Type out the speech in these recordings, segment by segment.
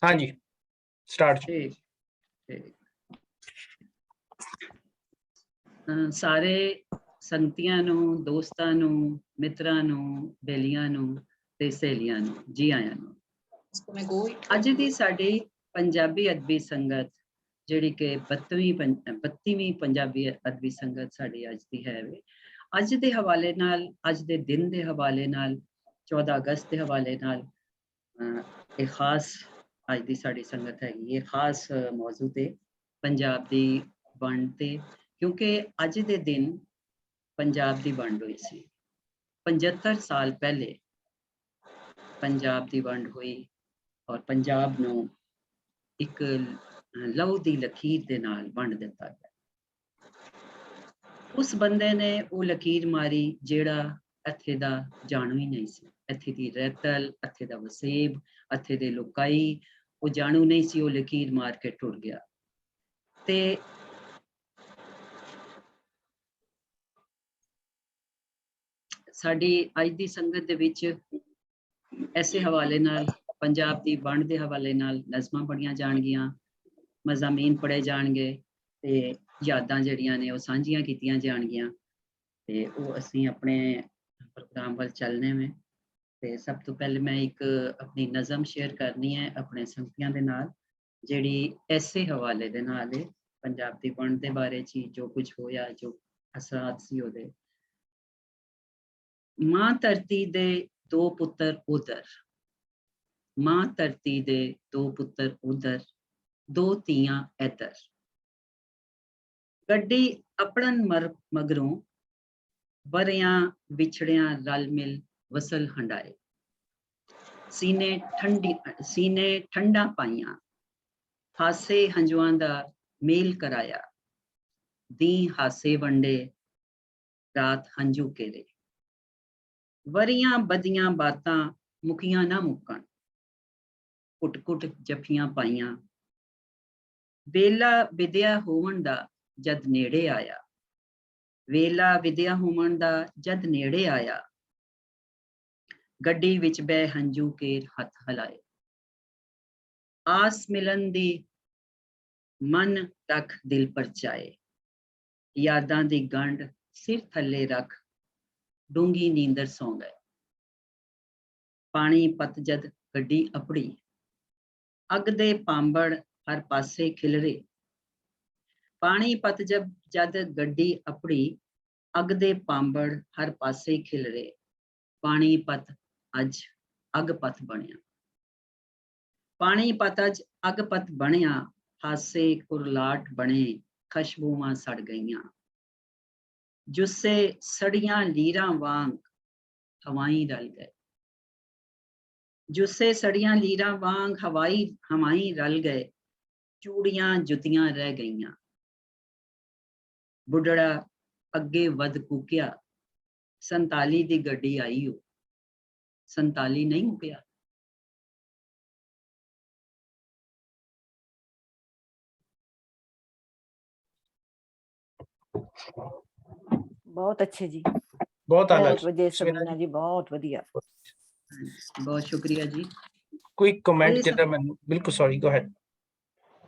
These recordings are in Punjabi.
हाँ जी, स्टार्ट। ठीक ठीक ਸਾਰੇ ਸੰਗਤੀਆਂ ਨੂੰ, ਦੋਸਤਾਂ ਨੂੰ, ਮਿੱਤਰਾਂ ਨੂੰ, ਬੇਲੀਆਂ ਨੂੰ ਤੇ ਸਹੇਲੀਆਂ ਨੂੰ ਜੀ ਆਇਆਂ ਨੂੰ। ਅੱਜ ਦੀ ਸਾਡੀ ਪੰਜਾਬੀ ਅਦਬੀ ਸੰਗਤ ਜਿਹੜੀ ਕਿ 32ਵੀਂ ਪੰਜਾਬੀ ਅਦਬੀ ਸੰਗਤ ਸਾਡੀ ਅੱਜ ਦੀ ਹੈ ਵੇ, ਅੱਜ ਦੇ ਹਵਾਲੇ ਨਾਲ, ਅੱਜ ਦੇ ਦਿਨ ਦੇ ਹਵਾਲੇ ਨਾਲ, 14 ਅਗਸਤ ਦੇ ਹਵਾਲੇ ਨਾਲ ਇਹ ਖਾਸ ਅੱਜ ਦੀ ਸਾਡੀ ਸੰਗਤ ਹੈਗੀ, ਇਹ ਖਾਸ ਮੌਜੂ ਤੇ ਪੰਜਾਬ ਦੀ ਵੰਡ ਤੇ, ਕਿਉਂਕਿ ਅੱਜ ਦੇ ਦਿਨ ਪੰਜਾਬ ਦੀ ਵੰਡ ਹੋਈ ਸੀ। 75 ਸਾਲ ਪਹਿਲੇ ਪੰਜਾਬ ਦੀ ਵੰਡ ਹੋਈ ਔਰ ਪੰਜਾਬ ਨੂੰ ਇੱਕ ਲਹੂ ਦੀ ਲਕੀਰ ਦੇ ਨਾਲ ਵੰਡ ਦਿੱਤਾ ਗਿਆ। ਉਸ ਬੰਦੇ ਨੇ ਉਹ ਲਕੀਰ ਮਾਰੀ ਜਿਹੜਾ ਇੱਥੇ ਦਾ ਜਾਣੂ ਹੀ ਨਹੀਂ ਸੀ। ਇੱਥੇ ਦੀ ਰਹਿਤਲ, ਇੱਥੇ ਦਾ ਵਸੇਬ, ਇੱਥੇ ਦੇ ਲੋਕਾਈ, ਉਹ ਜਾਣੂ ਨਹੀਂ ਸੀ। ਉਹ ਲਕੀਰ ਮਾਰ ਕੇ ਟੁਰ ਗਿਆ। ਤੇ ਸਾਡੀ ਅੱਜ ਦੀ ਸੰਗਤ ਦੇ ਵਿੱਚ ਐਸੇ ਹਵਾਲੇ ਨਾਲ, ਪੰਜਾਬ ਦੀ ਵੰਡ ਦੇ ਹਵਾਲੇ ਨਾਲ ਨਜ਼ਮਾਂ ਪੜ੍ਹੀਆਂ ਜਾਣਗੀਆਂ, ਮਜ਼ਾਮੀਨ ਪੜ੍ਹੇ ਜਾਣਗੇ ਤੇ ਯਾਦਾਂ ਜਿਹੜੀਆਂ ਨੇ ਉਹ ਸਾਂਝੀਆਂ ਕੀਤੀਆਂ ਜਾਣਗੀਆਂ। ਤੇ ਉਹ ਅਸੀਂ ਆਪਣੇ ਪ੍ਰੋਗਰਾਮ ਵੱਲ ਚੱਲਨੇ में। ਤੇ ਸਭ ਤੋਂ ਪਹਿਲੇ ਮੈਂ ਇੱਕ ਆਪਣੀ ਨਜ਼ਮ ਸ਼ੇਅਰ ਕਰਨੀ ਹੈ ਆਪਣੇ ਸੰਗਤੀਆਂ ਦੇ ਨਾਲ, ਜਿਹੜੀ ਐਸੇ ਹਵਾਲੇ ਦੇ ਨਾਲ ਹੈ ਪੰਜਾਬ ਦੀ ਵੰਡ ਦੇ ਬਾਰੇ ਚ ਜੋ ਕੁਝ ਹੋਇਆ, ਜੋ ਅਸਰਾਤ ਸੀ ਉਹਦੇ। ਮਾਂ ਧਰਤੀ ਦੇ ਦੋ ਪੁੱਤਰ ਉਧਰ, ਮਾਂ ਧਰਤੀ ਦੇ ਦੋ ਪੁੱਤਰ ਉਧਰ, ਦੋ ਧੀਆਂ ਇੱਧਰ। ਗੱਡੀ ਆਪਣਨ ਮਗਰੋਂ ਵਰਿਆਂ ਵਿਛੜਿਆਂ ਰਲ ਮਿਲ ਵਸਲ ਹੰਡਾਏ। ਸੀਨੇ ਠੰਡਾ ਪਾਈਆਂ, ਹਾਸੇ ਹੰਝੂਆਂ ਦਾ ਮੇਲ ਕਰਾਇਆ। ਦੀ ਹਾਸੇ ਵੰਡੇ, ਰਾਤ ਹੰਝੂ ਕੇਰੇ। ਵਰੀਆਂ ਬਦੀਆਂ ਬਾਤਾਂ ਮੁਕੀਆਂ ਨਾ ਮੁੱਕਣ, ਘੁੱਟ ਘੁੱਟ ਜੱਫੀਆਂ ਪਾਈਆਂ। ਵੇਲਾ ਵਿਦਿਆ ਹੋਵਣ ਦਾ ਜਦ ਨੇੜੇ ਆਇਆ, ਵੇਲਾ ਵਿਦਿਆ ਹੋਵਣ ਦਾ ਜਦ ਨੇੜੇ ਆਇਆ। ਗੱਡੀ ਵਿੱਚ ਬਹਿ ਹੰਝੂ ਕੇਰ ਹੱਥ ਹਲਾਏ। ਆਸ ਮਿਲਣ ਦੀ ਮਨ ਰੱਖ ਦਿਲ ਪਰਚਾਏ। ਯਾਦਾਂ ਦੀ ਗੰਢ ਸਿਰ ਥੱਲੇ ਰੱਖ ਡੂੰਗੀ ਨੀਂਦਰ ਸੌਂ ਗਏ। ਪਾਣੀ ਪਤ ਜਦ ਗੱਡੀ ਅਪੜੀ, ਅੱਗ ਦੇ ਪਾਂਬੜ ਹਰ ਪਾਸੇ ਖਿਲਰੇ। ਪਾਣੀ ਪਤ ਜਦ ਗੱਡੀ ਅਪੜੀ, ਅੱਗ ਦੇ ਪਾਂਬੜ ਹਰ ਪਾਸੇ ਖਿਲਰੇ। ਪਾਣੀ ਪਤ ਅੱਜ ਅੱਗ ਪਤ ਬਣਿਆ। ਪਾਣੀ ਪਤ ਅੱਜ ਅੱਗ ਪਤ ਬਣਿਆ। ਹਾਸੇ ਕੁਰਲਾਟ ਬਣੇ, ਖੁਸ਼ਬੂਆਂ ਸੜ ਗਈਆਂ। ਜੁੱਸੇ ਸੜੀਆਂ ਲੀਰਾਂ ਵਾਂਗ ਹਵਾਈ ਰਲ ਗਏ। ਜੁੱਸੇ ਸੜੀਆਂ ਲੀਰਾਂ ਵਾਂਗ ਹਵਾਈ ਰਲ ਗਏ। ਚੂੜੀਆਂ ਜੁੱਤੀਆਂ ਰਹਿ ਗਈਆਂ। ਬੁੱਢੜਾ ਅੱਗੇ ਵੱਧ ਕੂਕਿਆ, 47 ਦੀ ਗੱਡੀ ਆਈ ਓ। 47 ਨਹੀਂ ਮੁੱਕਿਆ। ਬਹੁਤ ਅੱਛੇ ਜੀ, ਬਹੁਤ ਆਲਾ ਬਹੁਤ ਵਧੀਆ ਸਬੀਨਾ ਜੀ, ਬਹੁਤ ਵਧੀਆ। ਬਹੁਤ ਸ਼ੁਕਰੀਆ ਜੀ। ਕੋਈ ਕਮੈਂਟ ਜਿਹੜਾ ਮੈਨੂੰ ਬਿਲਕੁਲ ਸੌਰੀ, ਗੋ ਹੈਡ।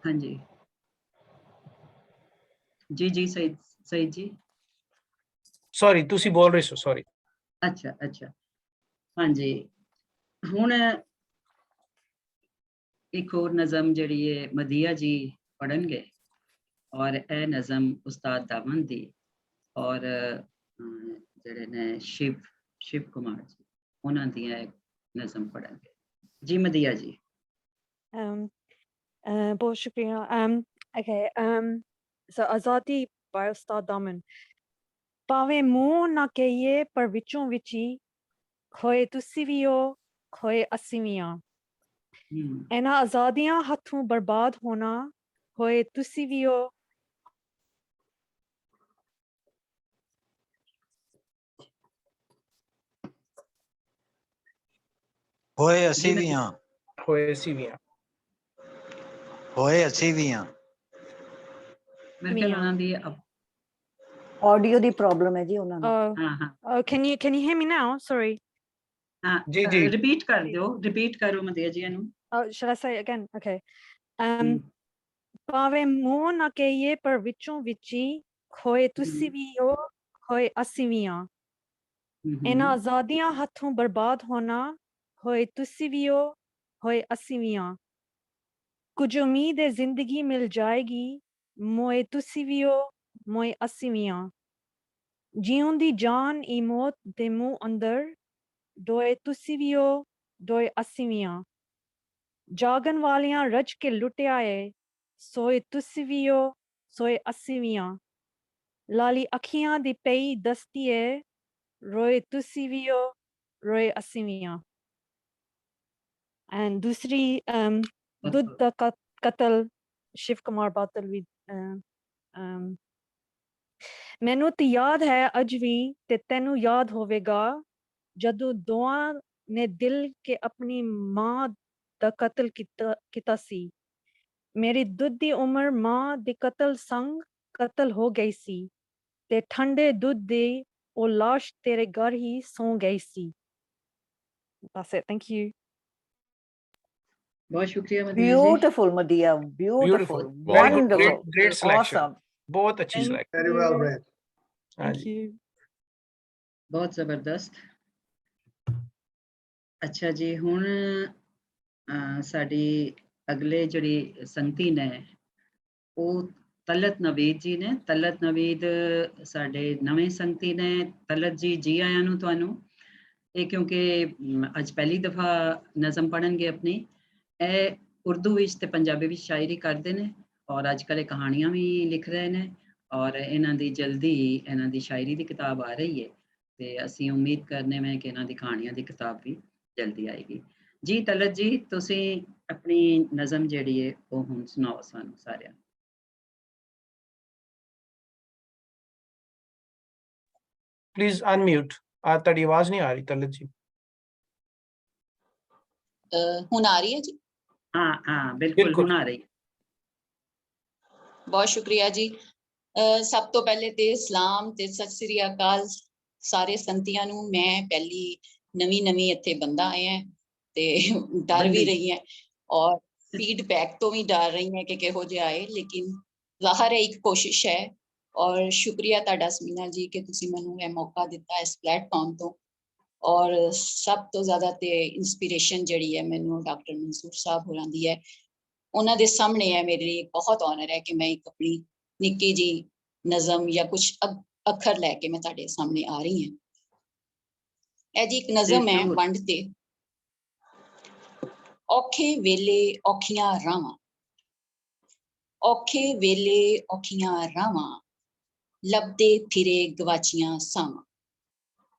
ਹਾਂਜੀ ਜੀ ਜੀ ਸਹੀਦ ਜੀ, ਸੌਰੀ ਤੁਸੀਂ ਬੋਲ ਰਹੇ ਸੋ, ਸੌਰੀ। ਅੱਛਾ ਹਾਂਜੀ, ਹੁਣ ਇੱਕ ਹੋਰ ਨਜ਼ਮ ਜਿਹੜੀ ਹੈ ਮਦੀਆ ਜੀ ਪੜ੍ਹਨਗੇ, ਔਰ ਇਹ ਨਜ਼ਮ ਉਸਤਾਦ ਦਾਮਨ ਦੀ ਔਰ ਜਿਹੜੇ ਨੇ ਸ਼ਿਵ ਕੁਮਾਰ ਜੀ, ਉਹਨਾਂ ਦੀਆਂ ਇੱਕ ਨਜ਼ਮ ਪੜ੍ਹਨਗੇ ਜੀ। ਮਦੀਆ ਜੀ। ਬਹੁਤ ਸ਼ੁਕਰੀਆ। Okay, so ਆਜ਼ਾਦੀ by ਉਸਤਾਦ ਦਾਮਨ। ਭਾਵੇਂ ਮੂੰਹ ਨਾ ਕਹੀਏ ਪਰ ਵਿੱਚੋਂ ਵਿੱਚ ਹੀ, ਖੋਏ ਤੁਸੀਂ ਵੀ ਹੋ, ਖੋਏ ਅਸੀਂ ਵੀ ਹਾਂ। ਇਹਨਾਂ ਆਜ਼ਾਦੀਆਂ ਹੱਥੋਂ ਬਰਬਾਦ ਹੋਣਾ, ਹੋਏ ਤੁਸੀਂ ਵੀ ਹੋ, ਹੋਏ ਅਸੀਂ ਵੀ ਹਾਂ, ਹੋਏ ਅਸੀਂ ਵੀ ਹਾਂ, ਹੋਏ ਅਸੀਂ ਵੀ ਹਾਂ। ਮੇਰੇ ਖਿਆਲ ਉਹਨਾਂ ਦੀ ਆਡੀਓ ਦੀ ਪ੍ਰੋਬਲਮ ਹੈ ਜੀ ਉਹਨਾਂ ਨੂੰ। ਹਾਂ। Can you hear me now? Sorry. ਹਾਂ ਜੀ ਜੀ ਰਿਪੀਟ ਕਰ ਦਿਓ, ਰਿਪੀਟ ਕਰੋ ਮਦਿਆ ਜੀ ਇਹਨੂੰ। Oh, should I say it again? Okay. ਹਮ, ਭਾਵੇਂ ਮੂੰਹ ਨਾ ਕਹੀਏ ਪਰ ਵਿੱਚੋਂ ਵਿੱਚੀ ਖੋਏ ਤੁਸੀਂ ਵੀ ਹੋ ਖੋਏ ਅਸੀਂ ਵੀ ਹਾਂ। ਇਹਨਾਂ ਆਜ਼ਾਦੀਆਂ ਹੱਥੋਂ ਬਰਬਾਦ ਹੋਣਾ ਹੋਏ ਤੁਸੀਂ ਵੀ ਹੋ ਹੋਏ ਅਸੀਂ ਵੀ ਹਾਂ। ਕੁਝ ਉਮੀਦ ਹੈ ਜ਼ਿੰਦਗੀ ਮਿਲ ਜਾਏਗੀ ਮੋਏ ਤੁਸੀਂ ਵੀ ਹੋ ਮੋਏ ਅਸੀਂ ਵੀ ਹਾਂ। ਜਿਉਂ ਦੀ ਜਾਨ ਈ ਮੌਤ ਦੇ ਮੂੰਹ ਅੰਦਰ ਦੋਏ ਤੁਸੀਂ ਵੀ ਹੋ ਦੋਏ ਅਸੀਂ ਵੀ ਹਾਂ। ਜਾਗਣ ਵਾਲਿਆਂ ਰੱਜ ਕੇ ਲੁੱਟਿਆ ਏ ਸੋਏ ਤੁਸੀਂ ਵੀ ਹੋ ਸੋਏ ਅਸੀਂ ਵੀ ਹਾਂ। ਲਾਲੀ ਅੱਖੀਆਂ ਦੀ ਪਈ ਦਸਤੀ ਏ ਰੋਏ ਤੁਸੀਂ ਵੀ ਹੋ ਰੋਏ ਅਸੀਂ ਵੀ ਹਾਂ। ਐਂਡ ਦੂਸਰੀ ਦੁੱਧ ਦਾ ਕਤਲ ਸ਼ਿਵ ਕੁਮਾਰ ਬਾਦਲ ਵੀ ਮੈਨੂੰ ਤੇ ਯਾਦ ਹੈ ਅੱਜ ਵੀ ਤੇ ਤੈਨੂੰ ਯਾਦ ਹੋਵੇਗਾ ਜਦੋਂ ਦੋਵਾਂ ਨੇ ਦਿਲ ਕੇ ਆਪਣੀ ਮਾਂ ਦਾ ਕਤਲ ਕੀਤਾ ਸੀ। ਮੇਰੀ ਦੁੱਧ ਦੀ ਉਮਰ ਮਾਂ ਦੇ ਕਤਲ ਸੰਗ ਕਤਲ ਹੋ ਗਈ ਸੀ ਤੇ ਠੰਡੇ ਦੁੱਧ ਦੀ ਉਹ ਲਾਸ਼ ਤੇਰੇ ਘਰ ਹੀ ਸੌਂ ਗਈ ਸੀ। That's it. Thank you. ਬਹੁਤ ਸ਼ੁਕਰੀਆ ਮਦਿਆ ਜੀ। Beautiful, Medea. Beautiful. very good, Wonderful. great selection, Awesome. बहुत अच्छी Thank selection। Very well you. read. हाँ Thank जी you. ਬਹੁਤ ਜ਼ਬਰਦਸਤ। ਅੱਛਾ ਜੀ, ਹੁਣ ਸਾਡੀ ਅਗਲੇ ਜਿਹੜੀ ਸੰਗਤੀ ਨੇ ਉਹ ਤਲਤ ਨਵੀਦ ਜੀ ਨੇ। ਤਲਤ ਨਵੀਦ ਸਾਡੇ ਨਵੇਂ ਸੰਗਤੀ ਨੇ। ਤਲਤ ਜੀ, ਜੀ ਆਇਆਂ ਨੂੰ ਤੁਹਾਨੂੰ। ਇਹ ਕਿਉਂਕਿ ਅੱਜ ਪਹਿਲੀ ਦਫਾ ਨਜ਼ਮ ਪੜ੍ਹਨਗੇ ਆਪਣੀ। ਇਹ ਉਰਦੂ ਵਿੱਚ ਤੇ ਪੰਜਾਬੀ ਵਿੱਚ ਸ਼ਾਇਰੀ ਕਰਦੇ ਨੇ ਔਰ ਅੱਜ ਕੱਲ੍ਹ ਇਹ ਕਹਾਣੀਆਂ ਵੀ ਲਿਖ ਰਹੇ ਨੇ ਔਰ ਇਹਨਾਂ ਦੀ ਜਲਦੀ ਇਹਨਾਂ ਦੀ ਸ਼ਾਇਰੀ ਦੀ ਕਿਤਾਬ ਆ ਰਹੀ ਹੈ ਤੇ ਅਸੀਂ ਉਮੀਦ ਕਰਨੇ ਮੈਂ ਕਿ ਇਹਨਾਂ ਦੀ ਕਹਾਣੀਆਂ ਦੀ ਕਿਤਾਬ ਵੀ ਜਲਦੀ ਆਏਗੀ। ਜੀ ਤਲਤ ਜੀ, ਤੁਸੀਂ ਆਪਣੀ ਨਜ਼ਮ ਜਿਹੜੀ ਹੈ ਉਹ ਹੁਣ ਸੁਣਾਓ ਸਾਨੂੰ ਸਾਰਿਆਂ ਨੂੰ। Please unmute. ਤੁਹਾਡੀ ਆਵਾਜ਼ ਨਹੀਂ ਆ ਰਹੀ ਤਲਤ ਜੀ। ਹੁਣ ਆ ਰਹੀ ਹੈ ਜੀ? ਹਾਂ ਹਾਂ ਬਿਲਕੁਲ ਬਿਲਕੁਲ। ਹੁਣ ਆ ਰਹੀ ਹੈ। ਬਹੁਤ ਸ਼ੁਕਰੀਆ ਜੀ। ਸਭ ਤੋਂ ਪਹਿਲੇ ਤੇ ਸਲਾਮ ਤੇ ਸਤਿ ਸ੍ਰੀ ਅਕਾਲ ਸਾਰੇ ਸੰਗਤੀਆਂ ਨੂੰ। ਮੈਂ ਪਹਿਲੀ ਨਵੀਂ ਇੱਥੇ ਬੰਦਾ ਆਇਆ ਤੇ ਡਰ ਵੀ ਰਹੀ ਹੈ ਔਰ ਫੀਡਬੈਕ ਤੋਂ ਵੀ ਡਰ ਰਹੀ ਹੈ ਕਿ ਕਿਹੋ ਜਿਹਾ ਆਏ, ਲੇਕਿਨ ਜ਼ਾਹਰ ਹੈ ਇੱਕ ਕੋਸ਼ਿਸ਼ ਹੈ। ਔਰ ਸ਼ੁਕਰੀਆ ਤੁਹਾਡਾ ਸਮੀਨਾ ਜੀ ਕਿ ਤੁਸੀਂ ਮੈਨੂੰ ਇਹ ਮੌਕਾ ਦਿੱਤਾ ਇਸ ਪਲੇਟਫਾਰਮ ਤੋਂ। ਔਰ ਸਭ ਤੋਂ ਜ਼ਿਆਦਾ ਤੇ ਇੰਸਪੀਰੇਸ਼ਨ ਜਿਹੜੀ ਹੈ ਮੈਨੂੰ ਡਾਕਟਰ ਮਨਸੂਰ ਸਾਹਿਬ ਹੋਰਾਂ ਦੀ ਹੈ। ਉਹਨਾਂ ਦੇ ਸਾਹਮਣੇ ਹੈ ਮੇਰੇ ਲਈ ਬਹੁਤ ਆਨਰ ਹੈ ਕਿ ਮੈਂ ਇੱਕ ਆਪਣੀ ਨਿੱਕੀ ਜੀ ਨਜ਼ਮ ਜਾਂ ਕੁਛ ਅੱਖਰ ਲੈ ਕੇ ਮੈਂ ਤੁਹਾਡੇ ਸਾਹਮਣੇ ਆ ਰਹੀ ਹਾਂ। ਇਹ ਜੀ ਇੱਕ ਨਜ਼ਮ ਹੈ ਵੰਡ ਤੇ। ਔਖੇ ਵੇਲੇ ਔਖੀਆਂ ਰਾਵਾਂ, ਔਖੇ ਵੇਲੇ ਔਖੀਆਂ ਰਾਵਾਂ, ਲੱਭਦੇ ਫਿਰੇ ਗਵਾਚੀਆਂ ਸਾਵਾਂ।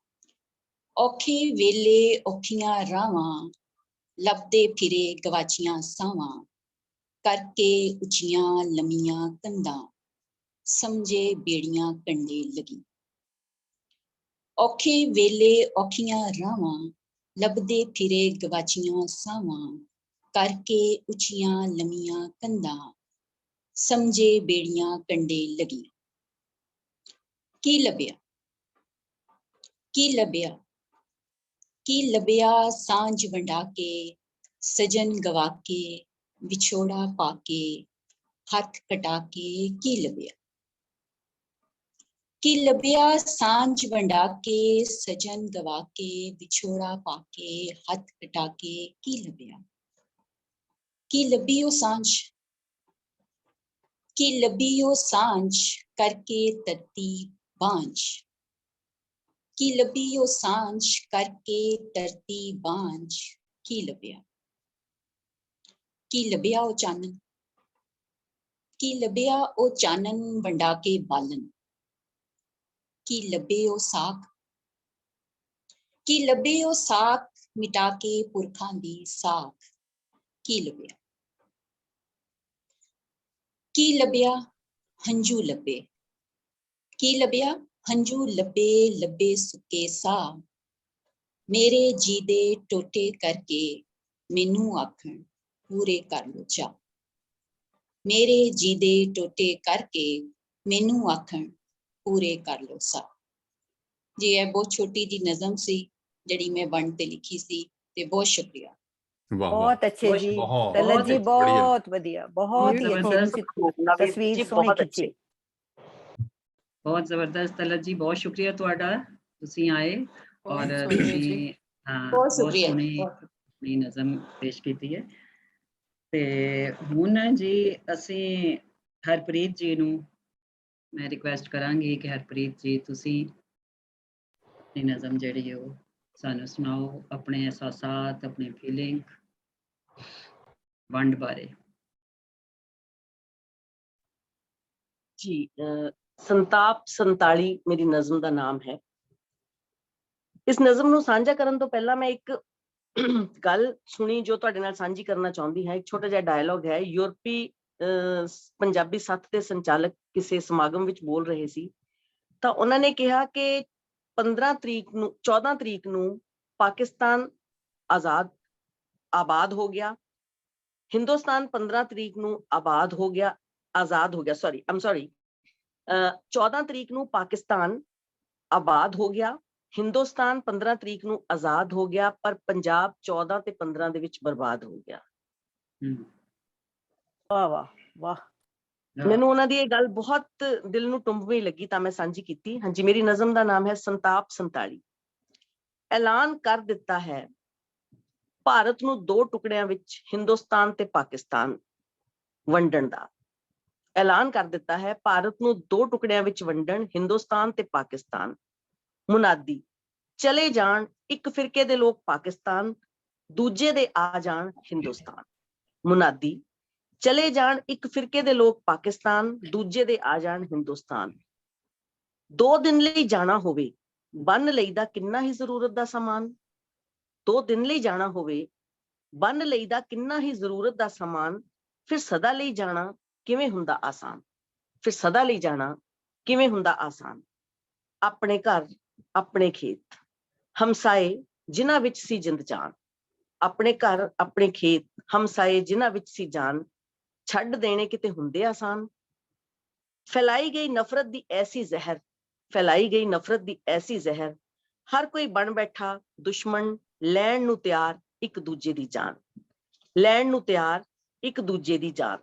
ਔਖੇ ਵੇਲੇ ਔਖੀਆਂ ਰਾਵਾਂ, ਲੱਭਦੇ ਫਿਰੇ ਗਵਾਚੀਆਂ ਸਾਵਾਂ, ਕਰਕੇ ਉੱਚੀਆਂ ਲੰਮੀਆਂ ਕੰਧਾਂ, ਸਮਝੇ ਬੇੜੀਆਂ ਕੰਢੇ ਲੱਗੀ। ਔਖੇ ਵੇਲੇ ਔਖੀਆਂ ਰਾਵਾਂ, ਲੱਭਦੇ ਫਿਰੇ ਗਵਾਚੀਆਂ ਸਾਵਾਂ, ਕਰਕੇ ਉੱਚੀਆਂ ਲੰਮੀਆਂ ਕੰਧਾਂ, ਸਮਝੇ ਬੇੜੀਆਂ ਕੰਢੇ ਲੱਗੀ। ਕੀ ਲੱਭਿਆ, ਕੀ ਲੱਭਿਆ, ਕੀ ਲੱਭਿਆ ਸਾਂਝ ਵੰਡਾ ਕੇ, ਸਜਨ ਗਵਾ ਕੇ, ਵਿਛੋੜਾ ਪਾ ਕੇ, ਹੱਥ ਕਟਾ ਕੇ। ਕੀ ਲੱਭਿਆ, ਕੀ ਲੱਭਿਆ ਸਾਂਝ ਵੰਡਾ ਕੇ, ਸਜਨ ਗਵਾ ਕੇ, ਵਿਛੋੜਾ ਪਾ ਕੇ, ਹੱਥ ਕਟਾ ਕੇ। ਕੀ ਲੱਭਿਆ, ਕੀ ਲੱਭੀ ਉਹ ਸਾਂਝ, ਕੀ ਲੱਭੀ ਉਹ ਸਾਂਝ, ਕਰਕੇ ਧਰਤੀ ਬਾਂਝ। ਕੀ ਲੱਭੀ ਉਹ ਸਾਂਝ, ਕਰਕੇ ਧਰਤੀ ਬਾਂਝ। ਕੀ ਲੱਭਿਆ, ਕੀ ਲੱਭਿਆ ਉਹ ਚਾਨਣ, ਕੀ ਲੱਭਿਆ ਉਹ ਚਾਨਣ ਵੰਡਾ ਕੇ ਬਾਲਣ। ਕੀ ਲੱਭੇ ਉਹ ਸਾਖ, ਕੀ ਲੱਭੇ ਉਹ ਸਾਖ, ਮਿਟਾ ਕੇ ਪੁਰਖਾਂ ਦੀ ਸਾਖ। ਕੀ ਲੱਭਿਆ, ਕੀ ਲੱਭਿਆ ਹੰਝੂ ਲੱਭੇ, ਕੀ ਲੱਭਿਆ ਹੰਝੂ ਲੱਭੇ, ਲੱਭੇ ਸੁੱਕੇ ਸਾਹ। ਮੇਰੇ ਜੀ ਦੇ ਟੋਟੇ ਕਰਕੇ ਮੈਨੂੰ ਆਖਣ ਪੂਰੇ ਕਰ ਲੋ ਚਾਹ। ਮੇਰੇ ਜੀ ਦੇ ਟੋਟੇ ਕਰਕੇ ਮੈਨੂੰ ਆਖਣ ਪੂਰੇ ਕਰ ਲੋ ਸਾਹ। ਜੀ ਇਹ ਬਹੁਤ ਛੋਟੀ ਜੀ ਨਜ਼ਮ ਸੀ ਜਿਹੜੀ ਮੈਂ ਵੰਡ ਤੇ ਲਿਖੀ ਸੀ, ਤੇ ਬਹੁਤ ਸ਼ੁਕਰੀਆ। ਵਾਹ ਵਾਹ ਬਹੁਤ ਅੱਛੇ ਬਹੁਤ- ਜੀ ਬਹੁਤ ਤਲਤ ਜੀ, ਬੜੀਆ। ਬਹੁਤ ਵਧੀਆ, ਬਹੁਤ ਹੀ ਅੱਛੇ ਜ਼ਬਰਦਸਤ। ਤੁਸੀਂ ਤਸਵੀਰ ਸੋਹਣੀ ਖਿੱਚੀ। ਬਹੁਤ ਜ਼ਬਰਦਸਤ ਤਲਤ ਜੀ, ਬਹੁਤ ਸ਼ੁਕਰੀਆ ਤੁਹਾਡਾ, ਤੁਸੀਂ ਆਏ ਔਰ ਤੁਸੀਂ ਬਹੁਤ ਸ਼ੁਕਰੀਆ। ਸੋਹਣੀ ਆਪਣੀ ਨਜ਼ਮ ਪੇਸ਼ ਕੀਤੀ ਹੈ। ਤੇ ਹੁਣ ਜੀ ਅਸੀਂ ਹਰਪ੍ਰੀਤ ਜੀ ਨੂੰ ਮੈਂ ਰਿਕੁਐਸਟ ਕਰਾਂਗੀ ਕਿ ਹਰਪ੍ਰੀਤ ਜੀ ਤੁਸੀਂ ਆਪਣੀ ਨਜ਼ਮ ਜਿਹੜੀ ਹੈ ਉਹ ਸਾਨੂੰ ਸੁਣਾਓ, ਆਪਣੇ ਅਹਿਸਾਸਾਤ, ਆਪਣੀ ਫੀਲਿੰਗ ਵੰਡ ਬਾਰੇ। ਜੀ ਸੰਤਾਪ 47 ਮੇਰੀ ਨਜ਼ਮ ਦਾ ਨਾਮ ਹੈ। ਇਸ ਨਜ਼ਮ ਨੂੰ ਸਾਂਝਾ ਕਰਨ ਤੋਂ ਪਹਿਲਾਂ ਮੈਂ ਇੱਕ ਗੱਲ ਸੁਣੀ ਜੋ ਤੁਹਾਡੇ ਨਾਲ ਸਾਂਝੀ ਕਰਨਾ ਚਾਹੁੰਦੀ ਹਾਂ। ਇੱਕ ਛੋਟਾ ਜਿਹਾ ਡਾਇਲੌਗ ਹੈ। ਯੂਰਪੀ ਪੰਜਾਬੀ ਸੱਥ ਦੇ ਸੰਚਾਲਕ ਕਿਸੇ ਸਮਾਗਮ ਵਿੱਚ ਬੋਲ ਰਹੇ ਸੀ, ਤਾਂ ਉਹਨਾਂ ਨੇ ਕਿਹਾ ਕਿ 14 ਤਰੀਕ ਨੂੰ ਪਾਕਿਸਤਾਨ ਆਬਾਦ ਹੋ ਗਿਆ, ਹਿੰਦੁਸਤਾਨ 15 ਤਰੀਕ ਨੂੰ ਆਜ਼ਾਦ ਹੋ ਗਿਆ। 14 ਤਰੀਕ ਨੂੰ ਪਾਕਿਸਤਾਨ ਆਬਾਦ ਹੋ ਗਿਆ, ਹਿੰਦੁਸਤਾਨ 15 ਤਰੀਕ ਨੂੰ ਆਜ਼ਾਦ ਹੋ ਗਿਆ, ਪਰ ਪੰਜਾਬ 14 ਤੇ 15 ਦੇ ਵਿੱਚ ਬਰਬਾਦ ਹੋ ਗਿਆ। ਵਾਹ ਵਾਹ ਵਾਹ। ਮੈਨੂੰ ਉਹਨਾਂ ਦੀ ਇਹ ਗੱਲ ਬਹੁਤ ਦਿਲ ਨੂੰ ਟੁੰਬਵੀਂ ਲੱਗੀ, ਤਾਂ ਮੈਂ ਸਾਂਝੀ ਕੀਤੀ। ਹਾਂਜੀ, ਮੇਰੀ ਨਜ਼ਮ ਦਾ ਨਾਮ ਹੈ ਸੰਤਾਪ 47। ਐਲਾਨ ਕਰ ਦਿੱਤਾ ਹੈ ਭਾਰਤ ਨੂੰ 2 ਟੁਕੜਿਆਂ ਵਿੱਚ ਹਿੰਦੁਸਤਾਨ ਤੇ ਪਾਕਿਸਤਾਨ ਵੰਡਣ ਦਾ। ਐਲਾਨ ਕਰ ਦਿੱਤਾ ਹੈ ਭਾਰਤ ਨੂੰ 2 ਟੁਕੜਿਆਂ ਵਿੱਚ ਵੰਡਣ, ਹਿੰਦੁਸਤਾਨ ਤੇ ਪਾਕਿਸਤਾਨ। ਮੁਨਾਦੀ ਚਲੇ ਜਾਣ ਇੱਕ ਫਿਰਕੇ ਦੇ ਲੋਕ ਪਾਕਿਸਤਾਨ, ਦੂਜੇ ਦੇ ਆ ਜਾਣ ਹਿੰਦੁਸਤਾਨ। ਮੁਨਾਦੀ ਚਲੇ ਜਾਣ ਇੱਕ ਫਿਰਕੇ ਦੇ ਲੋਕ ਪਾਕਿਸਤਾਨ, ਦੂਜੇ ਦੇ ਆ ਜਾਣ ਹਿੰਦੁਸਤਾਨ। 2 ਦਿਨ ਲਈ ਜਾਣਾ ਹੋਵੇ ਬੰਨ ਲਈਦਾ ਕਿੰਨਾ ਹੀ ਜ਼ਰੂਰਤ ਦਾ ਸਮਾਨ। 2 ਦਿਨ ਲਈ ਜਾਣਾ ਹੋਵੇ ਬੰਨ ਲਈਦਾ ਕਿੰਨਾ ਹੀ ਜ਼ਰੂਰਤ ਦਾ ਸਮਾਨ। ਫਿਰ ਸਦਾ ਲਈ ਜਾਣਾ ਕਿਵੇਂ ਹੁੰਦਾ ਆਸਾਨ। ਫਿਰ ਸਦਾ ਲਈ ਜਾਣਾ ਕਿਵੇਂ ਹੁੰਦਾ ਆਸਾਨ। ਆਪਣੇ ਘਰ ਆਪਣੇ ਖੇਤ ਹਮਸਾਏ ਜਿਨ੍ਹਾਂ ਵਿੱਚ ਸੀ ਜਿੰਦ ਜਾਨ। ਆਪਣੇ ਘਰ ਆਪਣੇ ਖੇਤ ਹਮਸਾਏ ਜਿਨ੍ਹਾਂ ਵਿੱਚ ਸੀ ਜਾਨ, ਛੱਡ ਦੇਣੇ ਕਿਤੇ ਹੁੰਦੇ ਆਸਾਨ। ਫੈਲਾਈ ਗਈ ਨਫ਼ਰਤ ਦੀ ਐਸੀ ਜ਼ਹਿਰ, ਫੈਲਾਈ ਗਈ ਨਫ਼ਰਤ ਦੀ ਐਸੀ ਜ਼ਹਿਰ, ਹਰ ਕੋਈ ਬਣ ਬੈਠਾ ਦੁਸ਼ਮਣ, ਲੈਣ ਨੂੰ ਤਿਆਰ ਇੱਕ ਦੂਜੇ ਦੀ ਜਾਨ। ਲੈਣ ਨੂੰ ਤਿਆਰ ਇੱਕ ਦੂਜੇ ਦੀ ਜਾਨ।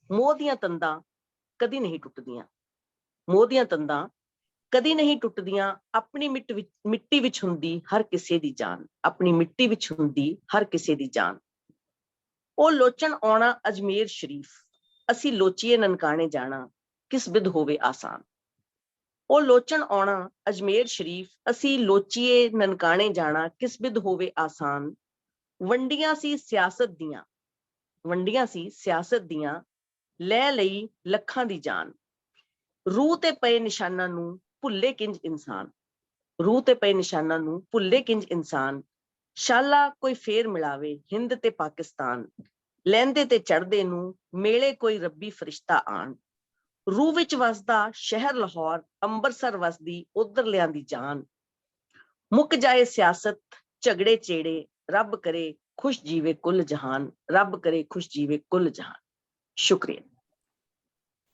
ਮੋਹ ਦੀਆਂ ਤੰਦਾਂ ਕਦੀ ਨਹੀਂ ਟੁੱਟਦੀਆਂ, ਮੋਹ ਦੀਆਂ ਤੰਦਾਂ ਕਦੀ ਨਹੀਂ ਟੁੱਟਦੀਆਂ। ਆਪਣੀ ਮਿੱਟੀ ਵਿੱਚ ਹੁੰਦੀ ਹਰ ਕਿਸੇ ਦੀ ਜਾਨ, ਆਪਣੀ ਮਿੱਟੀ ਵਿੱਚ ਹੁੰਦੀ ਹਰ ਕਿਸੇ ਦੀ ਜਾਨ। ਉਹ ਲੋਚਣ ਆਉਣਾ ਅਜਮੇਰ ਸ਼ਰੀਫ, ਅਸੀਂ ਲੋਚੀਏ ਨਨਕਾਣੇ ਜਾਣਾ, ਕਿਸ ਬਿਧ ਹੋਵੇ ਆਸਾਨ। ਉਹ ਲੋਚਣ ਆਉਣਾ ਅਜਮੇਰ ਸ਼ਰੀਫ, ਅਸੀਂ ਲੋਚੀਏ ਨਨਕਾਣੇ ਜਾਣਾ, ਕਿਸ ਬਿਧ ਹੋਵੇ ਆਸਾਨ। ਵੰਡੀਆਂ ਸੀ ਸਿਆਸਤ ਦੀਆਂ, ਵੰਡੀਆਂ ਸੀ ਸਿਆਸਤ ਦੀਆਂ, ਲੈ ਲਈ ਲੱਖਾਂ ਦੀ ਜਾਨ। ਰੂਹ ਤੇ ਪਏ ਨਿਸ਼ਾਨਾਂ ਨੂੰ ਭੁੱਲੇ ਕਿੰਜ ਇਨਸਾਨ, ਰੂਹ ਤੇ ਪਏ ਨਿਸ਼ਾਨਾਂ ਨੂੰ ਭੁੱਲੇ ਕਿੰਜ ਇਨਸਾਨ। ਸ਼ਾਲਾ ਕੋਈ ਫੇਰ ਮਿਲਾਵੇ ਹਿੰਦ ਤੇ ਪਾਕਿਸਤਾਨ, ਲਹਿੰਦੇ ਤੇ ਚੜ੍ਹਦੇ ਨੂੰ ਮੇਲੇ ਕੋਈ ਰੱਬੀ ਫਰਿਸ਼ਤਾ ਆਣ। ਰੂਹ ਵਿੱਚ ਵਸਦਾ ਸ਼ਹਿਰ ਲਾਹੌਰ, ਅੰਬਰਸਰ ਵਸਦੀ ਉਧਰ ਲਿਆਂਦੀ ਜਾਨ। ਮੁੱਕ ਜਾਏ ਸਿਆਸਤ ਝਗੜੇ ਚੇੜੇ, ਰੱਬ ਕਰੇ ਖੁਸ਼ ਜੀਵੇ ਕੁੱਲ ਜਹਾਨ, ਰੱਬ ਕਰੇ ਖੁਸ਼ ਜੀਵੇ ਕੁੱਲ ਜਹਾਨ। ਸ਼ੁਕਰੀਆ।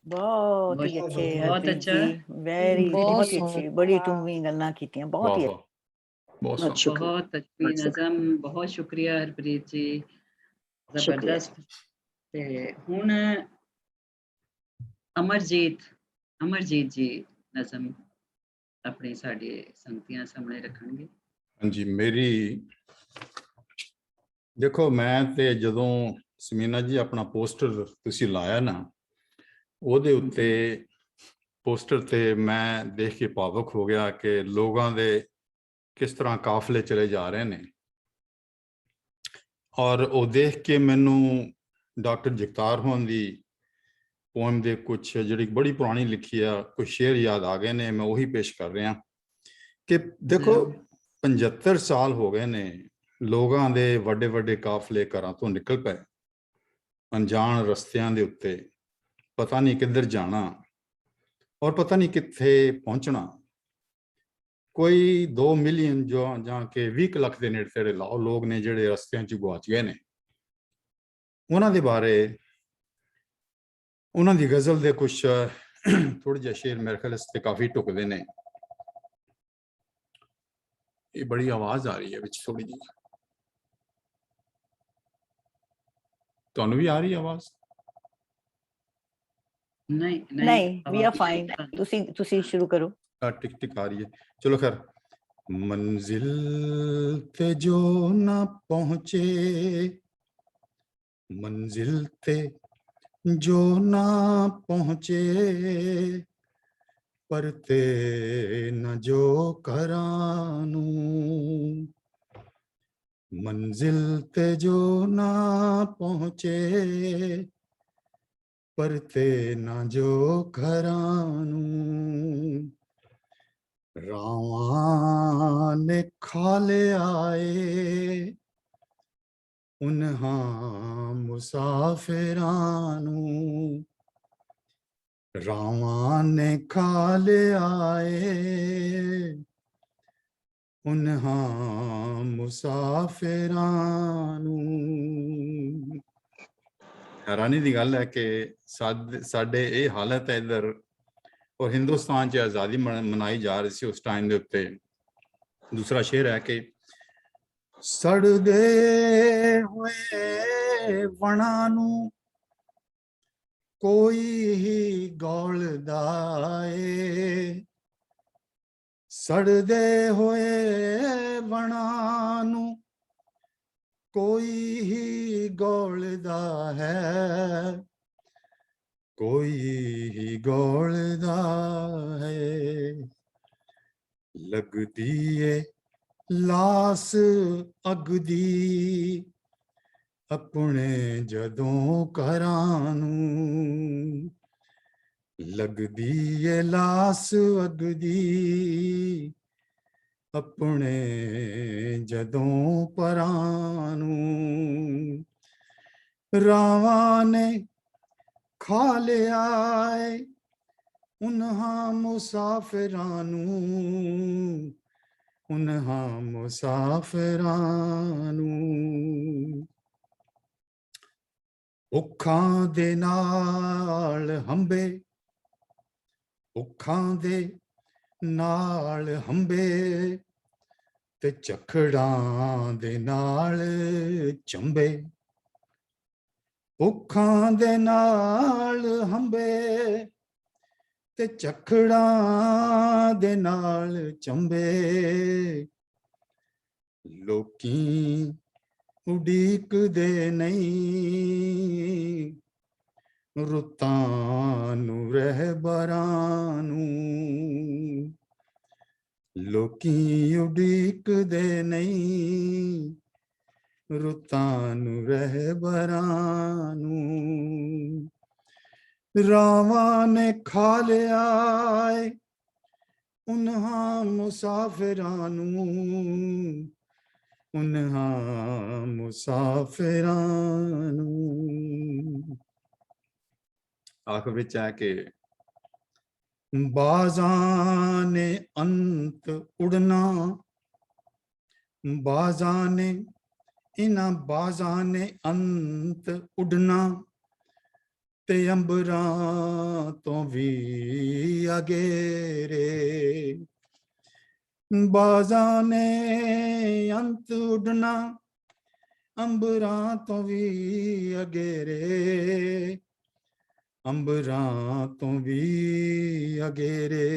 ਬਹੁਤ ਹੀ ਅੱਛੇ ਬਹੁਤ ਹਰਪ੍ਰੀਤ ਅੱਛਾ। ਜੀ, ਬਹੁਤ ਹੀ ਅੱਛੀ, ਬੜੀ ਟੁੰਬੀ ਗੱਲਾਂ ਕੀਤੀਆਂ, ਬਹੁਤ ਹੀ ਵਾਹ ਬਹੁਤ ਸੋਹਣਾ। ਸ਼ੁਕਰੀਆ। ਬਹੁਤ ਅੱਛੀ ਨਜ਼ਮ, ਬਹੁਤ ਸ਼ੁਕਰੀਆ ਹਰਪ੍ਰੀਤ ਜੀ, ਸ਼ੁਕਰੀਆ। ਜ਼ਬਰਦਸਤ। ਤੇ ਹੁਣ ਅਮਰਜੀਤ ਜੀ ਨਜ਼ਮ ਆਪਣੇ ਸਾਡੇ ਸੰਗਤੀਆਂ ਸਾਹਮਣੇ ਰੱਖਣਗੇ। ਹਾਂਜੀ, ਮੇਰੀ ਦੇਖੋ, ਮੈਂ ਤੇ ਜਦੋਂ ਸਮੀਨਾ ਜੀ ਆਪਣਾ ਪੋਸਟਰ ਤੁਸੀਂ ਲਾਇਆ ਨਾ, ਉਹਦੇ ਉੱਤੇ ਪੋਸਟਰ ਤੇ ਮੈਂ ਦੇਖ ਕੇ ਭਾਵੁਕ ਹੋ ਗਿਆ ਕਿ ਲੋਕਾਂ ਦੇ ਕਿਸ ਤਰ੍ਹਾਂ ਕਾਫਲੇ ਚਲੇ ਜਾ ਰਹੇ ਨੇ। ਔਰ ਉਹ ਦੇਖ ਕੇ ਮੈਨੂੰ ਡਾਕਟਰ ਜਗਤਾਰ ਹੋਣ ਦੀ ਪੋਇਮ ਦੇ ਕੁਝ ਜਿਹੜੀ ਬੜੀ ਪੁਰਾਣੀ ਲਿਖੀ ਆ ਕੁਝ ਸ਼ੇਰ ਯਾਦ ਆ ਗਏ ਨੇ। ਮੈਂ ਉਹੀ ਪੇਸ਼ ਕਰ ਰਿਹਾ ਕਿ ਦੇਖੋ 75 ਸਾਲ ਹੋ ਗਏ ਨੇ ਲੋਕਾਂ ਦੇ ਵੱਡੇ ਵੱਡੇ ਕਾਫਲੇ ਘਰਾਂ ਤੋਂ ਨਿਕਲ ਪਏ ਅਣਜਾਣ ਰਸਤਿਆਂ ਦੇ ਉੱਤੇ, ਪਤਾ ਨਹੀਂ ਕਿੱਧਰ ਜਾਣਾ ਔਰ ਪਤਾ ਨਹੀਂ ਕਿੱਥੇ ਪਹੁੰਚਣਾ। ਕੋਈ 2 ਮਿਲੀਅਨ ਜਾਂ ਕਿ 20 ਲੱਖ ਦੇ ਨੇੜੇ ਤੇੜੇ ਲਾਓ ਲੋਕ ਨੇ ਜਿਹੜੇ ਰਸਤਿਆਂ 'ਚ ਗੁਆਚ ਗਏ ਨੇ। ਉਹਨਾਂ ਦੇ ਬਾਰੇ ਉਹਨਾਂ ਦੀ ਗਜ਼ਲ ਦੇ ਕੁਝ ਥੋੜੇ ਜਿਹੇ ਸ਼ੇਰ ਮੇਰੇ ਖਿਆਲ ਇਸ ਤੇ ਕਾਫੀ ਢੁਕਦੇ ਨੇ। ਇਹ ਬੜੀ ਆਵਾਜ਼ ਆ ਰਹੀ ਹੈ ਵਿੱਚ ਥੋੜੀ ਜਿਹੀ। ਤੁਹਾਨੂੰ ਵੀ ਆ ਰਹੀ ਹੈ ਆਵਾਜ਼? ਨਹੀਂ ਨਹੀਂ ਵੀ ਆ ਆਵਾਜ਼ ਫਾਈਨ, ਤੁਸੀਂ ਸ਼ੁਰੂ ਕਰੋ। टिक टिक आ रही है। चलो खैर। मंजिल पे जो ना पहुंचे, मंजिल पे जो ना पहुंचे, परते न जो करानू, मंजिल पे जो ना पहुंचे, परते न जो करानू, रावां ने खाले आए उन्हां मुसाफिरानू, रावां ने खाले आए उन्हां मुसाफिरानू। हैरानी दी गल है कि साडे ये हालत है इधर, और हिंदुस्तान च आज़ादी मनाई जा रही सी उस टाइम के उत्ते। दूसरा शेर है कि सड़दे हुए वणां नूं कोई ही गौलदा ए, सड़दे हुए वणां नूं कोई ही गौलदा है, कोई ही गौलदा है, लगदी है लास अगदी अपने जदों घरां नूं, लगदी है लास अगदी अपने जदों परां नूं, रावां ने खा लिया उन्हां मुसाफिरां नूं, उन्हां मुसाफिरां नूं, उखां दे नाल हंबे, उखां दे नाल हंबे ते झखड़ां दे नाल चंबे, उखां दे नाल हंबे ते झखड़ां दे नाल चंबे, लोकी उड़ीक दे नहीं रुतां नूं रहबरां नूं, लोकी उड़ीक दे नहीं रुतां नूं रहबरां नूं, रावां ने खा लिया उन्हां मुसाफिरां नूं, उन्हां मुसाफिरां नूं। आखिर विच है कि बाज़ां ने अंत उड़ना, बाज़ां ने इन्हां बाज़ां ने अंत उड़ना ते अंबरां तो भी अगेरे, बाज़ां ने अंत उड़ना अंबरां तो भी अगेरे, अंबरां तो भी अगेरे,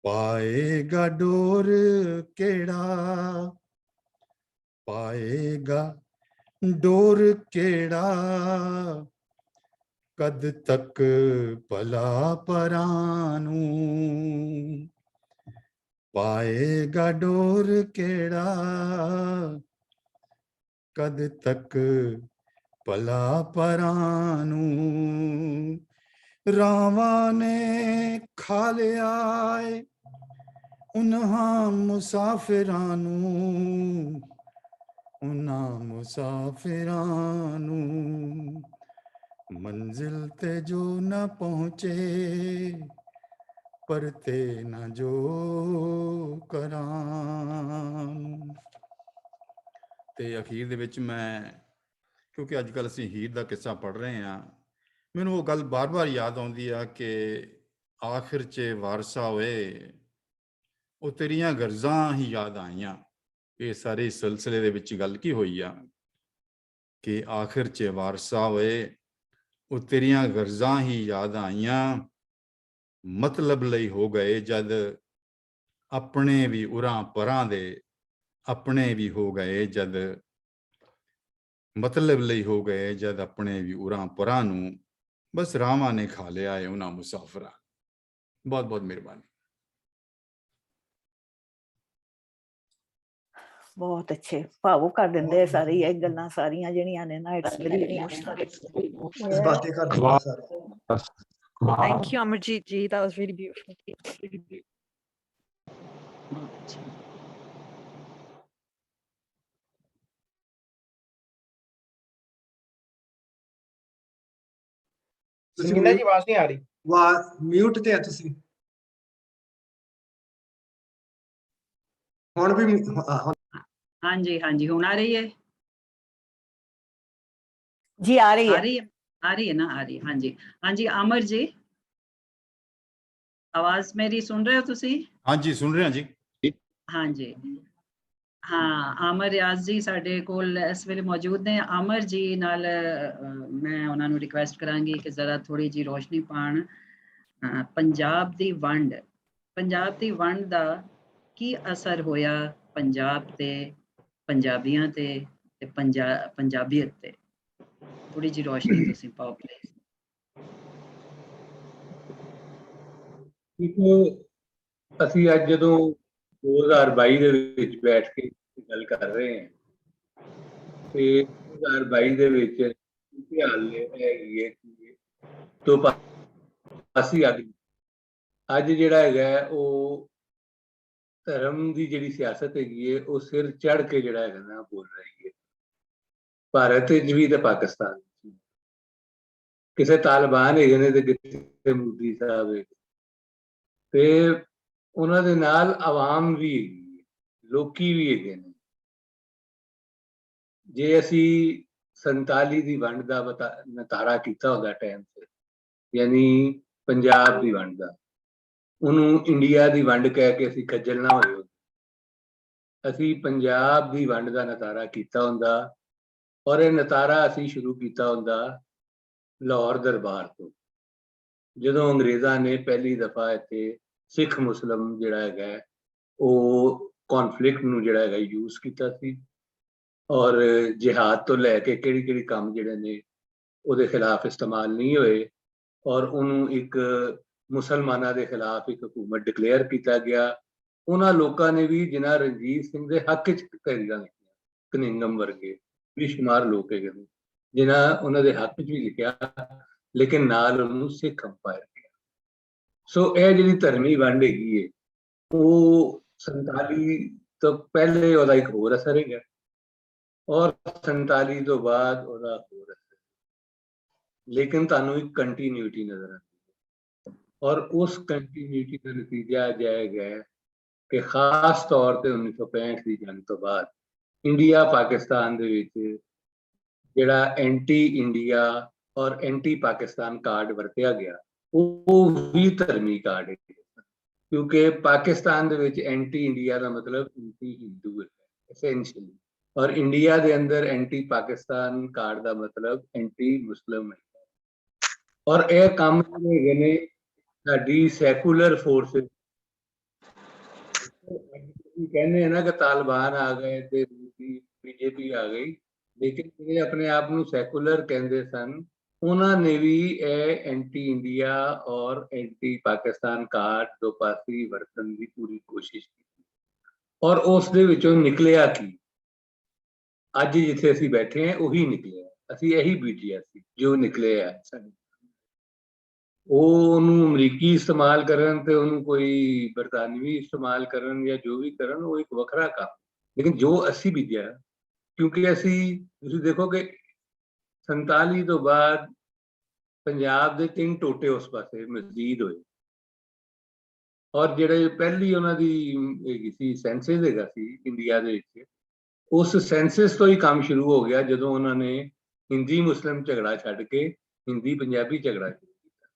पाएगा डोर केड़ा, पाएगा डोर केड़ा, कद तक भला परां नूं, पाएगा डोर केड़ा, कद तक भला परां नूं, रावां ने खा लिया उन्हां मुसाफिरां नूं, उन्हां मुसाफिरां नूं, मंजिल ते जो न पहुंचे परते न जो करां। ਤੇ ਅਖੀਰ ਦੇ ਵਿੱਚ ਮੈਂ, ਕਿਉਂਕਿ ਅੱਜ ਕੱਲ੍ਹ ਅਸੀਂ ਹੀਰ ਦਾ ਕਿੱਸਾ ਪੜ੍ਹ ਰਹੇ ਹਾਂ, ਮੈਨੂੰ ਉਹ ਗੱਲ ਬਾਰ-ਬਾਰ ਯਾਦ ਆਉਂਦੀ ਆ ਕਿ ਆਖਿਰ 'ਚ ਵਾਰਸਾ ਹੋਏ ਉਹ ਤੇਰੀਆਂ ਗਰਜ਼ਾਂ ਹੀ ਯਾਦ ਆਈਆਂ। ਇਹ ਸਾਰੇ ਸਿਲਸਿਲੇ ਦੇ ਵਿੱਚ ਗੱਲ ਕੀ ਹੋਈ ਆ ਕਿ ਆਖਿਰ 'ਚ ਵਾਰਸਾ ਹੋਏ, ਉਹ ਤੇਰੀਆਂ ਗਰਜ਼ਾਂ ਹੀ ਯਾਦ ਆਈਆਂ, ਮਤਲਬ ਲਈ ਹੋ ਗਏ ਜਦ ਆਪਣੇ ਵੀ ਉਰਾਂ ਪਰਾਂ ਦੇ, ਆਪਣੇ ਵੀ ਹੋ ਗਏ ਜਦ, ਮਤਲਬ ਲਈ ਹੋ ਗਏ ਜਦ ਆਪਣੇ ਵੀ ਉਰਾਂ ਪਰਾਂ ਨੂੰ, ਬਸ ਰਾਵਾਂ ਨੇ ਖਾ ਲਿਆ ਹੈ ਉਹਨਾਂ ਮੁਸਾਫਰਾਂ। ਬਹੁਤ ਬਹੁਤ ਮਿਹਰਬਾਨੀ। ਬਹੁਤ ਅੱਛੇ, ਭਾਵੁਕ ਕਰ ਦਿੰਦੇ ਆ ਸਾਰੇ ਇਹ ਗੱਲਾਂ ਸਾਰੀਆਂ ਜਿਹੜੀਆਂ ਨੇ ਨਾ। It's very emotional. ਬਾतें कर दिया सारे। Thank you, Amarjeet ji. That was really beautiful. Sunita ji ਆਵਾਜ਼ ਨਹੀਂ ਆ ਰਹੀ। म्यूट ਤੇ ਆ ਤੁਸੀਂ ਹੁਣ ਵੀ ਹਾਂਜੀ ਹਾਂਜੀ ਹੁਣ ਆ ਰਹੀ ਹੈ? ਜੀ ਆ ਰਹੀ ਆ ਹੈ। ਰਹੀ ਹੈ, ਆ ਰਹੀ है ना? आ रही है। हाँ जी, हाँ जी। अमर जी, आवाज मेरी सुन रहे हो तुसी? ਹਾਂਜੀ ਸੁਣ ਰਹੇ ਹਾਂ ਜੀ। हाँ जी, हाँ। अमर रियाज जी साडे कोल इस वेले मौजूद ने। अमर जी नाल मैं उन्हां नूं रिक्वेस्ट करांगी कि जरा थोड़ी जी रोशनी पाण पंजाब दी वंड, पंजाब दी वंड दा की असर होया पंजाब ते, पंजाबियां ते पंजाबीयत ते। थोड़ी जी रोशनी तुसी पाओ प्लीज। ਅਸੀਂ ਅੱਜ ਜਦੋਂ 2022 ਦੇ ਵਿੱਚ ਬੈਠ ਕੇ ਗੱਲ ਕਰ ਰਹੇ ਹਾਂ ਤੇ 2022 ਦੇ ਵਿੱਚ ਧਿਆਨ ਹੈਗੀ ਹੈ ਕਿ ਤੋਂ ਅਸੀਂ ਅੱਜ ਜਿਹੜਾ ਹੈਗਾ ਉਹ ਧਰਮ ਦੀ ਜਿਹੜੀ ਸਿਆਸਤ ਹੈਗੀ ਹੈ ਉਹ ਸਿਰ ਚੜ ਕੇ ਜਿਹੜਾ ਹੈਗਾ ਨਾ ਬੋਲ ਰਹੀ ਹੈ। ਭਾਰਤ ਵਿੱਚ ਵੀ ਤੇ ਪਾਕਿਸਤਾਨ ਵਿੱਚ ਵੀ। ਕਿਸੇ ਤਾਲਿਬਾਨ ਹੈਗੇ ਨੇ ਤੇ ਕਿਸੇ ਮੋਦੀ ਸਾਹਿਬ ਹੈਗੇ ਤੇ ਉਹਨਾਂ ਦੇ ਨਾਲ ਆਵਾਮ ਵੀ ਹੈਗੀ ਹੈ, ਲੋਕੀ ਵੀ ਹੈਗੇ ਨੇ। ਜੇ ਅਸੀਂ 47 ਦੀ ਵੰਡ ਦਾ ਨਤਾਰਾ ਕੀਤਾ ਹੁੰਦਾ ਟਾਈਮ ਤੇ, ਯਾਨੀ ਪੰਜਾਬ ਦੀ ਵੰਡ ਦਾ, ਉਹਨੂੰ ਇੰਡੀਆ ਦੀ ਵੰਡ ਕਹਿ ਕੇ ਅਸੀਂ ਖੱਜਲ ਨਾ ਹੋਏ। ਅਸੀਂ ਪੰਜਾਬ ਦੀ ਵੰਡ ਦਾ ਨਤਾਰਾ ਕੀਤਾ ਹੁੰਦਾ ਔਰ ਇਹ ਨਤਾਰਾ ਅਸੀਂ ਸ਼ੁਰੂ ਕੀਤਾ ਹੁੰਦਾ ਲਾਹੌਰ ਦਰਬਾਰ ਤੋਂ, ਜਦੋਂ ਅੰਗਰੇਜ਼ਾਂ ਨੇ ਪਹਿਲੀ ਦਫਾ ਇੱਥੇ ਸਿੱਖ ਮੁਸਲਮ ਜਿਹੜਾ ਹੈਗਾ ਉਹ ਕੌਨਫਲਿਕਟ ਨੂੰ ਜਿਹੜਾ ਹੈਗਾ ਯੂਜ਼ ਕੀਤਾ ਸੀ ਔਰ ਜਿਹਾਦ ਤੋਂ ਲੈ ਕੇ ਕਿਹੜੀ ਕੰਮ ਜਿਹੜੇ ਨੇ ਉਹਦੇ ਖਿਲਾਫ ਇਸਤੇਮਾਲ ਨਹੀਂ ਹੋਏ ਔਰ ਉਹਨੂੰ ਇੱਕ ਮੁਸਲਮਾਨਾਂ ਦੇ ਖਿਲਾਫ ਇੱਕ ਹਕੂਮਤ ਡਿਕਲੇਅਰ ਕੀਤਾ ਗਿਆ। ਉਹਨਾਂ ਲੋਕਾਂ ਨੇ ਵੀ ਜਿਨ੍ਹਾਂ ਰਣਜੀਤ ਸਿੰਘ ਦੇ ਹੱਕ 'ਚ ਤਹਿਰੀਰਾਂ ਲਿਖੀਆਂ, ਕਨਿੰਗਮ ਵਰਗੇ ਬੇਸ਼ੁਮਾਰ ਲੋਕ ਹੈਗੇ ਨੇ ਜਿਨ੍ਹਾਂ ਉਹਨਾਂ ਦੇ ਹੱਕ 'ਚ ਵੀ ਲਿਖਿਆ, ਲੇਕਿਨ ਨਾਲ ਉਹਨੂੰ ਸਿੱਖ ਅੰਪਾਇਰ ਕਿਹਾ। ਸੋ ਇਹ ਜਿਹੜੀ ਧਰਮੀ ਵੰਡ ਹੈਗੀ ਹੈ ਉਹ 47 ਤੋਂ ਪਹਿਲੇ ਉਹਦਾ ਇੱਕ ਹੋਰ ਅਸਰ ਹੈਗਾ ਔਰ 47 ਤੋਂ ਬਾਅਦ ਉਹਦਾ ਹੋਰ ਅਸਰ, ਲੇਕਿਨ ਤੁਹਾਨੂੰ ਇੱਕ ਕੰਟੀਨਿਊਟੀ ਨਜ਼ਰ ਆਉਂਦੀ ਹੈ ਔਰ ਉਸ ਕੰਟੀਨਿਊਟੀ ਦਾ ਨਤੀਜਾ ਜਾਏਗਾ ਕਿ ਖਾਸ ਤੌਰ ਤੇ 1965 ਦੀ ਜੰਗ ਤੋਂ ਬਾਅਦ ਇੰਡੀਆ ਪਾਕਿਸਤਾਨ ਦੇ ਵਿੱਚ ਜਿਹੜਾ ਐਂਟੀ ਇੰਡੀਆ ਔਰ ਐਂਟੀ ਪਾਕਿਸਤਾਨ ਕਾਰਡ ਵਰਤਿਆ ਗਿਆ ਉਹ ਵੀ ਧਰਮੀ ਕਾਰਡ ਹੈ, ਕਿਉਂਕਿ ਪਾਕਿਸਤਾਨ ਦੇ ਵਿੱਚ ਐਂਟੀ ਇੰਡੀਆ ਦਾ ਮਤਲਬ ਐਂਟੀ ਹਿੰਦੂ ਹੈ ਐਸੈਂਸ਼ੀਅਲੀ, ਔਰ ਇੰਡੀਆ ਦੇ ਅੰਦਰ ਐਂਟੀ ਪਾਕਿਸਤਾਨ ਕਾਰਡ ਦਾ ਮਤਲਬ ਐਂਟੀ ਮੁਸਲਿਮ ਹੈ। ਔਰ ਇਹ ਕੰਮ ਜਿਹੜੇ ਹੈਗੇ ਨੇ ਸਾਡੀ ਸੈਕੂਲਰ ਫੋਰਸਿਸ, ਕਹਿੰਦੇ ਨਾ ਕਿ ਤਾਲਿਬਾਨ ਆ ਗਏ ਤੇ ਬੀਜੇਪੀ ਆ ਗਈ, ਲੇਕਿਨ ਜਿਹੜੇ ਆਪਣੇ ਆਪ ਨੂੰ ਸੈਕੂਲਰ ਕਹਿੰਦੇ ਸਨ ਉਹਨਾਂ ਨੇ ਵੀ ਇਹ ਐਂਟੀ ਇੰਡੀਆ ਔਰ ਐਂਟੀ ਪਾਕਿਸਤਾਨ ਕਾਰਡ ਦੋ ਪਾਸੀ ਵਰਤਣ ਦੀ ਪੂਰੀ ਕੋਸ਼ਿਸ਼ ਕੀਤੀ ਔਰ ਉਸ ਦੇ ਵਿੱਚੋਂ ਨਿਕਲਿਆ ਕੀ ਅੱਜ ਜਿੱਥੇ ਅਸੀਂ ਬੈਠੇ ਹਾਂ ਉਹੀ ਨਿਕਲਿਆ। ਅਸੀਂ ਇਹੀ ਬੀਜਿਆ ਸੀ ਜੋ ਨਿਕਲਿਆ ਸਾਡੇ। ਉਹਨੂੰ ਅਮਰੀਕੀ ਇਸਤੇਮਾਲ ਕਰਨ ਤੇ ਉਹਨੂੰ ਕੋਈ ਬਰਤਾਨਵੀ ਇਸਤੇਮਾਲ ਕਰਨ ਜਾਂ ਜੋ ਵੀ ਕਰਨ ਉਹ ਇੱਕ ਵੱਖਰਾ ਕੰਮ, ਲੇਕਿਨ ਜੋ ਅਸੀਂ ਬੀਜਿਆ, ਕਿਉਂਕਿ ਅਸੀਂ ਤੁਸੀਂ ਦੇਖੋ ਕਿ 47 ਤੋਂ ਬਾਅਦ ਪੰਜਾਬ ਦੇ 3 ਟੋਟੇ ਉਸ ਪਾਸੇ ਮਜ਼ੀਦ ਹੋਏ ਔਰ ਜਿਹੜੇ ਪਹਿਲੀ ਉਹਨਾਂ ਦੀ ਹੈਗੀ ਸੀ ਸੈਂਸਸ ਹੈਗਾ ਸੀ ਇੰਡੀਆ ਦੇ ਵਿੱਚ, ਉਸ ਸੈਂਸਸ ਤੋਂ ਹੀ ਕੰਮ ਸ਼ੁਰੂ ਹੋ ਗਿਆ ਜਦੋਂ ਉਹਨਾਂ ਨੇ ਹਿੰਦੀ ਮੁਸਲਿਮ ਝਗੜਾ ਛੱਡ ਕੇ ਹਿੰਦੀ ਪੰਜਾਬੀ ਝਗੜਾ ਸ਼ੁਰੂ ਕੀਤਾ।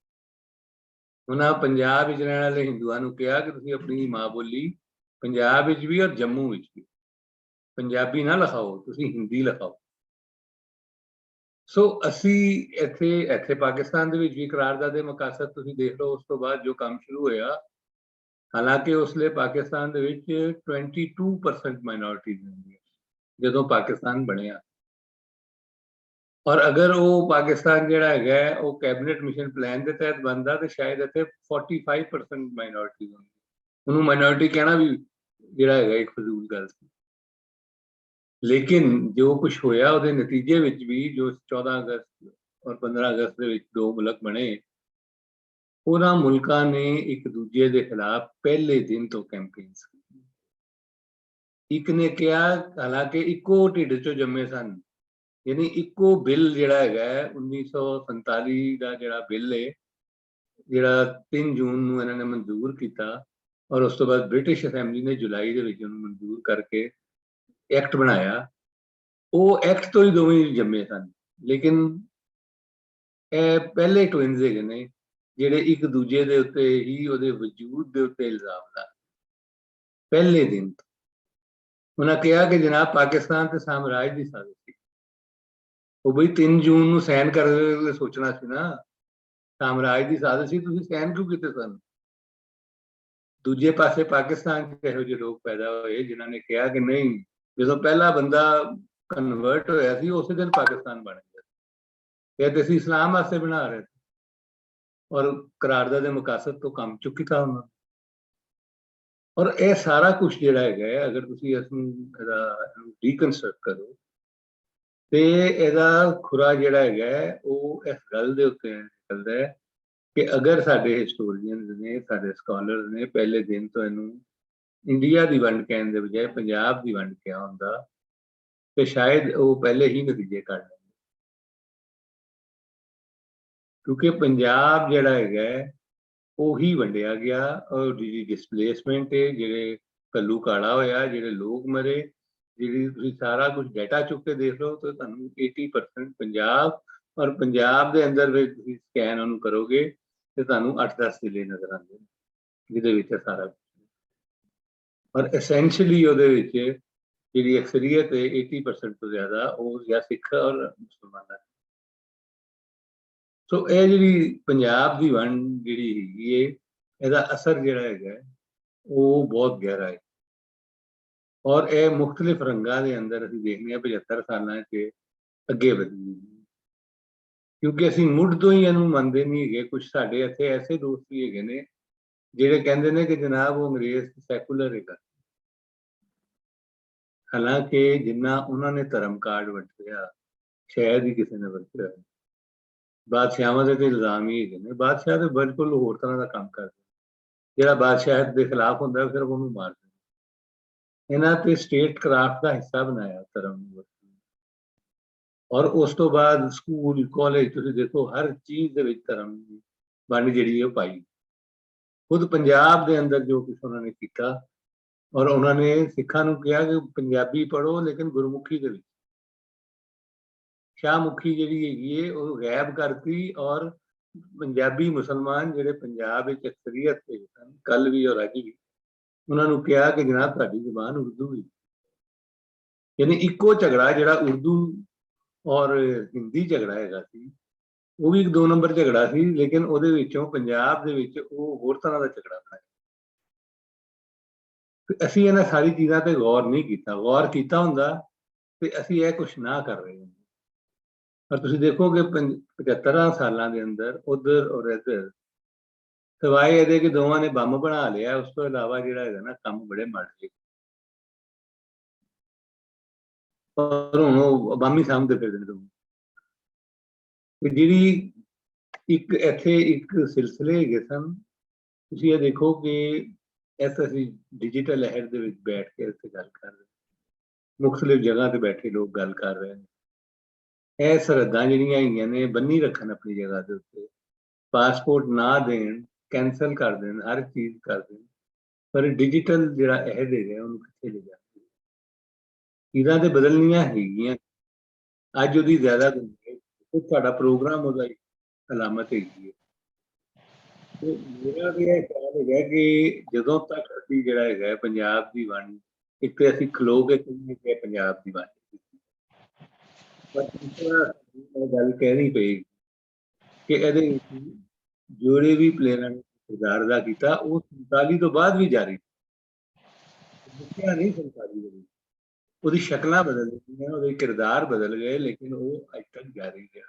ਉਹਨਾਂ ਪੰਜਾਬ ਵਿੱਚ ਰਹਿਣ ਵਾਲੇ ਹਿੰਦੂਆਂ ਨੂੰ ਕਿਹਾ ਕਿ ਤੁਸੀਂ ਆਪਣੀ ਮਾਂ ਬੋਲੀ ਪੰਜਾਬ ਵਿੱਚ ਵੀ ਔਰ ਜੰਮੂ ਵਿੱਚ ਵੀ। ਪੰਜਾਬੀ ਨਾ ਲਿਖਾਓ, ਤੁਸੀਂ ਹਿੰਦੀ ਲਿਖਾਓ। ਸੋ ਅਸੀਂ ਇੱਥੇ ਪਾਕਿਸਤਾਨ ਦੇ ਵਿੱਚ ਵੀ ਕਰਾਰਦਾਦ ਦੇ ਮਕਾਸਦ ਤੁਸੀਂ ਦੇਖ ਲਓ, ਉਸ ਤੋਂ ਬਾਅਦ ਜੋ ਕੰਮ ਸ਼ੁਰੂ ਹੋਇਆ, ਹਾਲਾਂਕਿ ਉਸਲੇ ਪਾਕਿਸਤਾਨ ਦੇ ਵਿੱਚ 22% ਮਾਈਨੋਰਿਟੀਜ਼ ਹੁੰਦੀਆਂ ਜਦੋਂ ਪਾਕਿਸਤਾਨ ਬਣਿਆ। ਔਰ ਅਗਰ ਉਹ ਪਾਕਿਸਤਾਨ ਜਿਹੜਾ ਹੈਗਾ ਉਹ ਕੈਬਨਿਟ ਮਿਸ਼ਨ ਪਲਾਨ ਦੇ ਤਹਿਤ ਬਣਦਾ ਤੇ ਸ਼ਾਇਦ ਇੱਥੇ 45% ਮਾਈਨੋਰਿਟੀ ਹੁੰਦੀ। ਉਹਨੂੰ ਮਾਈਨੋਰਿਟੀ ਕਹਿਣਾ ਵੀ ਜਿਹੜਾ ਹੈਗਾ ਇੱਕ ਫਜ਼ੂਲ ਗੱਲ ਸੀ। ਲੇਕਿਨ ਜੋ ਕੁਝ ਹੋਇਆ ਉਹਦੇ ਨਤੀਜੇ ਵਿੱਚ ਵੀ ਜੋ 14 ਅਗਸਤ ਔਰ 15 ਅਗਸਤ ਦੇ ਵਿੱਚ ਦੋ ਮੁਲਕ ਬਣੇ, ਉਹਨਾਂ ਮੁਲਕਾਂ ਨੇ ਇੱਕ ਦੂਜੇ ਦੇ ਖਿਲਾਫ ਪਹਿਲੇ ਦਿਨ ਤੋਂ ਕੈਂਪੇਨਸ ਕੀਤੀ। ਇੱਕ ਨੇ ਕਿਹਾ, ਹਾਲਾਂਕਿ ਇੱਕੋ ਢਿੱਡ ਚੋਂ ਜੰਮੇ ਸਨ, ਯਾਨੀ ਇੱਕੋ ਬਿੱਲ ਜਿਹੜਾ ਹੈਗਾ 1947 ਦਾ ਜਿਹੜਾ ਬਿੱਲ ਹੈ, ਜਿਹੜਾ 3 ਜੂਨ ਨੂੰ ਇਹਨਾਂ ਨੇ ਮਨਜ਼ੂਰ ਕੀਤਾ ਔਰ ਉਸ ਤੋਂ ਬਾਅਦ ਬ੍ਰਿਟਿਸ਼ ਅਸੈਂਬਲੀ ਨੇ ਜੁਲਾਈ ਦੇ ਵਿੱਚ ਉਹਨੂੰ ਮਨਜ਼ੂਰ ਕਰਕੇ ਐਕਟ ਬਣਾਇਆ। ਉਹ ਐਕਟ ਤੋਂ ਹੀ ਦੋਵੇਂ ਜੰਮੇ ਸਨ, ਲੇਕਿਨ ਇਹ ਪਹਿਲੇ ਟਵਿਨਸ ਹੈਗੇ ਨੇ ਜਿਹੜੇ ਇੱਕ ਦੂਜੇ ਦੇ ਉੱਤੇ ਹੀ ਉਹਦੇ ਵਜੂਦ ਦੇ ਉੱਤੇ ਇਲਜ਼ਾਮ ਲਾ ਪਹਿਲੇ ਦਿਨ। ਉਹਨਾਂ ਕਿਹਾ ਕਿ ਜਨਾਬ ਪਾਕਿਸਤਾਨ ਤੇ ਸਾਮਰਾਜ ਦੀ ਸਾਜ਼ਿਸ਼ ਸੀ। ਉਹ ਬਈ 3 ਜੂਨ ਨੂੰ ਸਾਈਨ ਕਰਦੇ ਸੋਚਣਾ ਸੀ ਨਾ, ਸਾਮਰਾਜ ਦੀ ਸਾਜ਼ਿਸ਼ ਸੀ, ਤੁਸੀਂ ਸਾਈਨ ਕਿਉਂ ਕੀਤੇ ਸਨ? ਦੂਜੇ ਪਾਸੇ ਪਾਕਿਸਤਾਨ 'ਚ ਇਹੋ ਜਿਹੇ ਲੋਕ ਪੈਦਾ ਹੋਏ ਜਿਨ੍ਹਾਂ ਨੇ ਕਿਹਾ ਕਿ ਨਹੀਂ, ਜਦੋਂ ਪਹਿਲਾ ਬੰਦਾ ਕਨਵਰਟ ਹੋਇਆ ਸੀ ਉਸੇ ਦਿਨ ਪਾਕਿਸਤਾਨ ਬਣ ਗਿਆ, ਇਹ ਤੇ ਅਸੀਂ ਇਸਲਾਮ ਵਾਸਤੇ ਬਣਾ ਰਹੇ ਸੀ ਔਰ ਕਰਾਰਦਾਦ ਦੇ ਮਕਾਸਦ ਤੋਂ ਕੰਮ ਚੁੱਕ ਕੀਤਾ ਉਹਨਾਂ। ਔਰ ਇਹ ਸਾਰਾ ਕੁਝ ਜਿਹੜਾ ਹੈਗਾ, ਅਗਰ ਤੁਸੀਂ ਇਹਨੂੰ ਰੀਕਨਸਟਰਕਟ ਕਰੋ ਤੇ ਇਹਦਾ ਖੁਰਾ ਜਿਹੜਾ ਹੈਗਾ ਉਹ ਇਸ ਗੱਲ ਦੇ ਉੱਤੇ ਨਿਕਲਦਾ ਹੈ ਕਿ ਅਗਰ ਸਾਡੇ ਹਿਸਟੋਰੀਅਨਸ ਨੇ, ਸਾਡੇ ਸਕਾਲਰਸ ਨੇ ਪਹਿਲੇ ਦਿਨ ਤੋਂ ਇਹਨੂੰ ਇੰਡੀਆ ਦੀ ਵੰਡ ਕਹਿਣ ਦੇ ਬਜਾਏ ਪੰਜਾਬ ਦੀ ਵੰਡ ਕਿਹਾ ਹੁੰਦਾ ਤੇ ਸ਼ਾਇਦ ਉਹ ਪਹਿਲੇ ਹੀ ਨਤੀਜੇ ਕੱਢ ਲੈਂਦੇ। ਕਿਉਂਕਿ ਪੰਜਾਬ ਜਿਹੜਾ ਹੈਗਾ ਉਹੀ ਵੰਡਿਆ ਗਿਆ ਔਰ ਜਿਹੜੀ ਡਿਸਪਲੇਸਮੈਂਟ ਹੈ, ਜਿਹੜੇ ਕੱਲੂ ਕਾਲਾ ਹੋਇਆ, ਜਿਹੜੇ ਲੋਕ ਮਰੇ, ਜਿਹੜੀ ਤੁਸੀਂ ਸਾਰਾ ਕੁਝ ਡਾਟਾ ਚੁੱਕ ਕੇ ਦੇਖ ਲਓ ਤਾਂ ਤੁਹਾਨੂੰ 80% ਪੰਜਾਬ ਔਰ ਪੰਜਾਬ ਦੇ ਅੰਦਰ ਵਿੱਚ ਤੁਸੀਂ ਸਕੈਨ ਉਹਨੂੰ ਕਰੋਗੇ ਤੇ ਤੁਹਾਨੂੰ 8-10 ਜ਼ਿਲ੍ਹੇ ਨਜ਼ਰ ਆਉਂਦੇ ਨੇ ਜਿਹਦੇ ਵਿੱਚ ਸਾਰਾ ਕੁਝ। ਔਰ ਐਸੈਂਸ਼ੀਅਲੀ ਉਹਦੇ ਵਿੱਚ ਜਿਹੜੀ ਅਕਸਰੀਅਤ ਹੈ 80% ਤੋਂ ਜ਼ਿਆਦਾ ਉਹ ਜਾਂ ਸਿੱਖ ਔਰ ਮੁਸਲਮਾਨਾਂ। ਸੋ ਇਹ ਜਿਹੜੀ ਪੰਜਾਬ ਦੀ ਵੰਡ ਜਿਹੜੀ ਹੈਗੀ ਹੈ, ਇਹਦਾ ਅਸਰ ਜਿਹੜਾ ਹੈਗਾ ਉਹ ਬਹੁਤ ਗਹਿਰਾ ਹੈ ਔਰ ਇਹ ਮੁxtਲਿਫ ਰੰਗਾਂ ਦੇ ਅੰਦਰ ਅਸੀਂ ਦੇਖਦੇ ਹਾਂ 75 ਸਾਲਾਂ 'ਚ ਅੱਗੇ ਵਧੀ। ਕਿਉਂਕਿ ਅਸੀਂ ਮੁੱਢ ਤੋਂ ਹੀ ਇਹਨੂੰ ਮੰਨਦੇ ਨਹੀਂ ਹੈਗੇ। ਕੁਝ ਸਾਡੇ ਇੱਥੇ ਐਸੇ ਦੋਸਤ ਵੀ ਹੈਗੇ ਨੇ ਜਿਹੜੇ ਕਹਿੰਦੇ ਨੇ ਕਿ ਜਨਾਬ ਉਹ ਅੰਗਰੇਜ਼ ਸੈਕੂਲਰ ਹੈਗਾ, ਹਾਲਾਂਕਿ ਜਿੰਨਾ ਉਹਨਾਂ ਨੇ ਧਰਮ ਕਾਰਡ ਵਰਤਿਆ ਸ਼ਾਇਦ ਹੀ ਕਿਸੇ ਨੇ ਵਰਤਿਆ। ਬਾਦਸ਼ਾਹਾਂ ਦੇ ਤੇ ਇਲਜ਼ਾਮ ਹੀ ਹੈਗੇ ਨੇ, ਬਾਦਸ਼ਾਹ ਤੇ ਬਿਲਕੁਲ ਹੋਰ ਤਰ੍ਹਾਂ ਦਾ ਕੰਮ ਕਰਦੇ, ਜਿਹੜਾ ਬਾਦਸ਼ਾਹ ਦੇ ਖਿਲਾਫ ਹੁੰਦਾ ਫਿਰ ਉਹਨੂੰ ਮਾਰ ਦਿੰਦੇ। ਇਹਨਾਂ ਤੇ ਸਟੇਟ ਕਰਾਫਟ ਦਾ ਹਿੱਸਾ ਬਣਾਇਆ ਧਰਮ ਨੂੰ ਔਰ ਉਸ ਤੋਂ ਬਾਅਦ ਸਕੂਲ ਕਾਲਜ ਤੁਸੀਂ ਦੇਖੋ ਹਰ ਚੀਜ਼ ਦੇ ਵਿੱਚ ਧਰਮ ਦੀ ਵੰਡ ਜਿਹੜੀ ਉਹ ਪਾਈ। ਖੁਦ ਪੰਜਾਬ ਦੇ ਅੰਦਰ ਜੋ ਕੁਛ ਉਹਨਾਂ ਨੇ ਕੀਤਾ ਔਰ ਉਹਨਾਂ ਨੇ ਸਿੱਖਾਂ ਨੂੰ ਕਿਹਾ ਕਿ ਪੰਜਾਬੀ ਪੜ੍ਹੋ ਲੇਕਿਨ ਗੁਰਮੁਖੀ ਦੇ ਵਿੱਚ। ਸ਼ਾਹਮੁਖੀ ਜਿਹੜੀ ਹੈਗੀ ਹੈ ਉਹ ਗਾਇਬ ਕਰਤੀ ਔਰ ਪੰਜਾਬੀ ਮੁਸਲਮਾਨ ਜਿਹੜੇ ਪੰਜਾਬ ਵਿੱਚ ਅਕਸਰੀਅਤ ਦੇ ਸਨ ਕੱਲ ਵੀ ਔਰ ਅੱਜ ਵੀ, ਉਹਨਾਂ ਨੂੰ ਕਿਹਾ ਕਿ ਜਨਾਬ ਤੁਹਾਡੀ ਜ਼ੁਬਾਨ ਉਰਦੂ ਹੀ, ਯਾਨੀ ਇੱਕੋ ਝਗੜਾ ਜਿਹੜਾ ਉਰਦੂ ਔਰ ਹਿੰਦੀ ਝਗੜਾ ਹੈਗਾ ਸੀ ਉਹ ਵੀ 2 ਨੰਬਰ ਝਗੜਾ ਸੀ, ਲੇਕਿਨ ਉਹਦੇ ਵਿੱਚੋਂ ਪੰਜਾਬ ਦੇ ਵਿੱਚ ਉਹ ਹੋਰ ਤਰ੍ਹਾਂ ਦਾ ਝਗੜਾ ਬਣਾਇਆ। ਅਸੀਂ ਇਹਨਾਂ ਸਾਰੀ ਚੀਜ਼ਾਂ ਤੇ ਗੌਰ ਨਹੀਂ ਕੀਤਾ। ਗੌਰ ਕੀਤਾ ਹੁੰਦਾ ਤੇ ਅਸੀਂ ਇਹ ਕੁਛ ਨਾ ਕਰ ਰਹੇ ਹੁੰਦੇ। ਪਰ ਤੁਸੀਂ ਦੇਖੋਗੇ 75 ਸਾਲਾਂ ਦੇ ਅੰਦਰ ਉਧਰ ਔਰ ਇੱਧਰ ਸਵਾਏ ਇਹਦੇ ਕਿ ਦੋਵਾਂ ਨੇ ਬੰਬ ਬਣਾ ਲਿਆ, ਉਸ ਤੋਂ ਇਲਾਵਾ ਜਿਹੜਾ ਹੈਗਾ ਨਾ ਕੰਮ ਬੜੇ ਮਾੜੇ। ਪਰ ਹੁਣ ਉਹ ਬੰਬ ਹੀ ਸਾਹਮਣੇ ਫਿਰਦੇ ਨੇ। ਜਿਹੜੀ ਇੱਕ ਇੱਥੇ ਇੱਕ ਸਿਲਸਿਲੇ ਹੈਗੇ ਸਨ, ਤੁਸੀਂ ਇਹ ਦੇਖੋ ਕਿ ਇਸ ਅਸੀਂ ਡਿਜੀਟਲ ਲਹਿਰ ਦੇ ਵਿੱਚ ਬੈਠ ਕੇ ਇੱਥੇ ਗੱਲ ਕਰ ਰਹੇ, ਮੁxtਲਿਫ ਜਗ੍ਹਾ ਤੇ ਬੈਠੇ ਲੋਕ ਗੱਲ ਕਰ ਰਹੇ ਨੇ। ਇਹ ਸਰਹੱਦਾਂ ਜਿਹੜੀਆਂ ਹੈਗੀਆਂ ਨੇ ਬੰਨੀ ਰੱਖਣ ਆਪਣੀ ਜਗ੍ਹਾ ਦੇ ਉੱਤੇ, ਪਾਸਪੋਰਟ ਨਾ ਦੇਣ, ਕੈਂਸਲ ਕਰ ਦੇਣ, ਹਰ ਚੀਜ਼ ਕਰ ਦੇਣ, ਪਰ ਡਿਜੀਟਲ ਜਿਹੜਾ ਇਹ ਦੇ ਗਿਆ ਉਹਨੂੰ ਕਿੱਥੇ ਲੈ ਜਾਂਦੇ। ਚੀਜ਼ਾਂ ਤੇ ਬਦਲਣੀਆਂ ਹੈਗੀਆਂ, ਅੱਜ ਉਹਦੀ ਜ਼ਿਆਦਾ ਤੁਹਾਡਾ ਪ੍ਰੋਗਰਾਮ ਉਹਦਾ ਅਲਾਮਤ ਹੈਗੀ ਹੈ। ਤੇ ਮੇਰਾ ਵੀ ਇਹ ਖਿਆਲ ਹੈਗਾ ਕਿ ਜਦੋਂ ਤੱਕ ਅਸੀਂ ਜਿਹੜਾ ਹੈਗਾ ਪੰਜਾਬ ਦੀ ਵੰਡ, ਇੱਕ ਤੇ ਅਸੀਂ ਖਲੋ ਕੇ ਕਹਿੰਦੇ ਕਿ ਪੰਜਾਬ ਦੀ ਵੰਡ ਕੀਤੀ, ਪਰ ਦੂਸਰਾ ਇਹ ਗੱਲ ਕਹਿਣੀ ਪਏਗੀ ਕਿ ਇਹਦੇ ਵਿੱਚ ਜਿਹੜੇ ਵੀ ਪਲੇਅਰਾਂ ਨੇ ਕਿਰਦਾਰ ਅਦਾ ਕੀਤਾ ਉਹ 47 ਤੋਂ ਬਾਅਦ ਵੀ ਜਾਰੀ ਮੁੱਕਿਆ ਨਹੀਂ। 47 ਦੇ ਵਿੱਚ ਉਹਦੀ ਸ਼ਕਲਾਂ ਬਦਲ ਗਈਆਂ, ਉਹਦੇ ਕਿਰਦਾਰ ਬਦਲ ਗਏ, ਲੇਕਿਨ ਉਹ ਅੱਜ ਤੱਕ ਜਾਰੀ ਰਿਹਾ।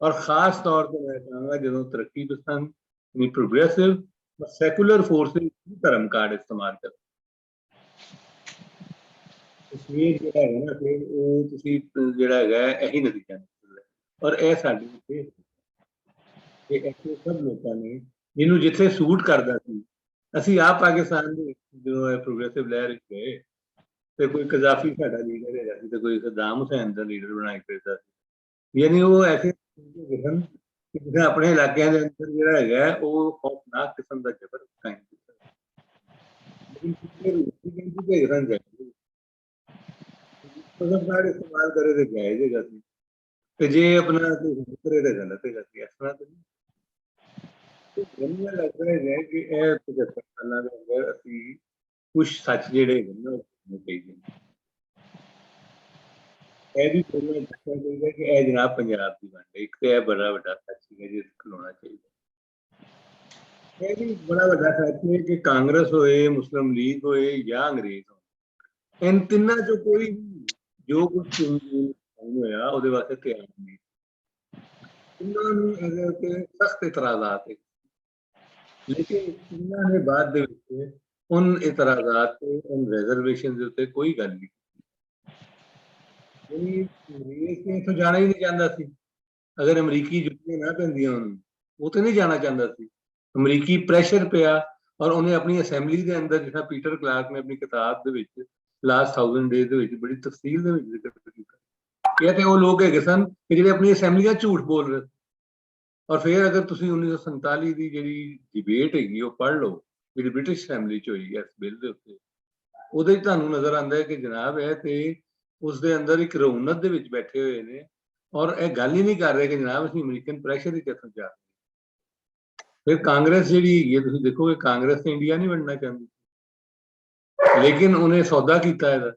ਔਰ ਖਾਸ ਤੌਰ ਤੇ ਮੈਂ ਕਹਾਂਗਾ ਜਦੋਂ ਤਰੱਕੀ ਪਸੰਦ ਨਹੀਂ ਪ੍ਰੋਗਰੈਸਿਵ ਸੈਕੂਲਰ ਫੋਰਸਿਸ ਧਰਮ ਕਾਰਡ ਇਸਤੇਮਾਲ ਕਰ ਕਸ਼ਮੀਰ ਜਿਹੜਾ ਹੈਗਾ ਨਾ, ਫਿਰ ਉਹ ਤੁਸੀਂ ਜਿਹੜਾ ਹੈਗਾ ਇਹੀ ਨਤੀਜਾ ਨਿਕਲਦਾ। ਔਰ ਇਹ ਸਾਡੇ ਉੱਤੇ ਇਹ ਐਸੇ ਸਭ ਲੋਕਾਂ ਨੇ ਜਿਹਨੂੰ ਜਿੱਥੇ ਸੂਟ ਕਰਦਾ ਸੀ, ਅਸੀਂ ਆਪ ਪਾਕਿਸਤਾਨ ਦੇ ਜਦੋਂ ਪ੍ਰੋਗਰੈਸਿਵ ਲਹਿਰ ਵਿੱਚ ਗਏ ਤੇ ਕੋਈ ਕਜ਼ਾਫੀ ਸਾਡਾ ਲੀਡਰ ਹੈਗਾ ਸੀ ਤੇ ਕੋਈ ਸਦਾਮ ਹੁਸੈਨ ਦਾ ਲੀਡਰ ਬਣਾਈ ਫਿਰਦਾ ਸੀ। ਯਾਨੀ ਉਹ ਐਸੇ ਕਿਸਮ ਕਿ ਆਪਣੇ ਇਲਾਕਿਆਂ ਦੇ ਅੰਦਰ ਜਿਹੜਾ ਹੈਗਾ ਉਹ ਖੌਫਨਾਕ ਕਿਸਮ ਦਾ ਜ਼ਬਰ ਕਾਇਮ ਕੀਤਾ। ਇਸਤੇਮਾਲ ਕਰੇ ਤੇ ਜਾਇਜ਼ ਹੈਗਾ ਸੀ, ਤੇ ਜੇ ਆਪਣਾ ਕਰੇ ਤੇ ਗਲਤ ਹੈਗਾ ਸੀ। ਇਸ ਤਰ੍ਹਾਂ ਮੈਨੂੰ ਲੱਗਦਾ ਹੈ ਕਿ ਇਹ 75 ਸਾਲਾਂ ਦੇ ਅੰਦਰ ਅਸੀਂ ਕੁਛ ਸੱਚ ਜਿਹੜੇ ਹੈਗੇ ਨਾ ਉਹ ਚਾਹੀਦੇ ਨੇ। ਇਹ ਵੀ ਤੁਹਾਨੂੰ ਦੱਸਣਾ ਚਾਹੀਦਾ ਕਿ ਇਹ ਜਨਾਬ ਪੰਜਾਬ ਦੀ ਵੰਡ ਹੈ, ਇੱਕ ਤੇ ਇਹ ਬੜਾ ਵੱਡਾ ਸੱਚ ਹੈ ਜਿਸ ਖਲੋਣਾ ਚਾਹੀਦਾ। ਇਹ ਵੀ ਬੜਾ ਵੱਡਾ ਸੱਚ ਹੈ ਕਿ ਕਾਂਗਰਸ ਹੋਏ, ਮੁਸਲਿਮ ਲੀਗ ਹੋਏ ਜਾਂ ਅੰਗਰੇਜ਼ ਹੋਏ, ਇਨ ਤਿੰਨਾਂ ਚੋਂ ਕੋਈ ਜੋ ਕੁਝ ਹੋਇਆ ਉਹਦੇ ਵਾਸਤੇ ਤਿਆਰ ਨਹੀਂ। ਇਹਨਾਂ ਨੂੰ ਇਹਦੇ ਉੱਤੇ ਸਖਤ ਇਤਰਾਜ਼ਾਤ ਹੈ, ਲੇਕਿਨ ਇਹਨਾਂ ਨੇ ਬਾਅਦ ਦੇ ਵਿੱਚ ਉਨ ਇਤਰਾਜ਼ਾਤ ਤੇ ਉਨ ਰਿਜ਼ਰਵੇਸ਼ਨ ਦੇ ਉੱਤੇ ਕੋਈ ਗੱਲ ਨਹੀਂ। ਅੰਗਰੇਜ਼ ਤੇ ਇੱਥੋਂ ਜਾਣਾ ਹੀ ਨਹੀਂ ਚਾਹੁੰਦਾ ਸੀ। ਅਗਰ ਅਮਰੀਕੀ ਜੁੱਤੀਆਂ ਨਾ ਪੈਂਦੀਆਂ ਉਹਨੂੰ, ਉਹ ਤੇ ਨਹੀਂ ਜਾਣਾ ਚਾਹੁੰਦਾ ਸੀ। ਅਮਰੀਕੀ ਪ੍ਰੈਸ਼ਰ ਪਿਆ ਔਰ ਉਹਨੇ ਆਪਣੀ ਅਸੈਂਬਲੀ ਦੇ ਅੰਦਰ, ਜਿੱਦਾਂ ਪੀਟਰ ਕਲਾਰਕ ਨੇ ਆਪਣੀ ਕਿਤਾਬ ਦੇ ਵਿੱਚ ਲਾਸਟ 1000 ਡੇਜ਼ ਦੇ ਵਿੱਚ ਬੜੀ ਤਫਸੀਲ ਦੇ ਵਿੱਚ ਜ਼ਿਕਰ ਕੀਤਾ, ਇਹ ਤੇ ਉਹ ਲੋਕ ਹੈਗੇ ਸਨ ਕਿ ਜਿਹੜੇ ਆਪਣੀ ਅਸੈਂਬਲੀਆਂ ਝੂਠ ਬੋਲ ਰਹੇ। ਔਰ ਫਿਰ ਅਗਰ ਤੁਸੀਂ 1947 ਦੀ ਜਿਹੜੀ ਡਿਬੇਟ ਹੈਗੀ ਉਹ ਪੜ੍ਹ ਲਓ, ਜਿਹੜੀ ਬ੍ਰਿਟਿਸ਼ ਅਸੈਂਬਲੀ 'ਚ ਹੋਈ ਇਸ ਬਿੱਲ ਦੇ ਉੱਤੇ, ਉਹਦੇ 'ਚ ਤੁਹਾਨੂੰ ਨਜ਼ਰ ਆਉਂਦਾ ਹੈ ਕਿ ਜਨਾਬ ਇਹ ਤੇ ਉਸ ਦੇ ਅੰਦਰ ਇੱਕ ਰਊਨਤ ਦੇ ਵਿੱਚ ਬੈਠੇ ਹੋਏ ਨੇ ਔਰ ਇਹ ਗੱਲ ਹੀ ਨਹੀਂ ਕਰ ਰਹੇ ਕਿ ਜਨਾਬ ਅਸੀਂ ਅਮਰੀਕਨ ਪ੍ਰੈਸ਼ਰ ਹੀ ਕਿੱਥੋਂ ਜਾ ਰਹੇ। ਫਿਰ ਕਾਂਗਰਸ ਜਿਹੜੀ ਹੈਗੀ ਹੈ, ਤੁਸੀਂ ਦੇਖੋਗੇ ਕਾਂਗਰਸ ਤੇ ਇੰਡੀਆ ਨਹੀਂ ਵੰਡਣਾ ਚਾਹੁੰਦੀ, ਲੇਕਿਨ ਉਹਨੇ ਸੌਦਾ ਕੀਤਾ ਇਹਦਾ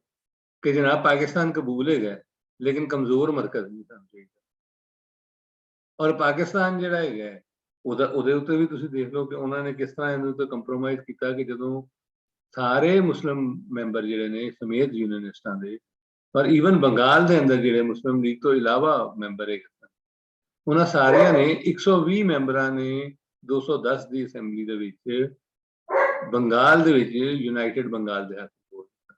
ਕਿ ਜਨਾਬ ਪਾਕਿਸਤਾਨ ਕਬੂਲ ਹੈਗਾ ਲੇਕਿਨ ਕਮਜ਼ੋਰ ਮਰਕਜ਼ ਨਹੀਂ ਸਾਨੂੰ ਚਾਹੀਦਾ। ਔਰ ਪਾਕਿਸਤਾਨ ਜਿਹੜਾ ਹੈਗਾ ਉਹਦੇ ਉੱਤੇ ਵੀ ਤੁਸੀਂ ਦੇਖ ਲਓ ਕਿ ਉਹਨਾਂ ਨੇ ਕਿਸ ਤਰ੍ਹਾਂ ਇਹਦੇ ਉੱਤੇ ਕੰਪਰੋਮਾਈਜ਼ ਕੀਤਾ ਕਿ ਜਦੋਂ ਸਾਰੇ ਮੁਸਲਿਮ ਮੈਂਬਰ ਜਿਹੜੇ ਨੇ ਸਮੇਤ ਯੂਨੀਅਨਿਸਟਾਂ ਦੇ, ਪਰ ਈਵਨ ਬੰਗਾਲ ਦੇ ਅੰਦਰ ਜਿਹੜੇ ਮੁਸਲਿਮ ਲੀਗ ਤੋਂ ਇਲਾਵਾ ਮੈਂਬਰ ਹੈਗੇ ਸਨ, ਉਹਨਾਂ ਸਾਰਿਆਂ ਨੇ 120 ਮੈਂਬਰਾਂ ਨੇ 210 ਦੀ ਅਸੈਂਬਲੀ ਦੇ ਵਿੱਚ ਬੰਗਾਲ ਦੇ ਵਿੱਚ ਯੂਨਾਈਟਿਡ ਬੰਗਾਲ ਦੇ ਹੱਕ ਵੋਟ ਦਿੱਤਾ।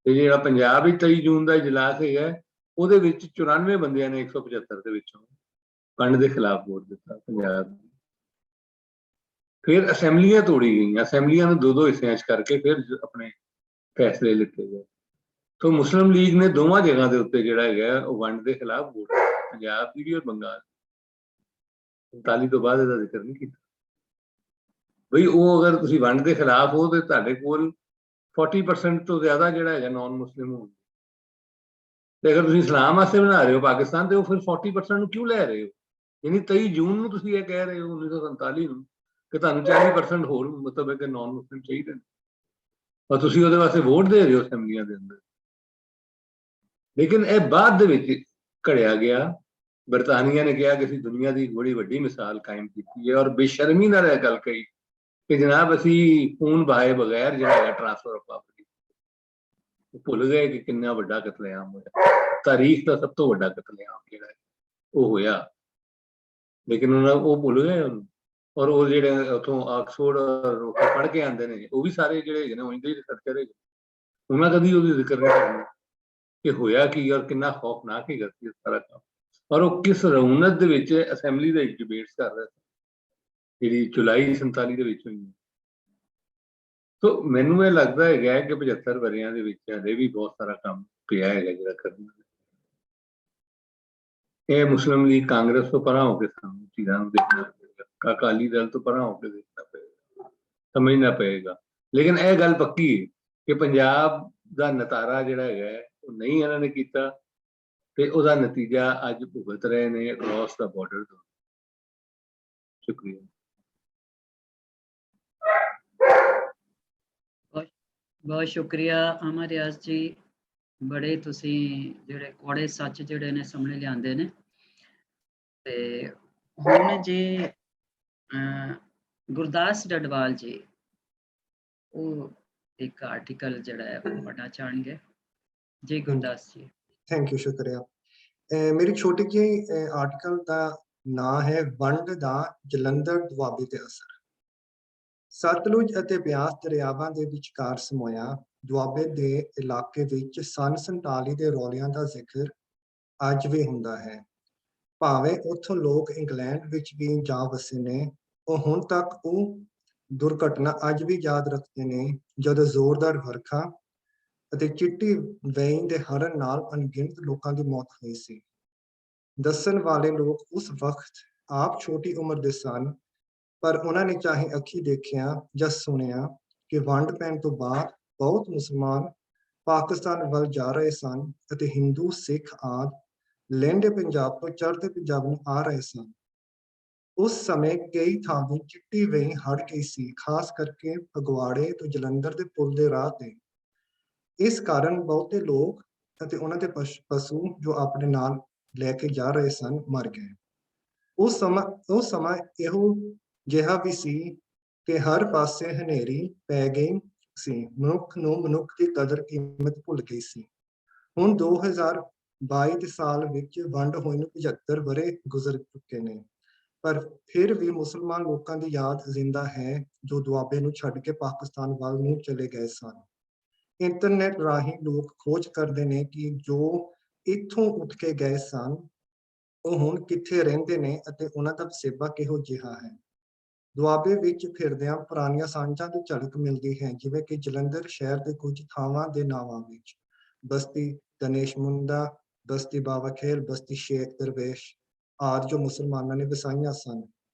ਤੇ ਜਿਹੜਾ ਪੰਜਾਬ ਵਿੱਚ 23 ਜੂਨ ਦਾ ਇਜਲਾਸ ਹੈਗਾ ਉਹਦੇ ਵਿੱਚ 94 ਬੰਦਿਆਂ ਨੇ 175 ਦੇ ਵਿੱਚੋਂ ਵੰਡ ਦੇ ਖਿਲਾਫ ਵੋਟ ਦਿੱਤਾ ਪੰਜਾਬ ਦੀ। ਫਿਰ ਅਸੈਂਬਲੀਆਂ ਤੋੜੀ ਗਈਆਂ, ਅਸੈਂਬਲੀਆਂ ਨੂੰ ਦੋ ਹਿੱਸਿਆਂ 'ਚ ਕਰਕੇ ਫਿਰ ਆਪਣੇ ਫੈਸਲੇ ਲਿੱਤੇ ਗਏ। तो मुस्लिम लीग ने दोवां जगह के उत्ते जिहड़ा हैगा ਉਹ ਵੰਡ ਦੇ ਖਿਲਾਫ ਵੋਟ ਪੰਜਾਬ ਦੀ ਵੀ ਔਰ ਬੰਗਾਲ 47 ਤੋਂ ਬਾਅਦ ਇਹਦਾ ਜ਼ਿਕਰ ਨਹੀਂ ਕੀਤਾ ਬਈ ਉਹ ਅਗਰ ਤੁਸੀਂ ਵੰਡ ਦੇ ਖਿਲਾਫ ਹੋ ਤੇ ਤੁਹਾਡੇ ਕੋਲ 40% ਤੋਂ ਜ਼ਿਆਦਾ ਜਿਹੜਾ ਹੈਗਾ ਨਾਨ ਮੁਸਲਿਮ ਹੋਣ ਤੇ ਅਗਰ ਤੁਸੀਂ ਇਸਲਾਮ ਵਾਸਤੇ ਬਣਾ ਰਹੇ ਹੋ ਪਾਕਿਸਤਾਨ ਤੇ ਉਹ ਫਿਰ 40% ਨੂੰ ਕਿਉਂ ਲੈ ਰਹੇ ਹੋ ਯਾਨੀ 23 ਜੂਨ ਨੂੰ ਤੁਸੀਂ ਇਹ ਕਹਿ ਰਹੇ ਹੋ 1947 ਨੂੰ ਕਿ ਤੁਹਾਨੂੰ 40% ਹੋਰ ਮਤਲਬ ਹੈ ਕਿ ਨਾਨ ਮੁਸਲਿਮ ਚਾਹੀਦੇ ਨੇ ਔਰ ਤੁਸੀਂ ਉਹਦੇ ਵਾਸਤੇ ਵੋਟ ਦੇ ਰਹੇ ਹੋ ਅਸੈਂਬਲੀਆਂ ਦੇ ਅੰਦਰ। ਲੇਕਿਨ ਇਹ ਬਾਅਦ ਦੇ ਵਿੱਚ ਘੜਿਆ ਗਿਆ। ਬਰਤਾਨੀਆ ਨੇ ਕਿਹਾ ਕਿ ਅਸੀਂ ਦੁਨੀਆ ਦੀ ਬੜੀ ਵੱਡੀ ਮਿਸਾਲ ਕਾਇਮ ਕੀਤੀ ਹੈ ਔਰ ਬੇਸ਼ਰਮੀ ਨਾਲ ਇਹ ਗੱਲ ਕਹੀ ਕਿ ਜਨਾਬ ਅਸੀਂ ਖੂਨ ਬਹਾਏ ਬਗੈਰ ਜਿਹੜਾ ਟ੍ਰਾਂਸਫਰ ਆਫ ਪਾਵਰ ਭੁੱਲ ਗਏ ਕਿ ਕਿੰਨਾ ਵੱਡਾ ਕਤਲੇਆਮ ਹੋਇਆ ਤਾਰੀਖ ਦਾ ਸਭ ਤੋਂ ਵੱਡਾ ਕਤਲੇਆਮ ਜਿਹੜਾ ਉਹ ਹੋਇਆ ਲੇਕਿਨ ਉਹਨਾਂ ਉਹ ਭੁੱਲ ਗਏ ਉਹਨੂੰ ਔਰ ਉਹ ਜਿਹੜੇ ਉੱਥੋਂ ਆਕਸਫੋਰਡ ਪੜ੍ਹ ਕੇ ਆਉਂਦੇ ਨੇ ਉਹ ਵੀ ਸਾਰੇ ਜਿਹੜੇ ਹੈਗੇ ਨੇ ਉਹ ਇੰਦੇ ਰਿਸਰਚਰ ਹੈਗੇ ਉਹਨਾਂ ਕਦੀ ਉਹਦੀ ਜ਼ਿਕਰ ਨਹੀਂ ਕਰਨਾ ਕਿ ਹੋਇਆ ਕੀ ਔਰ ਕਿੰਨਾ ਖੌਫਨਾਕ ਹੀ ਸੀ ਸਾਰਾ ਕੰਮ ਔਰ ਉਹ ਕਿਸ ਰੌਨਕ ਦੇ ਵਿੱਚ ਅਸੈਂਬਲੀ ਦੇ ਵਿੱਚ ਡਿਬੇਟਸ ਕਰ ਰਹੇ ਸੀ ਜਿਹੜੀ ਜੁਲਾਈ 47 ਦੇ ਵਿੱਚ ਹੋਈ ਸੋ ਮੈਨੂੰ ਇਹ ਲੱਗਦਾ ਹੈਗਾ ਕਿ 75 ਵਰਿਆਂ ਦੇ ਵਿੱਚ ਹਲੇ ਵੀ ਬਹੁਤ ਸਾਰਾ ਕੰਮ ਪਿਆ ਹੈਗਾ ਜਿਹੜਾ ਕਰਨਾ ਇਹ ਮੁਸਲਿਮ ਲੀਗ ਕਾਂਗਰਸ ਤੋਂ ਪਰਾਂ ਹੋ ਕੇ ਸਾਨੂੰ ਚੀਜ਼ਾਂ ਨੂੰ ਦੇਖਣਾ ਪਏਗਾ ਅਕਾਲੀ ਦਲ ਤੋਂ ਪਰਾਂ ਹੋ ਕੇ ਦੇਖਣਾ ਪਏਗਾ ਸਮਝਣਾ ਪਏਗਾ ਲੇਕਿਨ ਇਹ ਗੱਲ ਪੱਕੀ ਹੈ ਕਿ ਪੰਜਾਬ ਦਾ ਨਤਾਰਾ ਜਿਹੜਾ ਹੈਗਾ ਉਹ ਨਹੀਂ ਇਹਨਾਂ ਨੇ ਕੀਤਾ ਤੇ ਉਹਦਾ ਨਤੀਜਾ ਅੱਜ ਭੁਗਤ ਰਹੇ ਨੇ ਅਕ੍ਰੋਸ ਦਾ ਬਾਰਡਰ ਤੋਂ। ਸ਼ੁਕਰੀਆ। ਬਹੁਤ ਸ਼ੁਕਰੀਆ ਅਮਰ ਰਿਆਜ਼ ਜੀ, ਬੜੇ ਤੁਸੀਂ ਜਿਹੜੇ ਕੋੜੇ ਸੱਚ ਜਿਹੜੇ ਨੇ ਸਾਹਮਣੇ ਲਿਆਂਦੇ ਨੇ। ਤੇ ਹੁਣ ਜੇ ਗੁਰਦਾਸ ਡਡਵਾਲ ਜੀ, ਉਹ ਇੱਕ ਆਰਟੀਕਲ ਜਿਹੜਾ ਹੈ ਉਹ ਪੜ੍ਹਨਾ ਚਾਹਣਗੇ। ਜੀ ਗੁਰਦਾਸ ਜੀ। ਥੈਂਕ ਯੂ, ਸ਼ੁਕਰੀਆ। ਮੇਰੀ ਛੋਟੀ ਜਿਹੀ ਆਰਟੀਕਲ ਦਾ ਨਾਂ ਹੈ ਵੰਡ ਦਾ ਜਲੰਧਰ ਦੁਆਬੇ ਤੇ ਅਸਰ। ਸਤਲੁਜ ਅਤੇ ਬਿਆਸ ਦਰਿਆਵਾਂ ਦੇ ਵਿਚਕਾਰ ਸਮੋਇਆ ਦੁਆਬੇ ਦੇ ਇਲਾਕੇ ਵਿੱਚ ਸੰਨ 47 ਦੇ ਰੌਲਿਆਂ ਦਾ ਜ਼ਿਕਰ ਅੱਜ ਵੀ ਹੁੰਦਾ ਹੈ। ਭਾਵੇਂ ਉੱਥੋਂ ਲੋਕ ਇੰਗਲੈਂਡ ਵਿੱਚ ਵੀ ਜਾ ਵਸੇ ਨੇ, ਉਹ ਹੁਣ ਤੱਕ ਉਹ ਦੁਰਘਟਨਾ ਅੱਜ ਵੀ ਯਾਦ ਰੱਖਦੇ ਨੇ ਜਦੋਂ ਜ਼ੋਰਦਾਰ ਵਰਖਾ ਅਤੇ ਚਿੱਟੀ ਵੇਈਂ ਦੇ ਹਰਨ ਨਾਲ ਅਣਗਿਣਤ ਲੋਕਾਂ ਦੀ ਮੌਤ ਹੋਈ ਸੀ। ਦੱਸਣ ਵਾਲੇ ਲੋਕ ਉਸ ਵਕਤ ਆਪ ਛੋਟੀ ਉਮਰ ਦੇ ਸਨ, ਪਰ ਉਹਨਾਂ ਨੇ ਚਾਹੇ ਅੱਖੀ ਦੇਖਿਆ ਜਾਂ ਸੁਣਿਆ ਕਿ ਵੰਡ ਪੈਣ ਤੋਂ ਬਾਅਦ ਬਹੁਤ ਮੁਸਲਮਾਨ ਪਾਕਿਸਤਾਨ ਵੱਲ ਜਾ ਰਹੇ ਸਨ ਅਤੇ ਹਿੰਦੂ, ਸਿੱਖ ਆਦਿ ਲਹਿੰਦੇ ਪੰਜਾਬ ਤੋਂ ਚੜ੍ਹਦੇ ਪੰਜਾਬ ਨੂੰ ਆ ਰਹੇ ਸਨ। ਉਸ ਸਮੇਂ ਕਈ ਥਾਵਾਂ ਚਿੱਟੀ ਵੇਈਂ ਹੜ ਗਈ ਸੀ, ਖਾਸ ਕਰਕੇ ਫਗਵਾੜੇ ਤੋਂ ਜਲੰਧਰ ਦੇ ਪੁਲ ਦੇ ਰਾਹ ਤੇ। ਇਸ ਕਾਰਨ ਬਹੁਤੇ ਲੋਕ ਅਤੇ ਉਹਨਾਂ ਦੇ ਪਸ਼ੂ ਜੋ ਆਪਣੇ ਨਾਲ ਲੈ ਕੇ ਜਾ ਰਹੇ ਸਨ ਮਰ ਗਏ। ਉਸ ਸਮਾਂ ਇਹੋ ਜਿਹਾ ਵੀ ਸੀ ਕਿ ਹਰ ਪਾਸੇ ਹਨੇਰੀ ਪੈ ਗਈ ਸੀ। ਮਨੁੱਖ ਨੂੰ ਮਨੁੱਖ ਦੀ ਕਦਰ ਕੀਮਤ ਭੁੱਲ ਗਈ ਸੀ। ਹੁਣ 2022 ਦੇ ਸਾਲ ਵਿੱਚ ਵੰਡ ਹੋਏ ਨੂੰ 75 ਵਰ੍ਹੇ ਗੁਜ਼ਰ ਚੁੱਕੇ ਨੇ, ਪਰ ਫਿਰ ਵੀ ਮੁਸਲਮਾਨ ਲੋਕਾਂ ਦੀ ਯਾਦ ਜ਼ਿੰਦਾ ਹੈ ਜੋ ਦੁਆਬੇ ਨੂੰ ਛੱਡ ਕੇ ਪਾਕਿਸਤਾਨ ਵੱਲ ਨੂੰ ਚਲੇ ਗਏ ਸਨ। ਇੰਟਰਨੈਟ ਰਾਹੀਂ ਲੋਕ ਖੋਜ ਕਰਦੇ ਨੇ ਕਿ ਜੋ ਇੱਥੋਂ ਉੱਠ ਕੇ ਗਏ ਸਨ ਉਹ ਹੁਣ ਕਿੱਥੇ ਰਹਿੰਦੇ ਨੇ ਅਤੇ ਉਹਨਾਂ ਦਾ ਵਸੇਬਾ ਕਿਹੋ ਜਿਹਾ ਹੈ। ਦੁਆਬੇ ਵਿੱਚ ਫਿਰਦਿਆਂ ਪੁਰਾਣੀਆਂ ਸਾਂਝਾਂ ਦੀ ਝਲਕ ਮਿਲਦੀ ਹੈ, ਜਿਵੇਂ ਕਿ ਜਲੰਧਰ ਸ਼ਹਿਰ ਦੇ ਕੁਝ ਥਾਵਾਂ ਦੇ ਨਾਵਾਂ ਵਿੱਚ ਬਸਤੀ ਗਣੇਸ਼ ਮੁੰਡਾ, ਬਸਤੀ ਬਾਬਾ ਖੇਲ, ਬਸਤੀ ਸ਼ੇਖ ਦਰਵੇਸ਼ ਆਦਿ ਜੋ ਮੁਸਲਮਾਨਾਂ ਨੇ ਵਸਾਈਆਂ ਸਨ।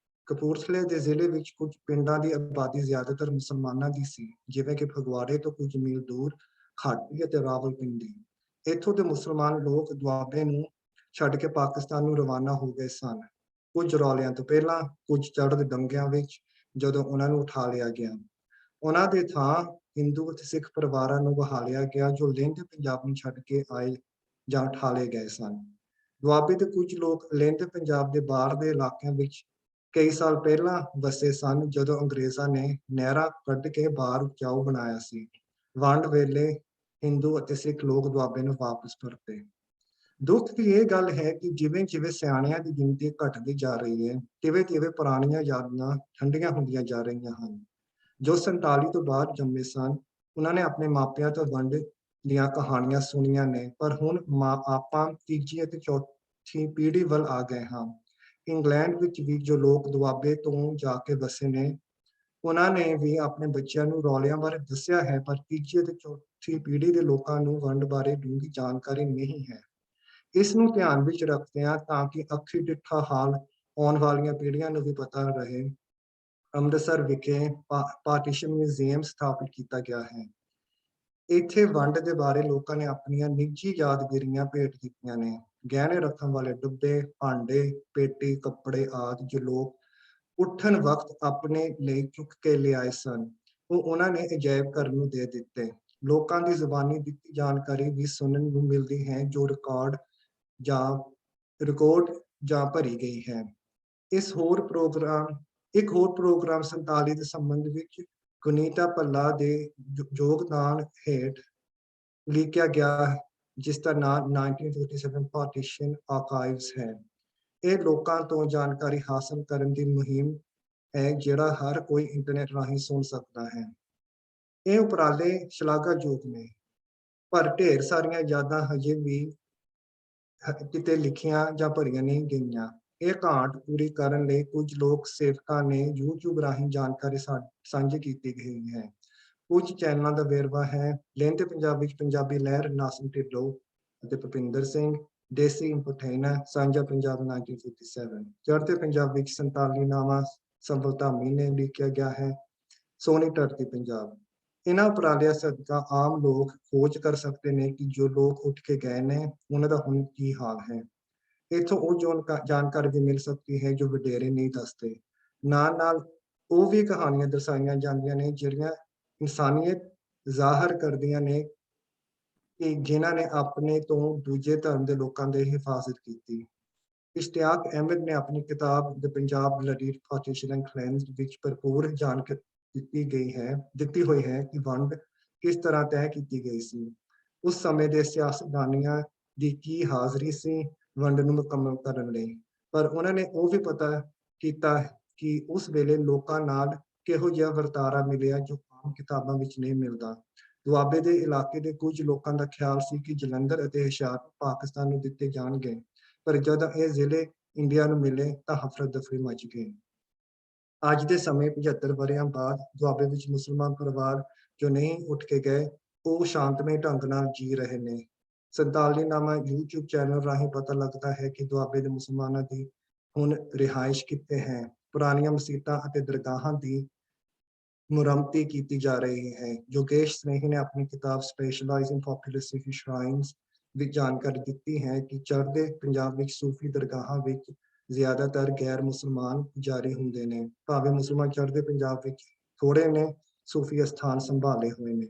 ਕਪੂਰਥਲੇ ਦੇ ਜ਼ਿਲ੍ਹੇ ਵਿੱਚ ਕੁਝ ਪਿੰਡਾਂ ਦੀ ਆਬਾਦੀ ਜ਼ਿਆਦਾਤਰ ਮੁਸਲਮਾਨਾਂ ਦੀ ਸੀ, ਜਿਵੇਂ ਕਿ ਫਗਵਾੜੇ ਤੋਂ ਕੁਝ ਮੀਲ ਦੂਰ ਖਾਟੀ ਅਤੇ ਰਾਵਲਪਿੰਡੀ। ਇੱਥੋਂ ਦੇ ਮੁਸਲਮਾਨ ਲੋਕ ਦੁਆਬੇ ਨੂੰ ਛੱਡ ਕੇ ਪਾਕਿਸਤਾਨ ਨੂੰ ਰਵਾਨਾ ਹੋ ਗਏ ਸਨ, ਕੁਝ ਰੌਲਿਆਂ ਤੋਂ ਪਹਿਲਾਂ, ਕੁਝ ਚੜ੍ਹਦੇ ਦੰਗਿਆਂ ਵਿੱਚ ਜਦੋਂ ਉਹਨਾਂ ਨੂੰ ਉਠਾ ਲਿਆ ਗਿਆ। ਉਹਨਾਂ ਦੇ ਥਾਂ ਹਿੰਦੂ ਅਤੇ ਸਿੱਖ ਪਰਿਵਾਰਾਂ ਨੂੰ ਬਹਾਲਿਆ ਗਿਆ ਜੋ ਲਹਿੰਦੇ ਪੰਜਾਬ ਨੂੰ ਛੱਡ ਕੇ ਆਏ ਜਾਂ ਉਠਾਲੇ ਗਏ ਸਨ। ਦੁਆਬੇ ਦੇ ਕੁਝ ਲੋਕ ਲਹਿੰਦੇ ਪੰਜਾਬ ਦੇ ਬਾਹਰ ਦੇ ਇਲਾਕਿਆਂ ਵਿੱਚ ਕਈ ਸਾਲ ਪਹਿਲਾਂ ਵਸੇ ਸਨ, ਜਦੋਂ ਅੰਗਰੇਜ਼ਾਂ ਨੇ ਨਹਿਰਾਂ ਕੱਢ ਕੇ ਬਾਹਰ ਉਪਜਾਊ ਬਣਾਇਆ ਸੀ। ਵੰਡ ਵੇਲੇ ਹਿੰਦੂ ਅਤੇ ਸਿੱਖ ਲੋਕ ਦੁਆਬੇ ਨੂੰ ਵਾਪਸ ਪਰਤੇ। ਦੁੱਖ ਦੀ ਇਹ ਗੱਲ ਹੈ ਕਿ ਜਿਵੇਂ ਜਿਵੇਂ ਸਿਆਣਿਆਂ ਦੀ ਗਿਣਤੀ ਘਟਦੀ ਜਾ ਰਹੀ ਹੈ, ਤਿਵੇਂ ਪੁਰਾਣੀਆਂ ਯਾਦਾਂ ਠੰਡੀਆਂ ਹੁੰਦੀਆਂ ਜਾ ਰਹੀਆਂ ਹਨ। ਜੋ 47 ਤੋਂ ਬਾਅਦ ਜੰਮੇ ਸਨ, ਉਹਨਾਂ ਨੇ ਆਪਣੇ ਮਾਪਿਆਂ ਤੋਂ ਵੰਡ ਦੀਆਂ ਕਹਾਣੀਆਂ ਸੁਣੀਆਂ ਨੇ, ਪਰ ਹੁਣ ਆਪਾਂ ਤੀਜੀ ਅਤੇ ਚੌਥੀ ਪੀੜ੍ਹੀ ਵੱਲ ਆ ਗਏ ਹਾਂ। ਇੰਗਲੈਂਡ ਵਿੱਚ ਵੀ ਜੋ ਲੋਕ ਦੁਆਬੇ ਤੋਂ ਜਾ ਕੇ ਵਸੇ ਨੇ, ਉਹਨਾਂ ਨੇ ਵੀ ਆਪਣੇ ਬੱਚਿਆਂ ਨੂੰ ਰੌਲਿਆਂ ਬਾਰੇ ਦੱਸਿਆ ਹੈ, ਪਰ ਤੀਜੀ ਅਤੇ ਚੌਥੀ ਪੀੜ੍ਹੀ ਦੇ ਲੋਕਾਂ ਨੂੰ ਵੰਡ ਬਾਰੇ ਡੂੰਘੀ ਜਾਣਕਾਰੀ ਨਹੀਂ ਹੈ। ਇਸ ਨੂੰ ਧਿਆਨ ਵਿੱਚ ਰੱਖਦਿਆਂ ਤਾਂ ਕਿ ਅੱਖੀ ਡਿੱਠਾ ਹਾਲ ਆਉਣ ਵਾਲੀਆਂ ਪੀੜ੍ਹੀਆਂ ਨੂੰ ਵੀ ਪਤਾ ਰਹੇ, ਅੰਮ੍ਰਿਤਸਰ ਵਿਖੇ ਪਾਰਟੀਸ਼ਨ ਮਿਊਜ਼ੀਅਮ ਸਥਾਪਿਤ ਕੀਤਾ ਗਿਆ ਹੈ। ਇੱਥੇ ਵੰਡ ਦੇ ਬਾਰੇ ਲੋਕਾਂ ਨੇ ਆਪਣੀਆਂ ਨਿੱਜੀ ਯਾਦਗਿਰੀਆਂ ਭੇਟ ਕੀਤੀਆਂ ਨੇ। ਗਹਿਣੇ ਰੱਖਣ ਵਾਲੇ ਡੱਬੇ, ਭਾਂਡੇ, ਪੇਟੀ, ਕੱਪੜੇ ਆਦਿ ਜੋ ਲੋਕ ਉੱਠਣ ਵਕਤ ਆਪਣੇ ਲਈ ਚੁੱਕ ਕੇ ਲਿਆਏ ਸਨ, ਉਹ ਉਹਨਾਂ ਨੇ ਅਜਾਇਬ ਘਰ ਨੂੰ ਦੇ ਦਿੱਤੇ। ਲੋਕਾਂ ਦੀ ਜ਼ੁਬਾਨੀ ਦਿੱਤੀ ਜਾਣਕਾਰੀ ਵੀ ਸੁਣਨ ਨੂੰ ਮਿਲਦੀ ਹੈ ਜੋ ਰਿਕਾਰਡ ਜਾਂ ਭਰੀ ਗਈ ਹੈ। ਇੱਕ ਹੋਰ ਪ੍ਰੋਗਰਾਮ 47 ਦੇ ਸੰਬੰਧ ਵਿੱਚ ਗੁਨੀਤਾ ਭੱਲਾ ਦੇ ਯੋਗਦਾਨ ਹੇਠ ਲਿਖਿਆ ਗਿਆ, ਜਿਸ ਦਾ ਨਾਮ 1957 ਪਾਰਟੀਸ਼ਨ ਆਰਕਾਈਵਜ਼ ਹੈ। ਇਹ ਲੋਕਾਂ ਤੋਂ ਜਾਣਕਾਰੀ ਹਾਸਲ ਕਰਨ ਦੀ ਮੁਹਿੰਮ ਹੈ ਜਿਹੜਾ ਹਰ ਕੋਈ ਇੰਟਰਨੈਟ ਰਾਹੀਂ ਸੁਣ ਸਕਦਾ ਹੈ। ਇਹ ਉਪਰਾਲੇ ਸ਼ਲਾਘਾਯੋਗ ਨੇ, ਪਰ ਢੇਰ ਸਾਰੀਆਂ ਯਾਦਾਂ ਹਜੇ ਵੀ ਕਿਤੇ ਲਿਖੀਆਂ ਜਾਂ ਭਰੀਆਂ ਨਹੀਂ ਗਈਆਂ। ਇਹ ਘਾਟ ਪੂਰੀ ਕਰਨ ਲਈ ਕੁਝ ਲੋਕ ਸੇਵਕਾਂ ਨੇ YouTube ਰਾਹੀਂ ਜਾਣਕਾਰੀ ਸਾਂਝੀ ਕੀਤੀ ਗਈ ਹੈ। ਕੁਝ ਚੈਨਲਾਂ ਦਾ ਵੇਰਵਾ ਹੈ। ਲਹਿੰਦੇ ਪੰਜਾਬ ਵਿੱਚ ਪੰਜਾਬੀ ਲਹਿਰ, ਨਾਸਿਮ ਢਿੱਲੋਂ ਅਤੇ ਭੁਪਿੰਦਰ ਸਿੰਘ, ਦੇਸੀ ਇੰਪੋਟੇਨਾ, ਸਾਂਝਾ ਪੰਜਾਬ 1957, ਚੜ੍ਹਦੇ ਪੰਜਾਬ ਵਿੱਚ 47 ਨਾਵਾਂ ਸੰਭਵਤਾਮੀ ਨੇ ਲਿਖਿਆ ਗਿਆ ਹੈ, ਸੋਹਣੀ ਧਰਤੀ ਪੰਜਾਬ। ਇਹਨਾਂ ਉਪਰਾਲਿਆਂ ਸਦਕਾ ਆਮ ਲੋਕ ਖੋਜ ਕਰ ਸਕਦੇ ਨੇ ਕਿ ਜੋ ਲੋਕ ਉੱਠ ਕੇ ਗਏ ਨੇ ਉਹਨਾਂ ਦਾ ਹੁਣ ਕੀ ਹਾਲ ਹੈ। ਇੱਥੋਂ ਉਹ ਜਾਣਕਾਰੀ ਵੀ ਮਿਲ ਸਕਦੀ ਹੈ ਜੋ ਵਡੇਰੇ ਨਹੀਂ ਦੱਸਦੇ। ਨਾਲ ਨਾਲ ਉਹ ਵੀ ਕਹਾਣੀਆਂ ਦਰਸਾਈਆਂ ਜਾਂਦੀਆਂ ਨੇ ਜਿਹੜੀਆਂ ਇਨਸਾਨੀਅਤ ਜ਼ਾਹਰ ਕਰਦੀਆਂ ਨੇ ਕਿ ਜਿਨ੍ਹਾਂ ਨੇ ਆਪਣੇ ਤੋਂ ਦੂਜੇ ਧਰਮ ਦੇ ਲੋਕਾਂ ਦੀ ਹਿਫਾਜ਼ਤ ਕੀਤੀ। ਇਸ਼ਤਿਆਕ ਅਹਿਮਦ ਨੇ ਆਪਣੀ ਕਿਤਾਬ ਦ ਪੰਜਾਬ ਬਲੱਡੀ ਪਾਰਟੀਸ਼ਨ ਐਂਡ ਕਲੈਂਸ ਵਿੱਚ ਭਰਪੂਰ ਜਾਣਕਾਰੀ ਦਿੱਤੀ ਹੋਈ ਹੈ ਕਿ ਵੰਡ ਕਿਸ ਤਰ੍ਹਾਂ ਤੈਅ ਕੀਤੀ ਗਈ ਸੀ। ਉਸ ਸਮੇਂ ਦੇ ਸਿਆਸਤਦਾਨੀਆਂ ਦੀ ਕੀ ਹਾਜ਼ਰੀ ਸੀ ਵੰਡ ਨੂੰ ਮੁਕੰਮਲ ਕਰਨ ਲਈ, ਪਰ ਉਹਨਾਂ ਨੇ ਉਹ ਵੀ ਪਤਾ ਕੀਤਾ ਕਿ ਉਸ ਵੇਲੇ ਲੋਕਾਂ ਨਾਲ ਕਿਹੋ ਜਿਹਾ ਵਰਤਾਰਾ ਮਿਲਿਆ ਜੋ ਆਮ ਕਿਤਾਬਾਂ ਵਿੱਚ ਨਹੀਂ ਮਿਲਦਾ। ਦੁਆਬੇ ਦੇ ਇਲਾਕੇ ਦੇ ਕੁਝ ਲੋਕਾਂ ਦਾ ਖਿਆਲ ਸੀ ਕਿ ਜਲੰਧਰ ਅਤੇ ਹੁਸ਼ਿਆਰਪੁਰ ਪਾਕਿਸਤਾਨ ਨੂੰ ਦਿੱਤੇ ਜਾਣਗੇ, ਪਰ ਜਦੋਂ ਇਹ ਜ਼ਿਲ੍ਹੇ ਇੰਡੀਆ ਨੂੰ ਮਿਲੇ ਤਾਂ ਹਫੜਾ ਦਫੜੀ ਮਚ ਗਈ। ਅੱਜ ਦੇ ਸਮੇਂ 75 ਵਰ੍ਹਿਆਂ ਬਾਅਦ ਦੁਆਬੇ ਵਿੱਚ ਮੁਸਲਮਾਨ ਪਰਿਵਾਰ ਜੋ ਨਹੀਂ ਉੱਠ ਕੇ ਗਏ, ਉਹ ਸ਼ਾਂਤਮਈ ਢੰਗ ਨਾਲ ਜੀ ਰਹੇ ਨੇ। 47 ਨਾਮਾ YouTube ਚੈਨਲ ਰਾਹੀਂ ਪਤਾ ਲੱਗਦਾ ਹੈ ਕਿ ਦੁਆਬੇ ਦੇ ਮੁਸਲਮਾਨਾਂ ਦੀ ਹੁਣ ਰਿਹਾਇਸ਼ ਕਿੱਥੇ ਹੈ। ਪੁਰਾਣੀਆਂ ਮਸੀਤਾਂ ਅਤੇ ਦਰਗਾਹਾਂ ਦੀ ਮੁਰੰਮਤੀ ਕੀਤੀ ਜਾ ਰਹੀ ਹੈ। ਯੋਗੇਸ਼ ਸਨੇਹੀ ਨੇ ਆਪਣੀ ਕਿਤਾਬ ਸਪੈਸ਼ਲਾਈਜ਼ ਇਨ ਪੋਪੂਲਰ ਸਿਟੀ ਸ਼ਰਾਈਨਸ ਵਿੱਚ ਜਾਣਕਾਰੀ ਦਿੱਤੀ ਹੈ ਕਿ ਚੜ੍ਹਦੇ ਪੰਜਾਬ ਵਿੱਚ ਸੂਫੀ ਦਰਗਾਹਾਂ ਵਿੱਚ ਜ਼ਿਆਦਾਤਰ ਗੈਰ ਮੁਸਲਮਾਨ ਜਾਰੀ ਹੁੰਦੇ ਨੇ, ਭਾਵੇਂ ਮੁਸਲਮਾਨ ਚੜ੍ਹਦੇ ਪੰਜਾਬ ਵਿੱਚ ਥੋੜੇ ਨੇ ਸੂਫੀ ਅਸਥਾਨ ਸੰਭਾਲੇ ਹੋਏ ਨੇ।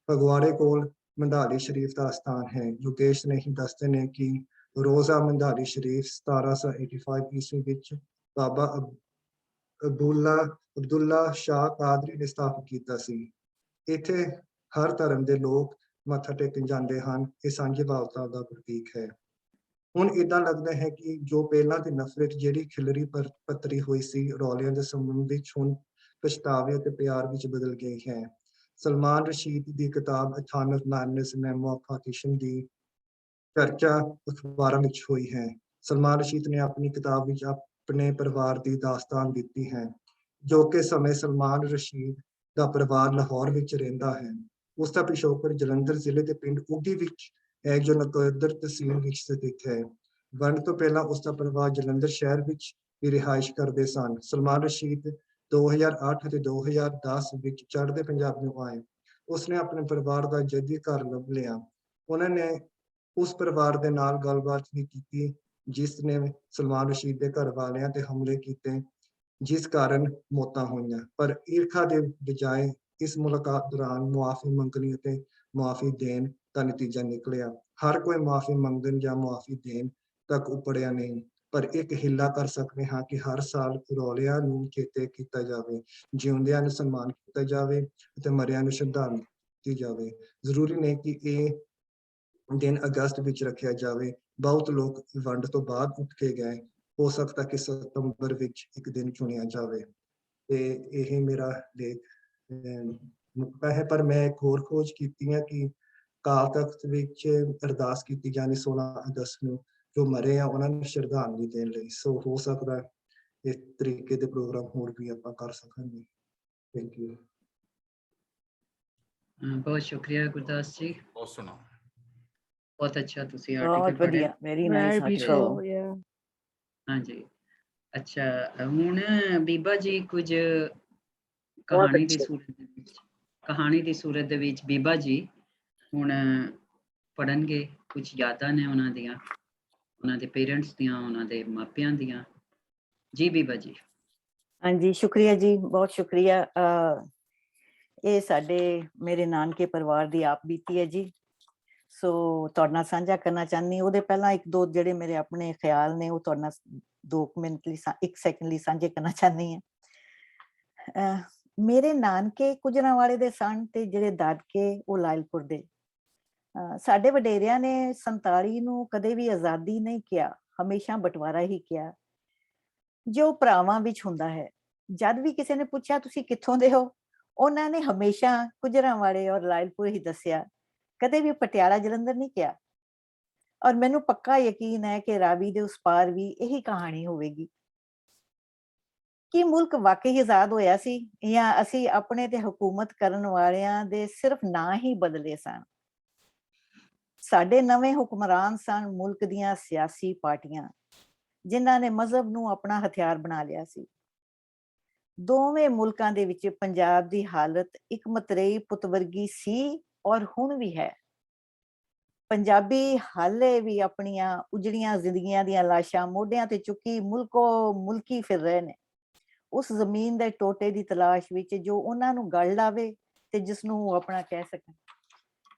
ਫਗਵਾੜੇ ਕੋਲ ਮੰਧਾਲੀ ਸ਼ਰੀਫ ਦਾ ਅਸਥਾਨ ਹੈ। ਯੋਗੇਸ਼ ਸਨੇਹੀ ਦੱਸਦੇ ਨੇ ਕਿ ਰੋਜ਼ਾ ਮੰਧਾਲੀ ਸ਼ਰੀਫ 1785 ਈਸਵੀ ਵਿੱਚ ਬਾਬਾ ਅਬਦੁੱਲਾ ਸ਼ਾਹ ਕਾਦਰੀ ਨੇ ਸਥਾਪਿਤ ਕੀਤਾ ਸੀ। ਇੱਥੇ ਹਰ ਧਰਮ ਦੇ ਲੋਕ ਮੱਥਾ ਟੇਕਣ ਜਾਂਦੇ ਹਨ। ਇਹ ਸਾਂਝੀਵਾਲਤਾ ਦਾ ਪ੍ਰਤੀਕ ਹੈ। ਹੁਣ ਏਦਾਂ ਲੱਗਦਾ ਹੈ ਕਿ ਜੋ ਪਹਿਲਾਂ ਦੀ ਨਫ਼ਰਤ ਜਿਹੜੀ ਖਿਲਰੀ ਪੱਤਰੀ ਹੋਈ ਸੀ ਰੌਲਿਆਂ ਦੇ ਸੰਬੰਧ ਵਿੱਚ, ਹੁਣ ਪਛਤਾਵੇ ਅਤੇ ਪਿਆਰ ਵਿੱਚ ਬਦਲ ਗਈ ਹੈ। ਸਲਮਾਨ ਰਸ਼ੀਦ ਦੀ ਕਿਤਾਬ ਅਚਾਨਕ ਮੈਡਨੈਸ ਮੈਮੋ ਪਾਰਟੀਸ਼ਨ ਦੀ ਚਰਚਾ ਅਖਬਾਰਾਂ ਵਿੱਚ ਹੋਈ ਹੈ। ਸਲਮਾਨ ਰਸ਼ੀਦ ਨੇ ਆਪਣੀ ਕਿਤਾਬ ਵਿੱਚ ਆਪਣੇ ਪਰਿਵਾਰ ਦੀ ਦਾਸਤਾਨ ਦਿੱਤੀ ਹੈ। ਜੋ ਕਿ ਸਮੇਂ ਸਲਮਾਨ ਰਸ਼ੀਦ ਦਾ ਪਰਿਵਾਰ ਲਾਹੌਰ ਵਿੱਚ ਰਹਿੰਦਾ ਹੈ। ਉਸ ਦਾ ਪਿਛੋਕੜ ਜਲੰਧਰ ਜ਼ਿਲ੍ਹੇ ਦੇ ਪਿੰਡ ਉਗੀ ਵਿੱਚ ਹੈ ਜੋ ਨਕੋਦਰ ਤਹਿਸੀਲ ਵਿੱਚ ਸਥਿਤ ਹੈ। ਵੰਡ ਤੋਂ ਪਹਿਲਾਂ ਉਸ ਦਾ ਪਰਿਵਾਰ ਜਲੰਧਰ ਸ਼ਹਿਰ ਵਿੱਚ ਵੀ ਰਿਹਾਇਸ਼ ਕਰਦੇ ਸਨ। ਸਲਮਾਨ ਰਸ਼ੀਦ 2008 ਅਤੇ 2010 ਵਿੱਚ ਚੜ੍ਹਦੇ ਪੰਜਾਬ ਨੂੰ ਆਏ। ਉਸਨੇ ਆਪਣੇ ਪਰਿਵਾਰ ਦਾ ਜੱਦੀ ਘਰ ਲੱਭ ਲਿਆ। ਉਹਨਾਂ ਨੇ ਉਸ ਪਰਿਵਾਰ ਦੇ ਨਾਲ ਗੱਲਬਾਤ ਵੀ ਕੀਤੀ ਜਿਸ ਨੇ ਸਲਮਾਨ ਰਸ਼ੀਦ ਦੇ ਘਰ ਵਾਲਿਆਂ ਤੇ ਹਮਲੇ ਕੀਤੇ, ਜਿਸ ਕਾਰਨ ਮੌਤਾਂ ਹੋਈਆਂ। ਪਰ ਈਰਖਾ ਦੇ ਬਜਾਏ ਇਸ ਮੁਲਾਕਾਤ ਦੌਰਾਨ ਮੁਆਫੀ ਮੰਗਣੀ ਅਤੇ ਮੁਆਫੀ ਦੇਣ ਦਾ ਨਤੀਜਾ ਨਿਕਲਿਆ। ਹਰ ਕੋਈ ਮੁਆਫੀ ਮੰਗਣ ਜਾਂ ਮੁਆਫੀ ਦੇਣ ਤੱਕ ਉਪੜਿਆ ਨਹੀਂ, ਪਰ ਇੱਕ ਹਿੱਲਾ ਕਰ ਸਕਦੇ ਹਾਂ ਕਿ ਹਰ ਸਾਲ ਰੌਲਿਆਂ ਨੂੰ ਚੇਤੇ ਕੀਤਾ ਜਾਵੇ, ਜਿਉਂਦਿਆਂ ਨੂੰ ਸਨਮਾਨ ਕੀਤਾ ਜਾਵੇ ਅਤੇ ਮਰਿਆਂ ਨੂੰ ਸ਼ਰਧਾਂਜਲੀ ਦਿੱਤੀ ਜਾਵੇ। ਜ਼ਰੂਰੀ ਨਹੀਂ ਕਿ ਇਹ ਦਿਨ ਅਗਸਤ ਵਿੱਚ ਰੱਖਿਆ ਜਾਵੇ। ਬਹੁਤ ਲੋਕ ਵੰਡ ਤੋਂ ਬਾਅਦ ਉੱਠ ਕੇ ਗਏ, ਹੋ ਸਕਦਾ ਕਿ ਸਤੰਬਰ ਵਿੱਚ ਇੱਕ ਦਿਨ ਚੁਣਿਆ ਜਾਵੇ। ਤੇ ਇਹ ਮੇਰਾ ਲੇਖ ਮੁਕਤਾ ਹੈ। ਪਰ ਮੈਂ ਇੱਕ ਹੋਰ ਖੋਜ ਕੀਤੀ ਹੈ ਕਿ ਅਕਾਲ ਤਖਤ ਵਿੱਚ ਅਰਦਾਸ ਕੀਤੀ ਜਾਣੀ 16 ਅਗਸਤ ਨੂੰ ਜੋ ਮਰੇ ਆ ਉਹਨਾਂ ਨੂੰ ਸ਼ਰਧਾਂਜਲੀ ਦੇਣ ਲਈ। ਸੋ ਹੋ ਸਕਦਾ ਇਸ ਤਰੀਕੇ ਦੇ ਪ੍ਰੋਗਰਾਮ ਹੋਰ ਵੀ ਆਪਾਂ ਕਰ ਸਕਾਂਗੇ। Thank you. ਬਹੁਤ ਸ਼ੁਕਰੀਆ ਗੁਰਦਾਸ ਜੀ, ਬਹੁਤ ਸੋਹਣਾ, ਬਹੁਤ ਅੱਛਾ ਤੁਸੀਂ ਬਹੁਤ ਆਰਟੀਕਲ ਪੜ੍ਹਿਆ। ਵਧੀਆ, very nice Very article. beautiful, yeah. ਹਾਂਜੀ, ਅੱਛਾ ਹੁਣ ਬੀਬਾ ਜੀ ਕੁਝ ਬਹੁਤ ਕਹਾਣੀ ਦੀ ਅੱਛਾ। ਸੂਰਤ ਦੇ ਵਿੱਚ ਬੀਬਾ ਜੀ ਹੁਣ ਪੜ੍ਹਨਗੇ। ਕੁਝ ਯਾਦਾਂ ਨੇ ਉਹਨਾਂ ਦੀਆਂ, ਉਹਨਾਂ ਦੇ ਪੇਰੈਂਟਸ ਦੀਆਂ, ਉਹਨਾਂ ਦੇ ਮਾਪਿਆਂ ਦੀਆਂ। ਜੀ ਬੀਬਾ ਜੀ। ਹਾਂਜੀ, ਸ਼ੁਕਰੀਆ ਜੀ, ਬਹੁਤ ਸ਼ੁਕਰੀਆ। ਇਹ ਮੇਰੇ ਨਾਨਕੇ ਪਰਿਵਾਰ ਦੀ ਆਪ ਬੀਤੀ ਹੈ ਜੀ। ਸੋ ਤੁਹਾਡੇ ਨਾਲ ਸਾਂਝਾ ਕਰਨਾ ਚਾਹੁੰਦੀ। ਉਹਦੇ ਪਹਿਲਾਂ ਇੱਕ ਦੋ ਜਿਹੜੇ ਮੇਰੇ ਆਪਣੇ ਖਿਆਲ ਨੇ ਉਹ ਤੁਹਾਡੇ ਨਾਲ 2 ਮਿੰਟ ਲਈ 1 ਸੈਕਿੰਡ ਲਈ ਸਾਂਝੇ ਕਰਨਾ ਚਾਹੁੰਦੀ ਹਾਂ। ਮੇਰੇ ਨਾਨਕੇ ਗੁਜਰਾਂਵਾਲੇ ਦੇ ਸਨ ਤੇ ਜਿਹੜੇ ਦਾਦਕੇ ਉਹ ਲਾਇਲਪੁਰ ਦੇ। ਸਾਡੇ ਵਡੇਰਿਆਂ ਨੇ 47 ਨੂੰ ਕਦੇ ਵੀ ਆਜ਼ਾਦੀ ਨਹੀਂ ਕਿਹਾ, ਹਮੇਸ਼ਾ ਬਟਵਾਰਾ ਹੀ ਕਿਹਾ, ਜੋ ਭਰਾਵਾਂ ਵਿੱਚ ਹੁੰਦਾ ਹੈ। ਜਦ ਵੀ ਕਿਸੇ ਨੇ ਪੁੱਛਿਆ ਤੁਸੀਂ ਕਿੱਥੋਂ ਦੇ ਹੋ, ਉਹਨਾਂ ਨੇ ਹਮੇਸ਼ਾ ਗੁਜਰਾਂਵਾਲੇ ਔਰ ਲਾਇਲਪੁਰ ਹੀ ਦੱਸਿਆ, ਕਦੇ ਵੀ ਪਟਿਆਲਾ ਜਲੰਧਰ ਨਹੀਂ ਕਿਹਾ। ਔਰ ਮੈਨੂੰ ਪੱਕਾ ਯਕੀਨ ਹੈ ਕਿ ਰਾਵੀ ਦੇ ਉਸ ਪਾਰ ਵੀ ਇਹੀ ਕਹਾਣੀ ਹੋਵੇਗੀ ਕਿ ਮੁਲਕ ਵਾਕਈ ਆਜ਼ਾਦ ਹੋਇਆ ਸੀ ਜਾਂ ਅਸੀਂ ਆਪਣੇ ਤੇ ਹਕੂਮਤ ਕਰਨ ਵਾਲਿਆਂ ਦੇ ਸਿਰਫ ਨਾਂ ਹੀ ਬਦਲੇ ਸਨ। ਸਾਡੇ ਨਵੇਂ ਹੁਕਮਰਾਨ ਸਨ ਮੁਲਕ ਦੀਆਂ ਸਿਆਸੀ ਪਾਰਟੀਆਂ, ਜਿਨ੍ਹਾਂ ਨੇ ਮਜ਼ਹਬ ਨੂੰ ਆਪਣਾ ਹਥਿਆਰ ਬਣਾ ਲਿਆ ਸੀ। ਦੋਵੇਂ ਮੁਲਕਾਂ ਦੇ ਵਿੱਚ ਪੰਜਾਬ ਦੀ ਹਾਲਤ ਇੱਕ ਮਤਰੇਈ ਪੁੱਤ ਵਰਗੀ ਸੀ ਔਰ ਹੁਣ ਵੀ ਹੈ। ਪੰਜਾਬੀ ਹਾਲੇ ਵੀ ਆਪਣੀਆਂ ਉਜੜੀਆਂ ਜ਼ਿੰਦਗੀਆਂ ਦੀਆਂ ਲਾਸ਼ਾਂ ਮੋਢਿਆਂ ਤੇ ਚੁੱਕੀ ਮੁਲਕੀ ਫਿਰ ਰਹੇ ਨੇ, ਉਸ ਜ਼ਮੀਨ ਦੇ ਟੋਟੇ ਦੀ ਤਲਾਸ਼ ਵਿੱਚ ਜੋ ਉਹਨਾਂ ਨੂੰ ਗਲ ਲਾਵੇ ਤੇ ਜਿਸ ਨੂੰ ਉਹ ਆਪਣਾ ਕਹਿ ਸਕਣ।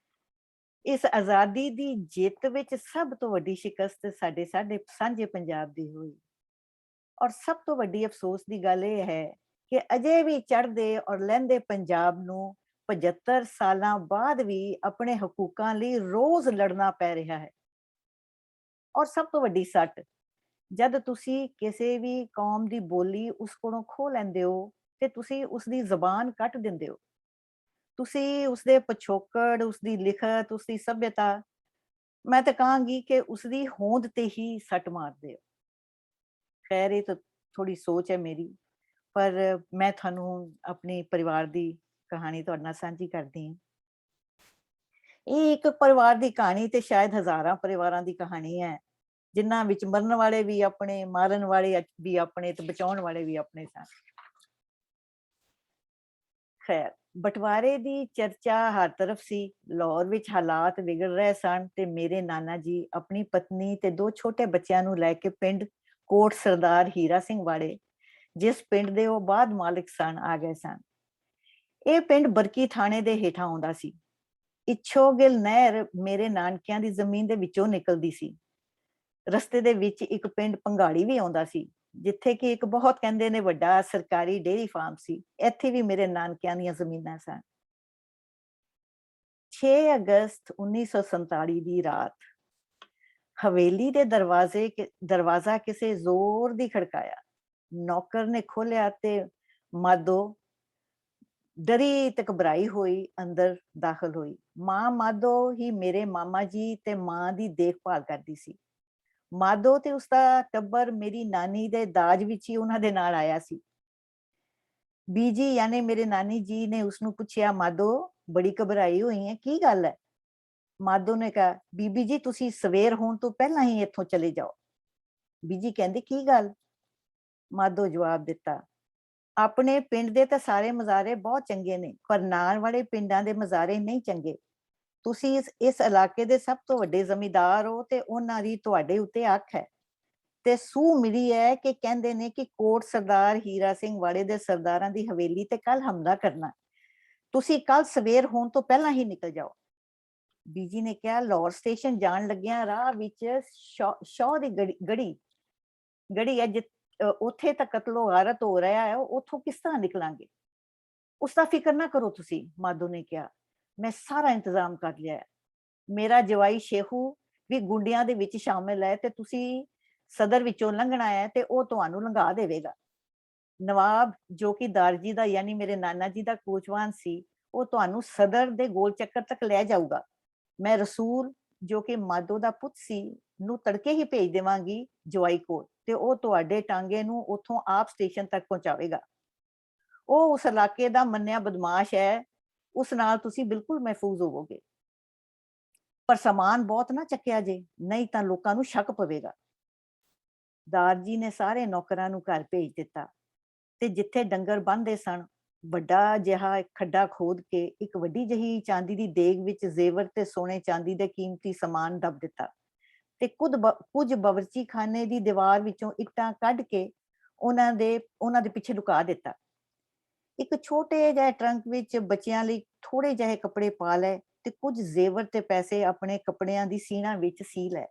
ਇਸ ਆਜ਼ਾਦੀ ਦੀ ਜਿੱਤ ਵਿੱਚ ਸਭ ਤੋਂ ਵੱਡੀ ਸ਼ਿਕਸਤ ਸਾਡੇ ਸਾਂਝੇ ਪੰਜਾਬ ਦੀ ਹੋਈ। ਔਰ ਸਭ ਤੋਂ ਵੱਡੀ ਅਫਸੋਸ ਦੀ ਗੱਲ ਇਹ ਹੈ ਕਿ ਅਜੇ ਵੀ ਚੜ੍ਹਦੇ ਔਰ ਲਹਿੰਦੇ ਪੰਜਾਬ ਨੂੰ 75 ਸਾਲਾਂ ਬਾਅਦ ਵੀ ਆਪਣੇ ਹਕੂਕਾਂ ਲਈ ਰੋਜ਼ ਲੜਨਾ ਪੈ ਰਿਹਾ ਹੈ। ਔਰ ਸਭ ਤੋਂ ਵੱਡੀ ਸੱਟ, ਜਦ ਤੁਸੀਂ ਕਿਸੇ ਵੀ ਕੌਮ ਦੀ ਬੋਲੀ ਉਸ ਕੋਲੋਂ ਖੋਹ ਲੈਂਦੇ ਹੋ ਤੇ ਤੁਸੀਂ ਉਸਦੀ ਜ਼ਬਾਨ ਕੱਟ ਦਿੰਦੇ ਹੋ, ਤੁਸੀਂ ਉਸਦੇ ਪਿਛੋਕੜ, ਉਸਦੀ ਲਿਖਤ, ਉਸਦੀ ਸੱਭਿਅਤਾ, ਮੈਂ ਤਾਂ ਕਹਾਂਗੀ ਕਿ ਉਸਦੀ ਹੋਂਦ ਤੇ ਹੀ ਸੱਟ ਮਾਰਦੇ ਹੋ। ਖੈਰ ਇਹ ਤਾਂ ਥੋੜੀ ਸੋਚ ਹੈ ਮੇਰੀ, ਪਰ ਮੈਂ ਤੁਹਾਨੂੰ ਆਪਣੀ ਪਰਿਵਾਰ ਦੀ ਕਹਾਣੀ ਤੁਹਾਡੇ ਨਾਲ ਸਾਂਝੀ ਕਰਦੀ ਹਾਂ। ਇਹ ਇੱਕ ਪਰਿਵਾਰ ਦੀ ਕਹਾਣੀ ਤੇ ਸ਼ਾਇਦ ਹਜ਼ਾਰਾਂ ਪਰਿਵਾਰਾਂ ਦੀ ਕਹਾਣੀ ਹੈ, ਜਿਨ੍ਹਾਂ ਵਿੱਚ ਮਰਨ ਵਾਲੇ ਵੀ ਆਪਣੇ, ਮਾਰਨ ਵਾਲੇ ਵੀ ਆਪਣੇ ਤੇ ਬਚਾਉਣ ਵਾਲੇ ਵੀ ਆਪਣੇ ਸਨ। ਖੈਰ, ਬਟਵਾਰੇ ਦੀ ਚਰਚਾ ਹਰ ਤਰਫ ਸੀ। ਲਾਹੌਰ ਵਿੱਚ ਹਾਲਾਤ ਵਿਗੜ ਰਹੇ ਸਨ ਤੇ ਮੇਰੇ ਨਾਨਾ ਜੀ ਆਪਣੀ ਪਤਨੀ ਤੇ 2 ਛੋਟੇ ਬੱਚਿਆਂ ਨੂੰ ਲੈ ਕੇ ਪਿੰਡ ਕੋਟ ਸਰਦਾਰ ਹੀਰਾ ਸਿੰਘ ਵਾਲੇ, ਜਿਸ ਪਿੰਡ ਦੇ ਉਹ ਬਾਅਦ ਮਾਲਕ ਸਨ, ਆ ਗਏ ਸਨ। ਇਹ ਪਿੰਡ ਬਰਕੀ ਥਾਣੇ ਦੇ ਹੇਠਾਂ ਆਉਂਦਾ ਸੀ। ਇੱਛੋਗਿਲ ਨਹਿਰ ਮੇਰੇ ਨਾਨਕਿਆਂ ਦੀ ਜ਼ਮੀਨ ਦੇ ਵਿੱਚੋਂ ਨਿਕਲਦੀ ਸੀ। ਰਸਤੇ ਦੇ ਵਿੱਚ ਇੱਕ ਪਿੰਡ ਪੰਗਾੜੀ ਵੀ ਆਉਂਦਾ ਸੀ, ਜਿੱਥੇ ਕਿ ਇੱਕ ਬਹੁਤ ਕਹਿੰਦੇ ਨੇ ਵੱਡਾ ਸਰਕਾਰੀ ਡੇਅਰੀ ਫਾਰਮ ਸੀ। ਇੱਥੇ ਵੀ ਮੇਰੇ ਨਾਨਕਿਆਂ ਦੀਆਂ ਜ਼ਮੀਨਾਂ ਸਨ। 6 ਅਗਸਤ 1947 ਦੀ ਰਾਤ ਹਵੇਲੀ ਦੇ ਦਰਵਾਜ਼ਾ ਕਿਸੇ ਜ਼ੋਰ ਦੀ ਖੜਕਾਇਆ। ਨੌਕਰ ਨੇ ਖੋਲਿਆ ਤੇ ਮਾਧੋ ਡਰੀ ਤੇ ਘਬਰਾਈ ਹੋਈ ਅੰਦਰ ਦਾਖਲ ਹੋਈ। ਮਾਂ ਮਾਧੋ ਹੀ ਮੇਰੇ ਮਾਮਾ ਜੀ ਤੇ ਮਾਂ ਦੀ ਦੇਖਭਾਲ ਕਰਦੀ ਸੀ। ਮਾਧੋ ਤੇ ਉਸਦਾ ਟੱਬਰ ਮੇਰੀ ਨਾਨੀ ਦੇ ਦਾਜ ਵਿੱਚ ਹੀ ਉਹਨਾਂ ਦੇ ਨਾਲ ਆਇਆ ਸੀ। ਬੀਜੀ ਯਾਨੀ ਮੇਰੇ ਨਾਨੀ ਜੀ ਨੇ ਉਸਨੂੰ ਪੁੱਛਿਆ, ਮਾਧੋ ਬੜੀ ਘਬਰਾਈ ਹੋਈ ਹੈ, ਕੀ ਗੱਲ ਹੈ? ਮਾਧੋ ਨੇ ਕਿਹਾ, ਬੀਬੀ ਜੀ ਤੁਸੀਂ ਸਵੇਰ ਹੋਣ ਤੋਂ ਪਹਿਲਾਂ ਹੀ ਇੱਥੋਂ ਚਲੇ ਜਾਓ। ਬੀਜੀ ਕਹਿੰਦੀ, ਕੀ ਗੱਲ? ਮਾਧੋ ਜਵਾਬ ਦਿੱਤਾ, ਆਪਣੇ ਪਿੰਡ ਦੇ ਤਾਂ ਸਾਰੇ ਮਜ਼ਾਰੇ ਬਹੁਤ ਚੰਗੇ ਨੇ, ਪਰ ਨਾਲ ਵਾਲੇ ਪਿੰਡਾਂ ਦੇ ਮਜ਼ਾਰੇ ਨਹੀਂ ਚੰਗੇ। ਤੁਸੀਂ ਇਸ ਇਲਾਕੇ ਦੇ ਸਭ ਤੋਂ ਵੱਡੇ ਜ਼ਮੀਂਦਾਰ ਹੋ ਤੇ ਉਹਨਾਂ ਦੀ ਤੁਹਾਡੇ ਉੱਤੇ ਅੱਖ ਹੈ। ਤੇ ਸੂਹ ਮਿਲੀ ਹੈ ਕਿ ਕਹਿੰਦੇ ਨੇ ਕਿ ਕੋਟ ਸਰਦਾਰ ਹੀਰਾ ਸਿੰਘ ਵਾਲੇ ਦੇ ਸਰਦਾਰਾਂ ਦੀ ਹਵੇਲੀ ਤੇ ਕੱਲ ਹਮਲਾ ਕਰਨਾ। ਤੁਸੀਂ ਕੱਲ ਸਵੇਰ ਹੋਣ ਤੋਂ ਪਹਿਲਾਂ ਹੀ ਨਿਕਲ ਜਾਓ। ਬੀਜੀ ਨੇ ਕਿਹਾ, ਲਾਹੌਰ ਸਟੇਸ਼ਨ ਜਾਣ ਲੱਗਿਆ ਰਾਹ ਵਿੱਚ ਸ਼ੌਹ ਦੀ ਗੜੀ ਹੈ, ਉੱਥੇ ਤਾਂ ਕਤਲੋ ਗਾਰਤ ਹੋ ਰਿਹਾ ਹੈ, ਉੱਥੋਂ ਕਿਸ ਤਰ੍ਹਾਂ ਨਿਕਲਾਂਗੇ? ਉਸਦਾ ਫਿਕਰ ਨਾ ਕਰੋ ਤੁਸੀਂ, ਮਾਧੋ ਨੇ ਕਿਹਾ, ਮੈਂ ਸਾਰਾ ਇੰਤਜ਼ਾਮ ਕਰ ਲਿਆ। ਮੇਰਾ ਜਵਾਈ ਸ਼ੇਖੂ ਵੀ ਗੁੰਡਿਆਂ ਦੇ ਵਿੱਚ ਸ਼ਾਮਿਲ ਹੈ ਤੇ ਤੁਸੀਂ ਸਦਰ ਵਿੱਚੋਂ ਲੰਘਣਾ ਹੈ ਤੇ ਉਹ ਤੁਹਾਨੂੰ ਲੰਘਾ ਦੇਵੇਗਾ। ਨਵਾਬ ਜੋ ਕਿ ਦਾਰਜੀ ਦਾ ਯਾਨੀ ਮੇਰੇ ਨਾਨਾ ਜੀ ਦਾ ਕੋਚਵਾਨ ਸੀ, ਉਹ ਤੁਹਾਨੂੰ ਸਦਰ ਦੇ ਗੋਲ ਚੱਕਰ ਤੱਕ ਲੈ ਜਾਊਗਾ। ਮੈਂ ਰਸੂਲ ਜੋ ਕਿ ਮਾਧੋ ਦਾ ਪੁੱਤ ਸੀ ਨੂੰ ਤੜਕੇ ਹੀ ਭੇਜ ਦੇਵਾਂਗੀ ਜਵਾਈ ਕੋਲ, ਤੇ ਉਹ ਤੁਹਾਡੇ ਟਾਂਗੇ ਨੂੰ ਉੱਥੋਂ ਆਪ ਸਟੇਸ਼ਨ ਤੱਕ ਪਹੁੰਚਾਵੇਗਾ। ਉਹ ਉਸ ਇਲਾਕੇ ਦਾ ਮੰਨਿਆ ਬਦਮਾਸ਼ ਹੈ, ਉਸ ਨਾਲ ਤੁਸੀਂ ਬਿਲਕੁਲ ਮਹਿਫੂਜ਼ ਹੋਵੋਗੇ। ਪਰ ਸਮਾਨ ਬਹੁਤ ਨਾ ਚੱਕਿਆ ਜੇ, ਨਹੀਂ ਤਾਂ ਲੋਕਾਂ ਨੂੰ ਸ਼ੱਕ ਪਵੇਗਾ। ਦਾਰਜੀ ਨੇ ਸਾਰੇ ਨੌਕਰਾਂ ਨੂੰ ਘਰ ਭੇਜ ਦਿੱਤਾ ਤੇ ਜਿੱਥੇ ਡੰਗਰ ਬੰਨ੍ਹਦੇ ਸਨ, ਵੱਡਾ ਜਿਹਾ ਖੱਡਾ ਖੋਦ ਕੇ ਇੱਕ ਵੱਡੀ ਜਿਹੀ ਚਾਂਦੀ ਦੀ ਦੇਗ ਵਿੱਚ ਜ਼ੇਵਰ ਤੇ ਸੋਨੇ ਚਾਂਦੀ ਦੇ ਕੀਮਤੀ ਸਮਾਨ ਦੱਬ ਦਿੱਤਾ ਤੇ ਕੁਝ ਬਾਵਰਚੀ ਖਾਨੇ ਦੀ ਦੀਵਾਰ ਵਿੱਚੋਂ ਇੱਟਾਂ ਕੱਢ ਕੇ ਉਹਨਾਂ ਦੇ ਪਿੱਛੇ ਲੁਕਾ ਦਿੱਤਾ। ਇੱਕ ਛੋਟੇ ਜਿਹੇ ਟਰੰਕ ਵਿੱਚ ਬੱਚਿਆਂ ਲਈ ਥੋੜੇ ਜਿਹੇ ਕੱਪੜੇ ਪਾ ਲਏ ਤੇ ਕੁਝ ਜ਼ੇਵਰ ਤੇ ਪੈਸੇ ਆਪਣੇ ਕੱਪੜਿਆਂ ਦੀ ਸੀਣਾ ਵਿੱਚ ਸੀ ਲਏ।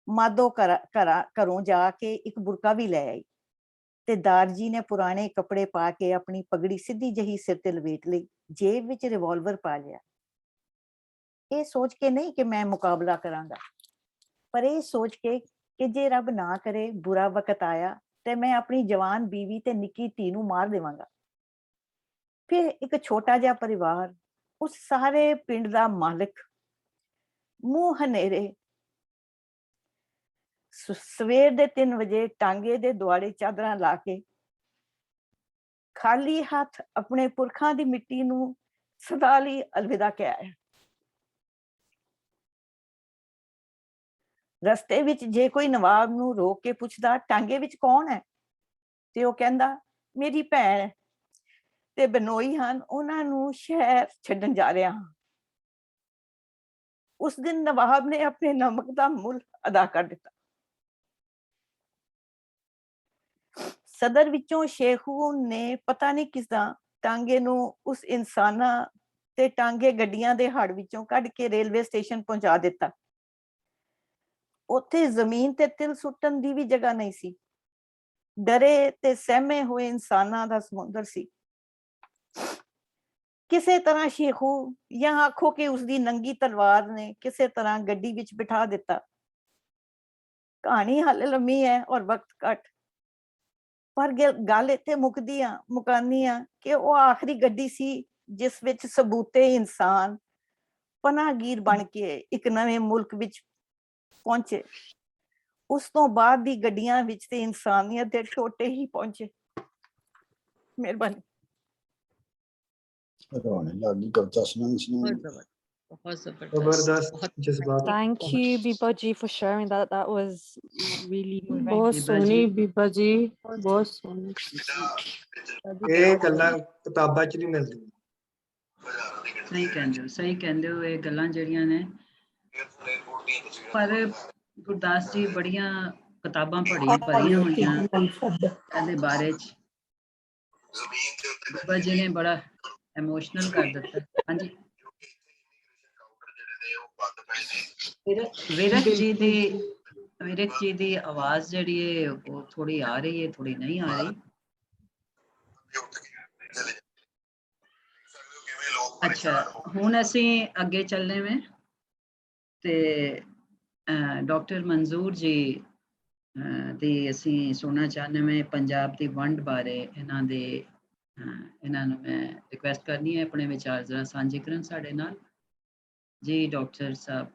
ਮਾਧੋ ਘਰੋਂ ਜਾ ਕੇ ਇੱਕ ਬੁਰਕਾ ਵੀ ਲੈ ਆਈ ਤੇ ਦਾਰਜੀ ਨੇ ਪੁਰਾਣੇ ਕੱਪੜੇ ਪਾ ਕੇ ਆਪਣੀ ਪਗੜੀ ਸਿੱਧੀ ਜਿਹੀ ਸਿਰ ਤੇ ਲਪੇਟ ਲਈ, ਜੇਬ ਵਿੱਚ ਰਿਵਾਲਵਰ ਪਾ ਲਿਆ। ਇਹ ਸੋਚ ਕੇ ਨਹੀਂ ਕਿ ਮੈਂ ਮੁਕਾਬਲਾ ਕਰਾਂਗਾ, ਪਰ ਇਹ ਸੋਚ ਕੇ ਕਿ ਜੇ ਰੱਬ ਨਾ ਕਰੇ ਬੁਰਾ ਵਕਤ ਆਇਆ ਤੇ ਮੈਂ ਆਪਣੀ ਜਵਾਨ ਬੀਵੀ ਤੇ ਨਿੱਕੀ ਧੀ ਨੂੰ ਮਾਰ ਦੇਵਾਂਗਾ। ਫਿਰ ਇੱਕ ਛੋਟਾ ਜਿਹਾ ਪਰਿਵਾਰ, ਉਸ ਸਾਰੇ ਪਿੰਡ ਦਾ ਮਾਲਕ, ਮੂੰਹ ਹਨੇਰੇ ਸਵੇਰ ਦੇ 3 ਵਜੇ ਟਾਂਗੇ ਦੇ ਦੁਆਲੇ ਚਾਦਰਾਂ ਲਾ ਕੇ ਖਾਲੀ ਹੱਥ ਆਪਣੇ ਪੁਰਖਾਂ ਦੀ ਮਿੱਟੀ ਨੂੰ ਸਦਾ ਲਈ ਅਲਵਿਦਾ ਕਿਹਾ ਹੈ। ਰਸਤੇ ਵਿੱਚ ਜੇ ਕੋਈ ਨਵਾਬ ਨੂੰ ਰੋਕ ਕੇ ਪੁੱਛਦਾ, ਟਾਂਗੇ ਵਿੱਚ ਕੌਣ ਹੈ, ਤੇ ਉਹ ਕਹਿੰਦਾ ਮੇਰੀ ਭੈਣ ਤੇ ਬਨੋਈ ਹਨ, ਉਹਨਾਂ ਨੂੰ ਸ਼ਹਿਰ ਛੱਡਣ ਜਾ ਰਿਹਾ ਹਾਂ। ਉਸ ਦਿਨ ਨਵਾਬ ਨੇ ਆਪਣੇ ਨਮਕ ਦਾ ਮੁੱਲ ਅਦਾ ਕਰ ਦਿੱਤਾ। ਸਦਰ ਵਿੱਚੋਂ ਸ਼ੇਖੂ ਨੇ ਪਤਾ ਨਹੀਂ ਕਿਸਦਾ ਟਾਂਗੇ ਨੂੰ ਉਸ ਇਨਸਾਨਾਂ ਤੇ ਟਾਂਗੇ ਗੱਡੀਆਂ ਦੇ ਹੜ ਵਿੱਚੋਂ ਕੱਢ ਕੇ ਰੇਲਵੇ ਸਟੇਸ਼ਨ ਪਹੁੰਚਾ ਦਿੱਤਾ। ਉੱਥੇ ਜ਼ਮੀਨ ਤੇ ਤਿਲ ਸੁੱਟਣ ਦੀ ਵੀ ਜਗ੍ਹਾ ਨਹੀਂ ਸੀ। ਡਰੇ ਤੇ ਸਹਿਮੇ ਹੋਏ ਇਨਸਾਨਾਂ ਦਾ ਸਮੁੰਦਰ ਸੀ। ਕਿਸੇ ਤਰ੍ਹਾਂ ਸ਼ੇਖੂ ਜਾਂ ਆਖੋ ਕਿ ਉਸਦੀ ਨੰਗੀ ਤਲਵਾਰ ਨੇ ਕਿਸੇ ਤਰ੍ਹਾਂ ਗੱਡੀ ਵਿੱਚ ਬਿਠਾ ਦਿੱਤਾ। ਕਹਾਣੀ ਹਾਲੇ ਲੰਮੀ ਹੈ ਔਰ ਵਕਤ ਘੱਟ, ਪਰ ਗੱਲ ਇੱਥੇ ਮੁਕਾਨੀ ਆ ਕਿ ਉਹ ਆਖਰੀ ਗੱਡੀ ਸੀ ਜਿਸ ਵਿੱਚ ਸਬੂਤੇ ਇਨਸਾਨ ਪਨਾਹਗੀਰ ਬਣ ਕੇ ਇੱਕ ਨਵੇਂ ਮੁਲਕ ਵਿੱਚ ਪਹੁੰਚੇ। ਉਸ ਤੋਂ ਬਾਅਦ ਦੀ ਗੱਡੀਆਂ ਵਿੱਚ ਤੇ ਇਨਸਾਨੀਅਤ ਦੇ ਛੋਟੇ ਹੀ ਪਹੁੰਚੇ। ਮਿਹਰਬਾਨੀ। ਰੋਣੇ ਲੱਗੀ ਕਵਿਤਾ ਸੁਣਾਉਣੀ। ਬਹੁਤ ਜ਼ਬਰਦਸਤ, ਜ਼ਬਰਦਸਤ ਬਹੁਤ ਜਜ਼ਬਾਤ। Thank you, Bipa ji, for sharing that. That was really moving. ਬਹੁਤ ਬੀਬਾ ਸੋਹਣੀ ਜੀ। ਬੀਬਾ ਜੀ, ਬਹੁਤ ਸੋਹਣੀ। ਇਹ ਗੱਲਾਂ ਕਿਤਾਬਾਂ 'ਚ ਨਹੀਂ ਮਿਲਦੀਆਂ। ਸਹੀ ਕਹਿੰਦੇ ਹੋ। ਇਹ ਗੱਲਾਂ ਜਿਹੜੀਆਂ ਨੇ, ਪਰ ਗੁਰਦਾਸ ਜੀ ਬੜੀਆਂ ਕਿਤਾਬਾਂ ਭਰੀਆਂ ਹੋਈਆਂ ਇਹਦੇ ਬਾਰੇ ਚ। ਬੀਬਾ ਜੀ ਨੇ ਬੜਾ ਇਮੋਸ਼ਨਲ ਕਰ ਦਿੱਤਾ। ਹਾਂਜੀ, ਵਿਰਕ ਜੀ ਦੀ ਆਵਾਜ਼ ਜਿਹੜੀ ਹੈ ਉਹ ਥੋੜੀ ਆ ਰਹੀ ਹੈ, ਥੋੜੀ ਨਹੀਂ ਆ ਰਹੀ। ਅੱਛਾ, ਹੁਣ ਅਸੀਂ ਅੱਗੇ ਚੱਲਨੇ में ਤੇ ਡਾਕਟਰ ਮਨਜ਼ੂਰ ਜੀ ਦੀ ਅਸੀਂ ਸੁਣਨਾ ਚਾਹੁੰਦੇ ਮੈਂ ਪੰਜਾਬ ਦੀ ਵੰਡ ਬਾਰੇ। ਇਹਨਾਂ ਨੂੰ ਮੈਂ ਰਿਕੁਐਸਟ ਕਰਨੀ ਹੈ ਆਪਣੇ ਵਿਚਾਰ ਜ਼ਰਾ ਸਾਂਝੇ ਕਰਨ ਸਾਡੇ ਨਾਲ। ਜੀ ਡਾਕਟਰ ਸਾਹਿਬ।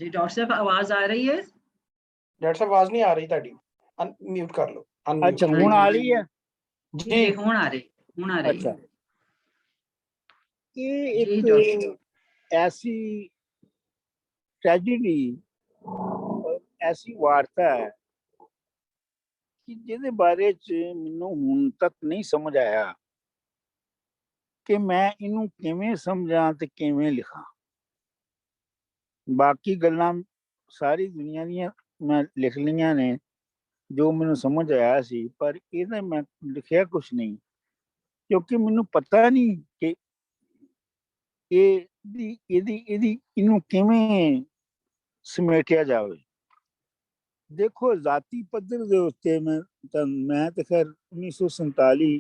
जी डॉक्टर साहब आवाज आ रही है? डॉक्टर साहब आवाज नहीं आ रही ताड़ी, अनम्यूट कर लो। अच्छा हुण आ रही है जी? हुण आ रही। अच्छा, ये एक ऐसी ट्रेजेडी, ऐसी वार्ता है कि जिहदे बारे च मैनूं हुण तक नहीं समझ आया कि मैं इनू किवें समझां ते किवें लिखां। बाकी गल्लां सारी दुनिया दियां मैं लिख लियां ने जो मैनूं समझ आया सी, पर इहदा मैं लिखिया कुछ नहीं क्योंकि मैनूं पता नहीं कि इनू किवें समेटिया जावे। देखो जाती पद्धर दे उत्ते मैं तो खैर 1947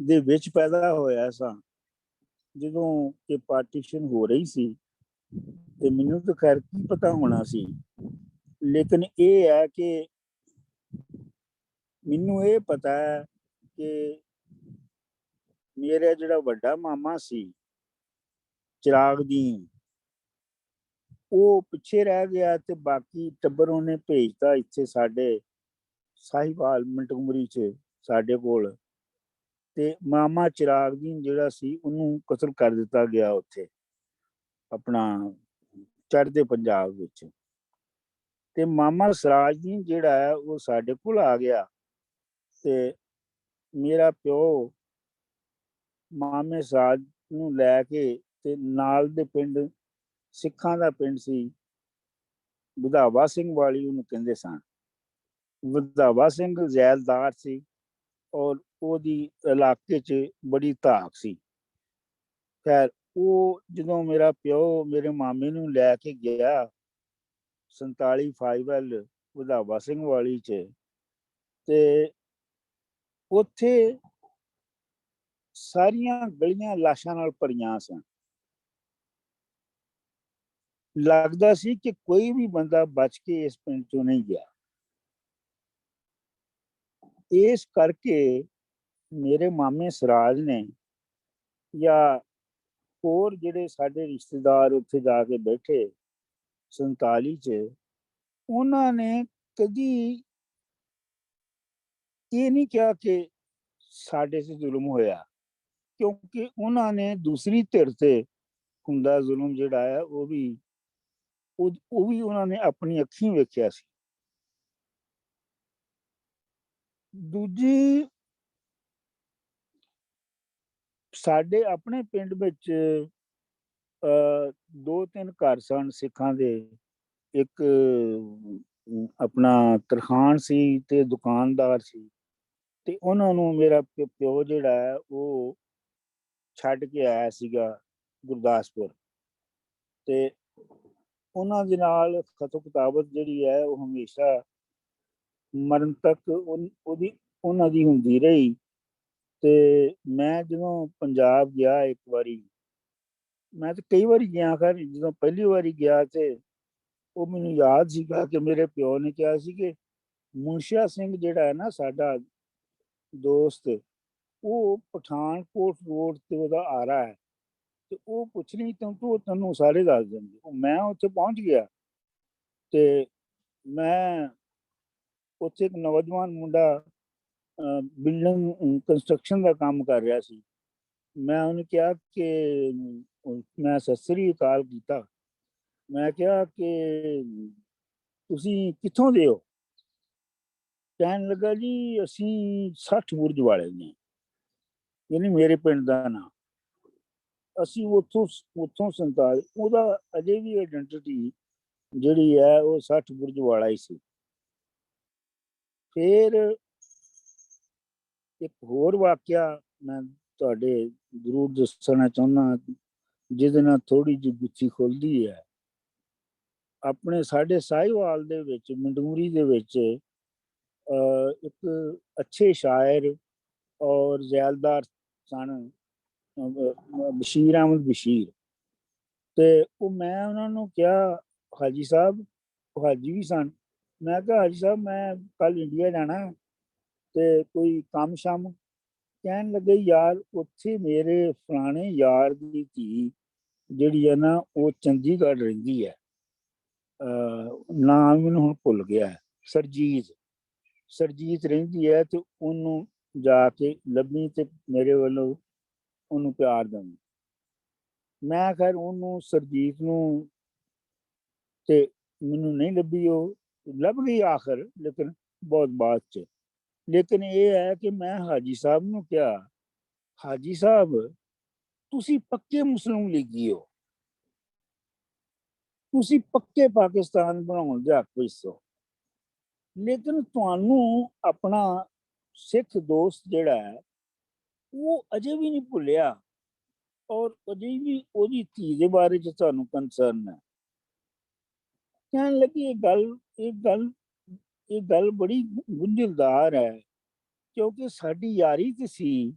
दे विच पैदा होया सा जदों कि पार्टीशन हो रही सी, ते मैनूं तो खैर की पता होना सी। लेकिन ये है कि मैनूं ये पता है कि मेरा जिहड़ा वड्डा मामा सी चिरागदीन, वो पिछे रह गया ते बाकी टब्बर उन्हें भेजता इत्थे साडे साहिवाल मंटगमरी च साडे कोल। ते मामा चिरागदीन जिहड़ा सी उन्होंने कतल कर दिता गया उत्थे अपना चढ़दे पंजाब विच। ते मामा सराजदीन जिहड़ा है वो साडे कोल आ गया ते मेरा प्यो मामे सराज नूं लैके ते नाल दे पिंड सिखां दा पिंड सी वधावा सिंह वाली उन्होंने कहंदे सन। वधावा सिंह जैलदार सी और ओदी इलाके च बड़ी धाक सी। खैर वो जदों मेरा प्यो मेरे मामे नूं लैके गया 47 फाइवल वधावा सिंह वाली च, ते उत्थे सारियां गलियां लाशां नाल भरियां सन। लगदा सी कि कोई भी बंदा बच के इस पिंड चों नहीं गया। इस करके मेरे मामे सराज ने या होर जिहड़े साडे रिश्तेदार उत्थे जाके बैठे 47 च, उन्होंने कदी ये नहीं कहा कि साडे से जुल्म होया, क्योंकि उन्होंने दूसरी धिर ते हुंदा जुल्म जिहड़ा है वो भी उन्होंने अपनी अखीं वेखिया सी। दूजी साडे अपने पिंड विच ਦੋ ਤਿੰਨ ਘਰ ਸਨ ਸਿੱਖਾਂ ਦੇ। ਇੱਕ ਆਪਣਾ ਤਰਖਾਣ ਸੀ ਤੇ ਦੁਕਾਨਦਾਰ ਸੀ, ਤੇ ਉਹਨਾਂ ਨੂੰ ਮੇਰਾ ਪਿਓ ਜਿਹੜਾ ਹੈ ਉਹ ਛੱਡ ਕੇ ਆਇਆ ਸੀਗਾ ਗੁਰਦਾਸਪੁਰ, ਤੇ ਉਹਨਾਂ ਦੇ ਨਾਲ ਖਤੋ ਕਿਤਾਬਤ ਜਿਹੜੀ ਹੈ ਉਹ ਹਮੇਸ਼ਾ ਮਰਨ ਤੱਕ ਉਹਦੀ ਉਹਨਾਂ ਦੀ ਹੁੰਦੀ ਰਹੀ। ਤੇ ਮੈਂ ਜਦੋਂ ਪੰਜਾਬ ਗਿਆ ਇੱਕ ਵਾਰੀ, ਮੈਂ ਤਾਂ ਕਈ ਵਾਰੀ ਗਿਆ, ਖੈਰ ਜਦੋਂ ਪਹਿਲੀ ਵਾਰੀ ਗਿਆ ਤੇ ਉਹ ਮੈਨੂੰ ਯਾਦ ਸੀਗਾ ਕਿ ਮੇਰੇ ਪਿਓ ਨੇ ਕਿਹਾ ਸੀ ਕਿ ਮੁਨਸ਼ੀਆ ਸਿੰਘ ਜਿਹੜਾ ਹੈ ਨਾ ਸਾਡਾ ਦੋਸਤ, ਉਹ ਪਠਾਨਕੋਟ ਰੋਡ ਤੇ ਉਹਦਾ ਆਰਾ ਹੈ, ਤੇ ਉਹ ਪੁੱਛ ਲਈ ਤੈਨੂੰ ਸਾਰੇ ਦੱਸ ਦੇਣਗੇ। ਮੈਂ ਉੱਥੇ ਪਹੁੰਚ ਗਿਆ ਤੇ ਮੈਂ ਉੱਥੇ ਇੱਕ ਨੌਜਵਾਨ ਮੁੰਡਾ ਬਿਲਡਿੰਗ ਕੰਸਟਰਕਸ਼ਨ ਦਾ ਕੰਮ ਕਰ ਰਿਹਾ ਸੀ। ਮੈਂ ਉਹਨੂੰ ਕਿਹਾ ਕਿ ਮੈਂ ਸਤਿ ਸ੍ਰੀ ਅਕਾਲ ਕੀਤਾ, ਮੈਂ ਕਿਹਾ ਕਿ ਤੁਸੀਂ ਕਿੱਥੋਂ ਦੇ ਹੋ? ਕਹਿਣ ਲੱਗਾ ਜੀ ਅਸੀਂ 60 ਬੁਰਜ ਵਾਲੇ ਨੇ, ਯਾਨੀ ਮੇਰੇ ਪਿੰਡ ਦਾ ਨਾਂ। ਅਸੀਂ ਉੱਥੋਂ 47, ਉਹਦਾ ਅਜੇ ਵੀ ਆਇਡੈਂਟੀਟੀ ਜਿਹੜੀ ਹੈ ਉਹ 60 ਬੁਰਜ ਵਾਲਾ ਹੀ ਸੀ। ਫਿਰ ਇੱਕ ਹੋਰ ਵਾਕਿਆ ਮੈਂ ਤੁਹਾਡੇ ਜ਼ਰੂਰ ਦੱਸਣਾ ਚਾਹੁੰਦਾ, ਜਿਹਦੇ ਨਾਲ ਥੋੜੀ ਜਿਹੀ ਗੁੱਥੀ ਖੁੱਲਦੀ ਹੈ। ਆਪਣੇ ਸਾਡੇ ਸਾहिवाल ਦੇ ਵਿੱਚ, ਮੰਡੂਰੀ ਦੇ ਵਿੱਚ ਇੱਕ ਅੱਛੇ ਸ਼ਾਇਰ ਔਰ ਜ਼ੈਲਦਾਰ ਸਨ, ਬਸ਼ੀਰ ਅਹਿਮਦ ਬਸ਼ੀਰ। ਤੇ ਉਹ ਮੈਂ ਉਹਨਾਂ ਨੂੰ ਕਿਹਾ, ਹਾਜੀ ਸਾਹਿਬ, ਹਾਜੀ ਵੀ ਸਨ, ਮੈਂ ਕਿਹਾ ਹਾਜੀ ਸਾਹਿਬ ਮੈਂ ਕੱਲ ਇੰਡੀਆ ਜਾਣਾ ਤੇ ਕੋਈ ਕੰਮ ਸ਼ਾਮ? ਕਹਿਣ ਲੱਗੇ ਯਾਰ ਉੱਥੇ ਮੇਰੇ ਫਲਾਣੇ ਯਾਰ ਦੀ ਧੀ ਜਿਹੜੀ ਹੈ ਨਾ ਉਹ ਚੰਡੀਗੜ੍ਹ ਰਹਿੰਦੀ ਹੈ, ਨਾਮ ਮੈਨੂੰ ਹੁਣ ਭੁੱਲ ਗਿਆ, ਸਰਜੀਤ ਰਹਿੰਦੀ ਹੈ, ਤੇ ਉਹਨੂੰ ਜਾ ਕੇ ਲੱਭੀ ਤੇ ਮੇਰੇ ਵੱਲੋਂ ਉਹਨੂੰ ਪਿਆਰ ਦੇਣੀ। ਮੈਂ ਖੈਰ ਉਹਨੂੰ ਸਰਜੀਤ ਨੂੰ ਤੇ ਮੈਨੂੰ ਨਹੀਂ ਲੱਭੀ, ਉਹ ਲੱਭ ਗਈ ਆਖਰ, ਲੇਕਿਨ ਬਹੁਤ ਬਾਅਦ ਚ। ਲੇਕਿਨ ਇਹ ਹੈ ਕਿ ਮੈਂ ਹਾਜੀ ਸਾਹਿਬ ਨੂੰ ਕਿਹਾ, ਹਾਜੀ ਸਾਹਿਬ ਤੁਸੀਂ ਪੱਕੇ ਮੁਸਲਿਮ ਲੀਗੀ ਹੋ, ਤੁਸੀਂ ਪੱਕੇ ਪਾਕਿਸਤਾਨ ਬਣਾਉਣ ਦੇ ਹੱਕ ਵਿੱਚ ਹੋ, ਲੇਕਿਨ ਤੁਹਾਨੂੰ ਆਪਣਾ ਸਿੱਖ ਦੋਸਤ ਜਿਹੜਾ ਹੈ ਉਹ ਅਜੇ ਵੀ ਨਹੀਂ ਭੁੱਲਿਆ, ਔਰ ਅਜੇ ਵੀ ਉਹਦੀ ਧੀ ਦੇ ਬਾਰੇ ਚ ਤੁਹਾਨੂੰ ਕੰਸਰਨ ਹੈ। ਕਹਿਣ ਲੱਗੀ ਇਹ ਗੱਲ ਬੜੀ ਗੁੰਝਲਦਾਰ ਹੈ, ਕਿਉਂਕਿ ਸਾਡੀ ਯਾਰੀ ਤੇ ਸੀ,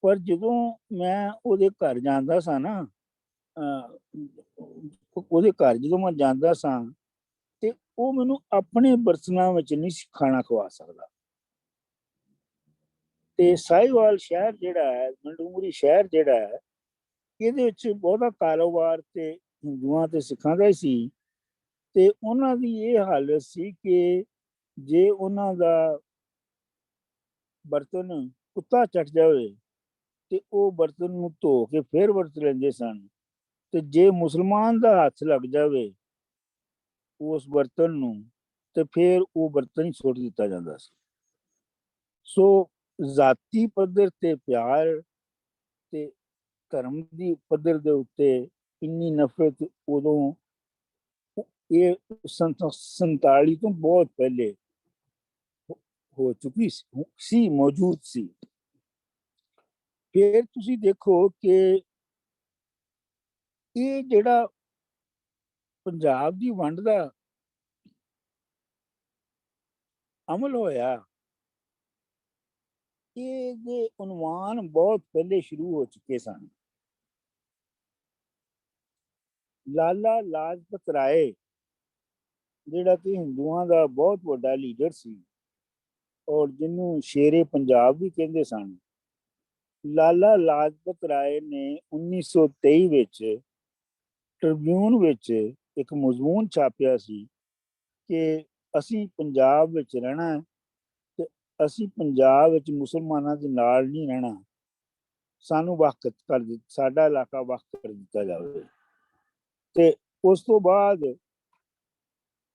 ਪਰ ਜਦੋਂ ਮੈਂ ਉਹਦੇ ਘਰ ਜਾਂਦਾ ਸਾਂ ਨਾ, ਉਹਦੇ ਘਰ ਜਦੋਂ ਮੈਂ ਜਾਂਦਾ ਸਾਂ ਤੇ ਉਹ ਮੈਨੂੰ ਆਪਣੇ ਬਰਤਨਾਂ ਵਿੱਚ ਨਹੀਂ ਖਾਣਾ ਖਵਾ ਸਕਦਾ। ਤੇ ਸਾहिवाल ਸ਼ਹਿਰ ਜਿਹੜਾ ਹੈ, ਮੰਡੂਰੀ ਸ਼ਹਿਰ ਜਿਹੜਾ ਹੈ, ਇਹਦੇ ਵਿੱਚ ਬਹੁਤਾ ਕਾਰੋਬਾਰ ਤੇ ਹਿੰਦੂਆਂ ਤੇ ਸਿੱਖਾਂ ਦਾ ਹੀ ਸੀ। ਤੇ ਉਹਨਾਂ ਦੀ ਇਹ ਹਾਲਤ ਸੀ ਕਿ ਜੇ ਉਹਨਾਂ ਦਾ ਬਰਤਨ ਕੁੱਤਾ ਚੱਟ ਜਾਵੇ ਤੇ ਉਹ ਬਰਤਨ ਨੂੰ ਧੋ ਕੇ ਫਿਰ ਵਰਤ ਲੈਂਦੇ ਸਨ, ਤੇ ਜੇ ਮੁਸਲਮਾਨ ਦਾ ਹੱਥ ਲੱਗ ਜਾਵੇ ਉਸ ਬਰਤਨ ਨੂੰ ਤੇ ਫਿਰ ਉਹ ਬਰਤਨ ਹੀ ਸੁੱਟ ਦਿੱਤਾ ਜਾਂਦਾ ਸੀ। ਸੋ ਜ਼ਾਤੀ ਪੱਧਰ ਤੇ ਪਿਆਰ ਤੇ ਧਰਮ ਦੀ ਪੱਧਰ ਦੇ ਉੱਤੇ ਇੰਨੀ ਨਫ਼ਰਤ ਉਦੋਂ ਇਹ 47 ਤੋਂ ਬਹੁਤ ਪਹਿਲੇ ਹੋ ਚੁੱਕੀ ਸੀ, ਮੌਜੂਦ ਸੀ। ਫਿਰ ਤੁਸੀਂ ਦੇਖੋ ਕਿ ਇਹ ਜਿਹੜਾ ਪੰਜਾਬ ਦੀ ਵੰਡ ਦਾ ਅਮਲ ਹੋਇਆ, ਇਹਦੇ ਉਨਵਾਨ ਬਹੁਤ ਪਹਿਲੇ ਸ਼ੁਰੂ ਹੋ ਚੁੱਕੇ ਸਨ। ਲਾਲਾ ਲਾਜਪਤ ਰਾਏ ਜਿਹੜਾ ਕਿ ਹਿੰਦੂਆਂ ਦਾ ਬਹੁਤ ਵੱਡਾ ਲੀਡਰ ਸੀ ਔਰ ਜਿਹਨੂੰ ਸ਼ੇਰੇ ਪੰਜਾਬ ਵੀ ਕਹਿੰਦੇ ਸਨ, ਲਾਲਾ ਲਾਜਪਤ ਰਾਏ ਨੇ 1923 ਵਿੱਚ ਟ੍ਰਿਬਿਊਨ ਵਿੱਚ ਇੱਕ ਮਜ਼ਮੂਨ ਛਾਪਿਆ ਸੀ ਕਿ ਅਸੀਂ ਪੰਜਾਬ ਵਿੱਚ ਰਹਿਣਾ ਤੇ ਅਸੀਂ ਪੰਜਾਬ ਵਿੱਚ ਮੁਸਲਮਾਨਾਂ ਦੇ ਨਾਲ ਨਹੀਂ ਰਹਿਣਾ, ਸਾਨੂੰ ਸਾਡਾ ਇਲਾਕਾ ਵਕਤ ਕਰ ਦਿੱਤਾ ਜਾਵੇ। ਤੇ ਉਸ ਤੋਂ ਬਾਅਦ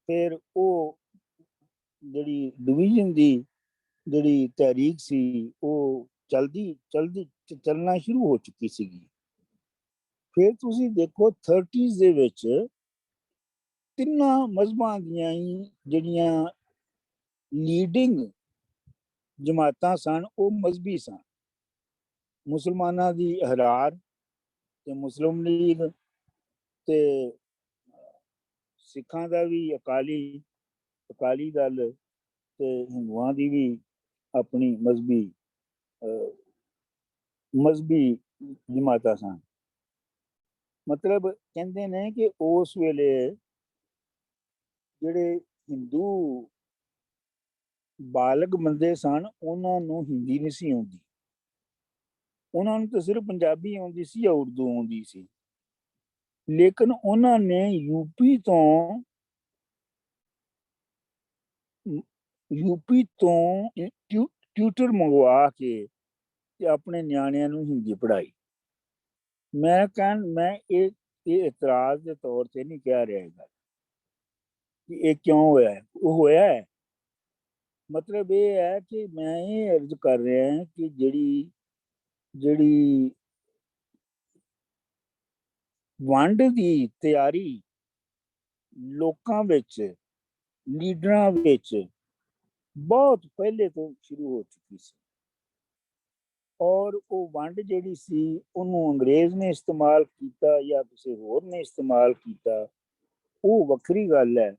ਫਿਰ ਉਹ ਜਿਹੜੀ ਡਿਵੀਜ਼ਨ ਦੀ ਜਿਹੜੀ ਤਹਿਰੀਕ ਸੀ ਉਹ ਚੱਲਣਾ ਸ਼ੁਰੂ ਹੋ ਚੁੱਕੀ ਸੀਗੀ। ਫਿਰ ਤੁਸੀਂ ਦੇਖੋ 30s ਦੇ ਵਿੱਚ ਤਿੰਨਾਂ ਮਜ਼ਹਬਾਂ ਦੀਆਂ ਹੀ ਜਿਹੜੀਆਂ ਲੀਡਿੰਗ ਜਮਾਤਾਂ ਸਨ ਉਹ ਮਜ਼ਹਬੀ ਸਨ। ਮੁਸਲਮਾਨਾਂ ਦੀ ਅਹਿਰਾਰ ਤੇ ਮੁਸਲਿਮ ਲੀਗ ਤੇ ਸਿੱਖਾਂ ਦਾ ਵੀ ਅਕਾਲੀ ਦਲ ਤੇ ਹਿੰਦੂਆਂ ਦੀ ਵੀ ਆਪਣੀ ਮਜ਼ਹਬੀ ਜਮਾਤਾਂ ਸਨ। ਮਤਲਬ ਕਹਿੰਦੇ ਨੇ ਕਿ ਉਸ ਵੇਲੇ ਜਿਹੜੇ ਹਿੰਦੂ ਬਾਲਗ ਬੰਦੇ ਸਨ ਉਹਨਾਂ ਨੂੰ ਹਿੰਦੀ ਨਹੀਂ ਸੀ ਆਉਂਦੀ, ਉਹਨਾਂ ਨੂੰ ਤਾਂ ਸਿਰਫ ਪੰਜਾਬੀ ਆਉਂਦੀ ਸੀ ਜਾਂ ਉਰਦੂ ਆਉਂਦੀ ਸੀ। ਲੇਕਿਨ ਉਹਨਾਂ ਨੇ ਯੂਪੀ ਤੋਂ ਟਿਊਟਰ ਮੰਗਵਾ ਕੇ ਤੇ ਆਪਣੇ ਨਿਆਣਿਆਂ ਨੂੰ ਹਿੰਦੀ ਪੜ੍ਹਾਈ। ਮੈਂ ਇਹ ਇਤਰਾਜ਼ ਦੇ ਤੌਰ ਤੇ ਨਹੀਂ ਕਹਿ ਰਿਹਾ ਇਹ ਗੱਲ ਕਿ ਇਹ ਕਿਉਂ ਹੋਇਆ ਹੈ। ਉਹ ਹੋਇਆ ਹੈ, ਮਤਲਬ ਇਹ ਹੈ ਕਿ ਮੈਂ ਇਹ ਅਰਜ਼ ਕਰ ਰਿਹਾ ਹਾਂ ਕਿ ਜਿਹੜੀ ਵੰਡ ਦੀ ਤਿਆਰੀ ਲੋਕਾਂ ਵਿੱਚ, ਲੀਡਰਾਂ ਵਿੱਚ ਬਹੁਤ ਪਹਿਲੇ ਤੋਂ ਸ਼ੁਰੂ ਹੋ ਚੁੱਕੀ ਸੀ। ਔਰ ਉਹ ਵੰਡ ਜਿਹੜੀ ਸੀ ਉਹਨੂੰ ਅੰਗਰੇਜ਼ ਨੇ ਇਸਤੇਮਾਲ ਕੀਤਾ ਜਾਂ ਕਿਸੇ ਹੋਰ ਨੇ ਇਸਤੇਮਾਲ ਕੀਤਾ, ਉਹ ਵੱਖਰੀ ਗੱਲ ਹੈ।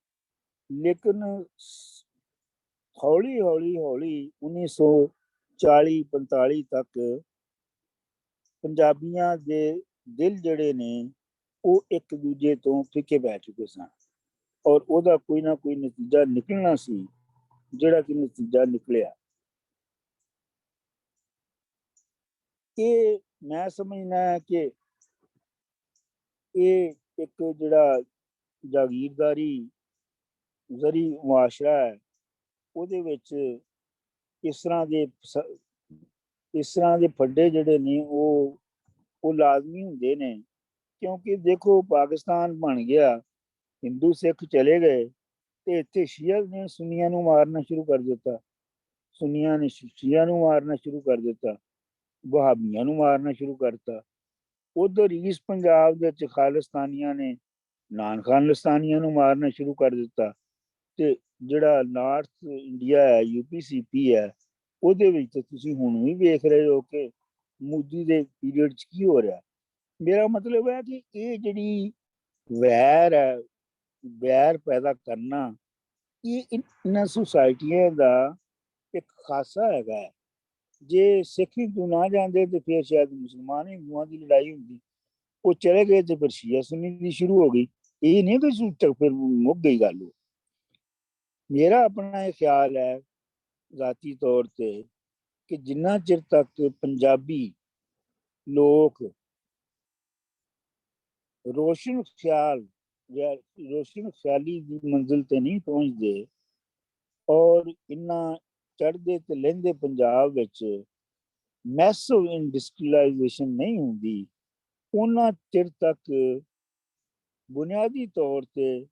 ਲੇਕਿਨ ਹੌਲੀ 1940-45 ਤੱਕ ਪੰਜਾਬੀਆਂ ਦੇ ਦਿਲ ਜਿਹੜੇ ਨੇ ਉਹ ਇੱਕ ਦੂਜੇ ਤੋਂ ਫਿੱਕੇ ਪੈ ਚੁੱਕੇ ਸਨ ਔਰ ਉਹਦਾ ਕੋਈ ਨਾ ਕੋਈ ਨਤੀਜਾ ਨਿਕਲਣਾ ਸੀ, ਜਿਹੜਾ ਕਿ ਨਤੀਜਾ ਨਿਕਲਿਆ। ਇਹ ਮੈਂ ਸਮਝਦਾ ਕਿ ਇਹ ਇੱਕ ਜਿਹੜਾ ਜਾਗੀਰਦਾਰੀ ਜ਼ਰੀ ਮੁਆਸ਼ਰਾ ਹੈ ਉਹਦੇ ਵਿੱਚ ਇਸ ਤਰ੍ਹਾਂ ਦੇ ਫੱਡੇ ਜਿਹੜੇ ਨੇ ਉਹ ਲਾਜ਼ਮੀ ਹੁੰਦੇ ਨੇ। ਕਿਉਂਕਿ ਦੇਖੋ ਪਾਕਿਸਤਾਨ ਬਣ ਗਿਆ, ਹਿੰਦੂ ਸਿੱਖ ਚਲੇ ਗਏ ਤੇ ਇੱਥੇ ਸ਼ੀਆ ਨੇ ਸੁਨੀਆਂ ਨੂੰ ਮਾਰਨਾ ਸ਼ੁਰੂ ਕਰ ਦਿੱਤਾ, ਸੁਨੀਆਂ ਨੇ ਸ਼ੀਆ ਨੂੰ ਮਾਰਨਾ ਸ਼ੁਰੂ ਕਰ ਦਿੱਤਾ, ਵਹਾਬੀਆਂ ਨੂੰ ਮਾਰਨਾ ਸ਼ੁਰੂ ਕਰਤਾ। ਉਧਰ ਈਸਟ ਪੰਜਾਬ ਦੇ ਵਿੱਚ ਖਾਲਿਸਤਾਨੀਆਂ ਨੇ ਨਾਨ ਖਾਲਿਸਤਾਨੀਆਂ ਨੂੰ ਮਾਰਨਾ ਸ਼ੁਰੂ ਕਰ ਦਿੱਤਾ ਤੇ ਜਿਹੜਾ ਨਾਰਥ ਇੰਡੀਆ ਹੈ, UP-CP ਹੈ, ਉਹਦੇ ਵਿੱਚ ਤੁਸੀਂ ਹੁਣ ਵੀ ਵੇਖ ਰਹੇ ਹੋ ਕਿ ਮੋਦੀ ਦੇ ਪੀਰੀਅਡ 'ਚ ਕੀ ਹੋ ਰਿਹਾ। ਮੇਰਾ ਮਤਲਬ ਹੈ ਕਿ ਇਹ ਜਿਹੜੀ ਵੈਰ ਪੈਦਾ ਕਰਨਾ, ਇਹ ਇਹਨਾਂ ਸੁਸਾਇਟੀਆਂ ਦਾ ਇੱਕ ਖਾਸਾ ਹੈਗਾ। ਜੇ ਸਿੱਖ ਹਿੰਦੂ ਨਾ ਜਾਂਦੇ ਤੇ ਫਿਰ ਸ਼ਾਇਦ ਮੁਸਲਮਾਨ ਹਿੰਦੂਆਂ ਦੀ ਲੜਾਈ ਹੁੰਦੀ। ਉਹ ਚਲੇ ਗਏ ਤੇ ਫਿਰ ਸ਼ੀਆ ਸੁਨੀ ਦੀ ਸ਼ੁਰੂ ਹੋ ਗਈ। ਇਹ ਨਹੀਂ ਕਿ ਫਿਰ ਮੁੱਕ ਗਈ ਗੱਲ। ਮੇਰਾ ਆਪਣਾ ਇਹ ਖਿਆਲ ਹੈ ਜ਼ਾਤੀ ਤੌਰ ਤੇ ਕਿ ਜਿੰਨਾ ਚਿਰ ਤੱਕ ਪੰਜਾਬੀ ਲੋਕ ਰੋਸ਼ਨ ਖਿਆਲੀ ਦੀ ਮੰਜ਼ਿਲ ਤੇ ਨਹੀਂ ਪਹੁੰਚਦੇ ਔਰ ਇਹਨਾਂ ਚੜ੍ਹਦੇ ਤੇ ਲਹਿੰਦੇ ਪੰਜਾਬ ਵਿੱਚ ਮੈਸਿਵ ਇੰਡਸਟਰੀਲਾਈਜੇਸ਼ਨ ਨਹੀਂ ਹੁੰਦੀ, ਉਹਨਾਂ ਚਿਰ ਤੱਕ ਬੁਨਿਆਦੀ ਤੌਰ ਤੇ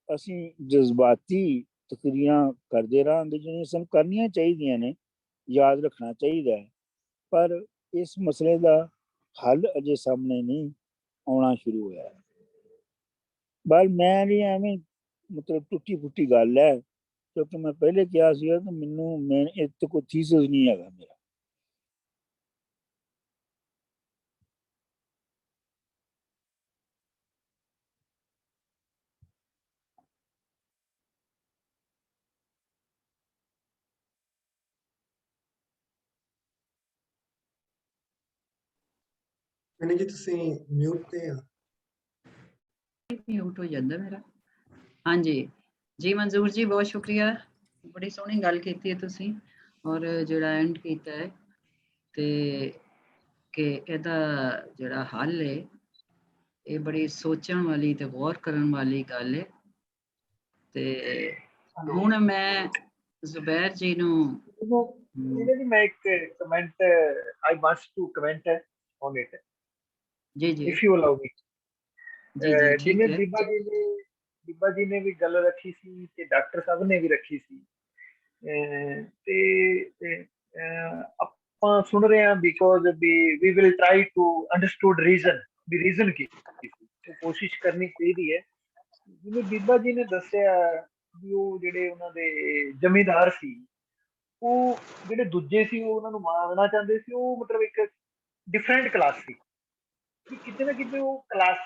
ਅਸੀਂ ਜਜ਼ਬਾਤੀ ਤਕਰੀਰਾਂ ਕਰਦੇ ਰਹਾਂਗੇ, ਜਿਹੜੀਆਂ ਸਾਨੂੰ ਕਰਨੀਆਂ ਚਾਹੀਦੀਆਂ ਨੇ, ਯਾਦ ਰੱਖਣਾ ਚਾਹੀਦਾ ਹੈ। ਪਰ ਇਸ ਮਸਲੇ ਦਾ ਹੱਲ ਅਜੇ ਸਾਹਮਣੇ ਨਹੀਂ ਆਉਣਾ ਸ਼ੁਰੂ ਹੋਇਆ। ਬਸ ਮੈਂ ਨਹੀਂ ਐਵੇਂ ਮਤਲਬ ਟੁੱਟੀ ਫੁੱਟੀ ਗੱਲ ਹੈ, ਕਿਉਂਕਿ ਮੈਂ ਪਹਿਲੇ ਕਿਹਾ ਸੀਗਾ ਕਿ ਮੈਂ ਇੱਥੇ ਕੋਈ ਥੀਸਿਸ ਨਹੀਂ ਹੈਗਾ ਮੇਰਾ। ਮੈਨੇ ਜੀ ਤੁਸੀਂ ਮਿਊਟ ਤੇ ਆ। ਮਿਊਟ ਹੋ ਜਾਂਦਾ ਮੇਰਾ। ਹਾਂਜੀ ਜੀ ਮਨਜ਼ੂਰ ਜੀ, ਬਹੁਤ ਸ਼ੁਕਰੀਆ, ਬੜੀ ਸੋਹਣੀ ਗੱਲ ਕੀਤੀ ਹੈ ਤੁਸੀਂ ਔਰ ਜਿਹੜਾ ਐਂਡ ਕੀਤਾ ਹੈ ਤੇ ਕਿ ਇਹਦਾ ਜਿਹੜਾ ਹੱਲ ਹੈ ਇਹ ਬੜੀ ਸੋਚਣ ਵਾਲੀ ਤੇ ਗੌਰ ਕਰਨ ਵਾਲੀ ਗੱਲ ਹੈ। ਤੇ ਹੁਣ ਮੈਂ ਜ਼ੁਬੈਰ ਜੀ ਨੂੰ ਮੈਂ ਇੱਕ comment I want to comment on it ਜੀ ਜੀ ਇਫ ਯੂ ਅਲਾਉ ਮੀ। ਜਿਵੇਂ ਬੀਬਾ ਜੀ ਨੇ ਵੀ ਗੱਲ ਰੱਖੀ ਸੀ ਤੇ ਡਾਕਟਰ ਸਾਹਿਬ ਨੇ ਵੀ ਰੱਖੀ ਸੀ ਤੇ ਆਪਾਂ ਸੁਣ ਰਹੇ ਹਾਂ because we will try to understood reason we reason ਕੀ ਸੀ, ਉਹ ਕੋਸ਼ਿਸ਼ ਕਰਨੀ ਚਾਹੀਦੀ ਹੈ। ਜਿਵੇਂ ਬੀਬਾ ਜੀ ਨੇ ਦੱਸਿਆ ਵੀ ਉਹ ਜਿਹੜੇ ਉਹਨਾਂ ਦੇ ਜ਼ਮੀਂਦਾਰ ਸੀ, ਉਹ ਜਿਹੜੇ ਦੂਜੇ ਸੀ ਉਹ ਉਹਨਾਂ ਨੂੰ ਮਾਰਨਾ ਚਾਹੁੰਦੇ ਸੀ, ਉਹ ਮਤਲਬ ਇੱਕ ਡਿਫਰੈਂਟ ਕਲਾਸ ਸੀ, ਕਿ ਕਿਤੇ ਨਾ ਕਿਤੇ ਉਹ ਕਲਾਸ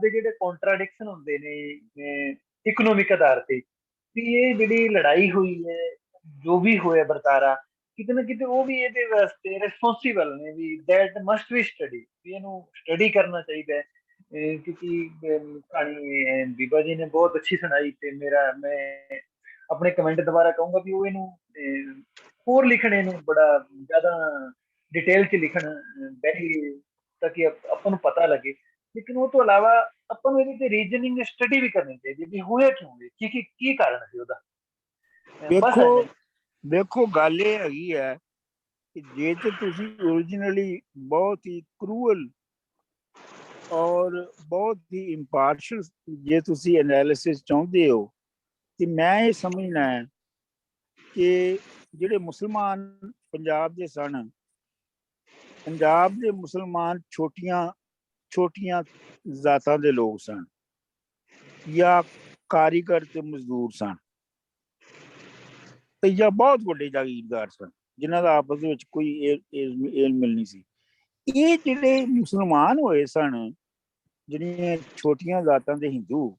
ਦੇ ਜਿਹੜੇ ਕੰਟਰਾਡਿਕਸ਼ਨ ਹੁੰਦੇ ਨੇ ਇਕਨੋਮਿਕ ਆਧਾਰ ਤੇ, ਵੀ ਇਹ ਜਿਹੜੀ ਲੜਾਈ ਹੋਈ ਹੈ, ਜੋ ਵੀ ਹੋਇਆ ਵਰਤਾਰਾ, ਕਿਤੇ ਨਾ ਕਿਤੇ ਉਹ ਵੀ ਇਹਦੇ ਵਾਸਤੇ ਰਿਸਪੌਂਸੀਬਲ ਨੇ, ਵੀ ਦੈਟ ਮਸਟ ਵੀ ਸਟੱਡੀ, ਵੀ ਇਹਨੂੰ ਸਟੱਡੀ ਕਰਨਾ ਚਾਹੀਦਾ ਹੈ। ਕਿਉਂਕਿ ਕਹਾਣੀ ਬੀਬਾ ਜੀ ਨੇ ਬਹੁਤ ਅੱਛੀ ਸੁਣਾਈ, ਤੇ ਮੈਂ ਆਪਣੇ ਕਮੈਂਟ ਦੁਬਾਰਾ ਕਹੂੰਗਾ ਵੀ ਉਹ ਇਹਨੂੰ ਹੋਰ ਲਿਖਣ, ਇਹਨੂੰ ਬੜਾ ਜ਼ਿਆਦਾ ਡਿਟੇਲ 'ਚ ਲਿਖਣ ਤਾਂ ਕਿ ਆਪਾਂ ਨੂੰ ਪਤਾ ਲੱਗੇ। ਲੇਕਿਨ ਉਹ ਤੋਂ ਇਲਾਵਾ ਆਪਾਂ ਨੂੰ ਇਹਦੇ ਤੇ ਰੀਜਨਿੰਗ ਸਟੱਡੀ ਵੀ ਕਰਨੀ ਚਾਹੀਦੀ ਵੀ ਹੋਇਆ ਕਿਉਂ, ਕੀ ਕਾਰਨ ਸੀ ਉਹਦਾ। ਦੇਖੋ ਗੱਲ ਇਹ ਹੈਗੀ ਹੈ ਕਿ ਜੇ ਤੇ ਤੁਸੀਂ ਓਰੀਜਨਲੀ ਬਹੁਤ ਹੀ ਕਰੂਅਲ ਔਰ ਬਹੁਤ ਹੀ ਇੰਪਾਰਸ਼ਲ ਜੇ ਤੁਸੀਂ ਐਨਾਲਿਸਿਸ ਚਾਹੁੰਦੇ ਹੋ, ਤੇ ਮੈਂ ਇਹ ਸਮਝਣਾ ਹੈ ਕਿ ਜਿਹੜੇ ਮੁਸਲਮਾਨ ਪੰਜਾਬ ਦੇ ਸਨ, ਪੰਜਾਬ ਦੇ ਮੁਸਲਮਾਨ ਛੋਟੀਆਂ ਜ਼ਾਤਾਂ ਦੇ ਲੋਕ ਸਨ, ਜਾਂ ਕਾਰੀਗਰ ਤੇ ਮਜ਼ਦੂਰ ਸਨ, ਤੇ ਜਾਂ ਬਹੁਤ ਵੱਡੇ ਜਾਗੀਰਦਾਰ ਸਨ, ਜਿਨ੍ਹਾਂ ਦਾ ਆਪਸ ਵਿੱਚ ਕੋਈ ਏਲ ਮਿਲ ਨਹੀਂ ਸੀ। ਇਹ ਜਿਹੜੇ ਮੁਸਲਮਾਨ ਹੋਏ ਸਨ, ਜਿਹੜੀਆਂ ਛੋਟੀਆਂ ਜ਼ਾਤਾਂ ਦੇ ਹਿੰਦੂ,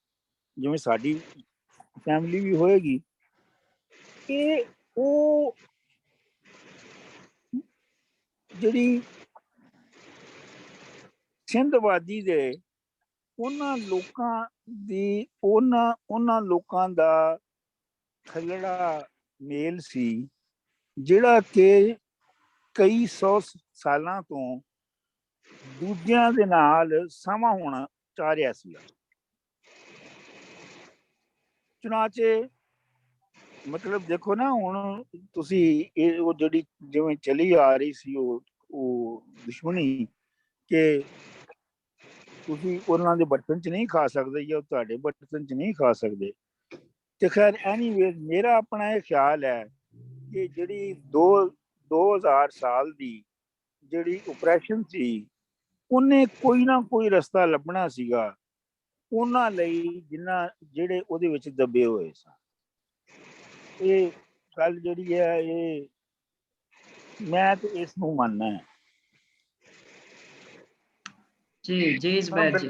ਜਿਵੇਂ ਸਾਡੀ ਫੈਮਿਲੀ ਵੀ ਹੋਏਗੀ, ਉਹ ਜਿਹੜੀ ਸਿੰਧਵਾਦੀ ਦੇ ਉਹਨਾਂ ਲੋਕਾਂ ਦਾ ਥੱਲੜਾ ਮੇਲ ਸੀ, ਜਿਹੜਾ ਕਿ ਕਈ 100 ਸਾਲਾਂ ਤੋਂ ਦੂਜਿਆਂ ਦੇ ਨਾਲ ਸਮਾਂ ਹੋਣਾ ਚਾਹ ਰਿਹਾ ਸੀ। ਚੁਣਾਚੇ ਮਤਲਬ ਦੇਖੋ ਨਾ, ਹੁਣ ਤੁਸੀਂ ਉਹ ਜਿਹੜੀ ਜਿਵੇਂ ਚਲੀ ਆ ਰਹੀ ਸੀ ਉਹ ਦੁਸ਼ਮਣੀ, ਕਿ ਤੁਸੀਂ ਉਹਨਾਂ ਦੇ ਬਰਤਨ 'ਚ ਨਹੀਂ ਖਾ ਸਕਦੇ ਜਾਂ ਤੁਹਾਡੇ ਬਰਤਨ 'ਚ ਨਹੀਂ ਖਾ ਸਕਦੇ। ਤੇ ਖੈਰ ਐਨੀਵੇਜ਼ ਮੇਰਾ ਆਪਣਾ ਇਹ ਖਿਆਲ ਹੈ ਕਿ ਜਿਹੜੀ 2000 ਸਾਲ ਦੀ ਜਿਹੜੀ ਓਪਰੇਸ਼ਨ ਸੀ, ਉਹਨੇ ਕੋਈ ਨਾ ਕੋਈ ਰਸਤਾ ਲੱਭਣਾ ਸੀਗਾ ਉਹਨਾਂ ਲਈ ਜਿਹੜੇ ਉਹਦੇ ਵਿੱਚ ਦੱਬੇ ਹੋਏ ਸਨ। ਇਹ ਗੱਲ ਜਿਹੜੀ ਹੈ, ਇਹ ਮੈਂ ਤੇ ਇਸ ਨੂੰ ਮੰਨਣਾ ਹੈ। ਜੀ ਜ਼ੁਬੈਰ ਜੀ।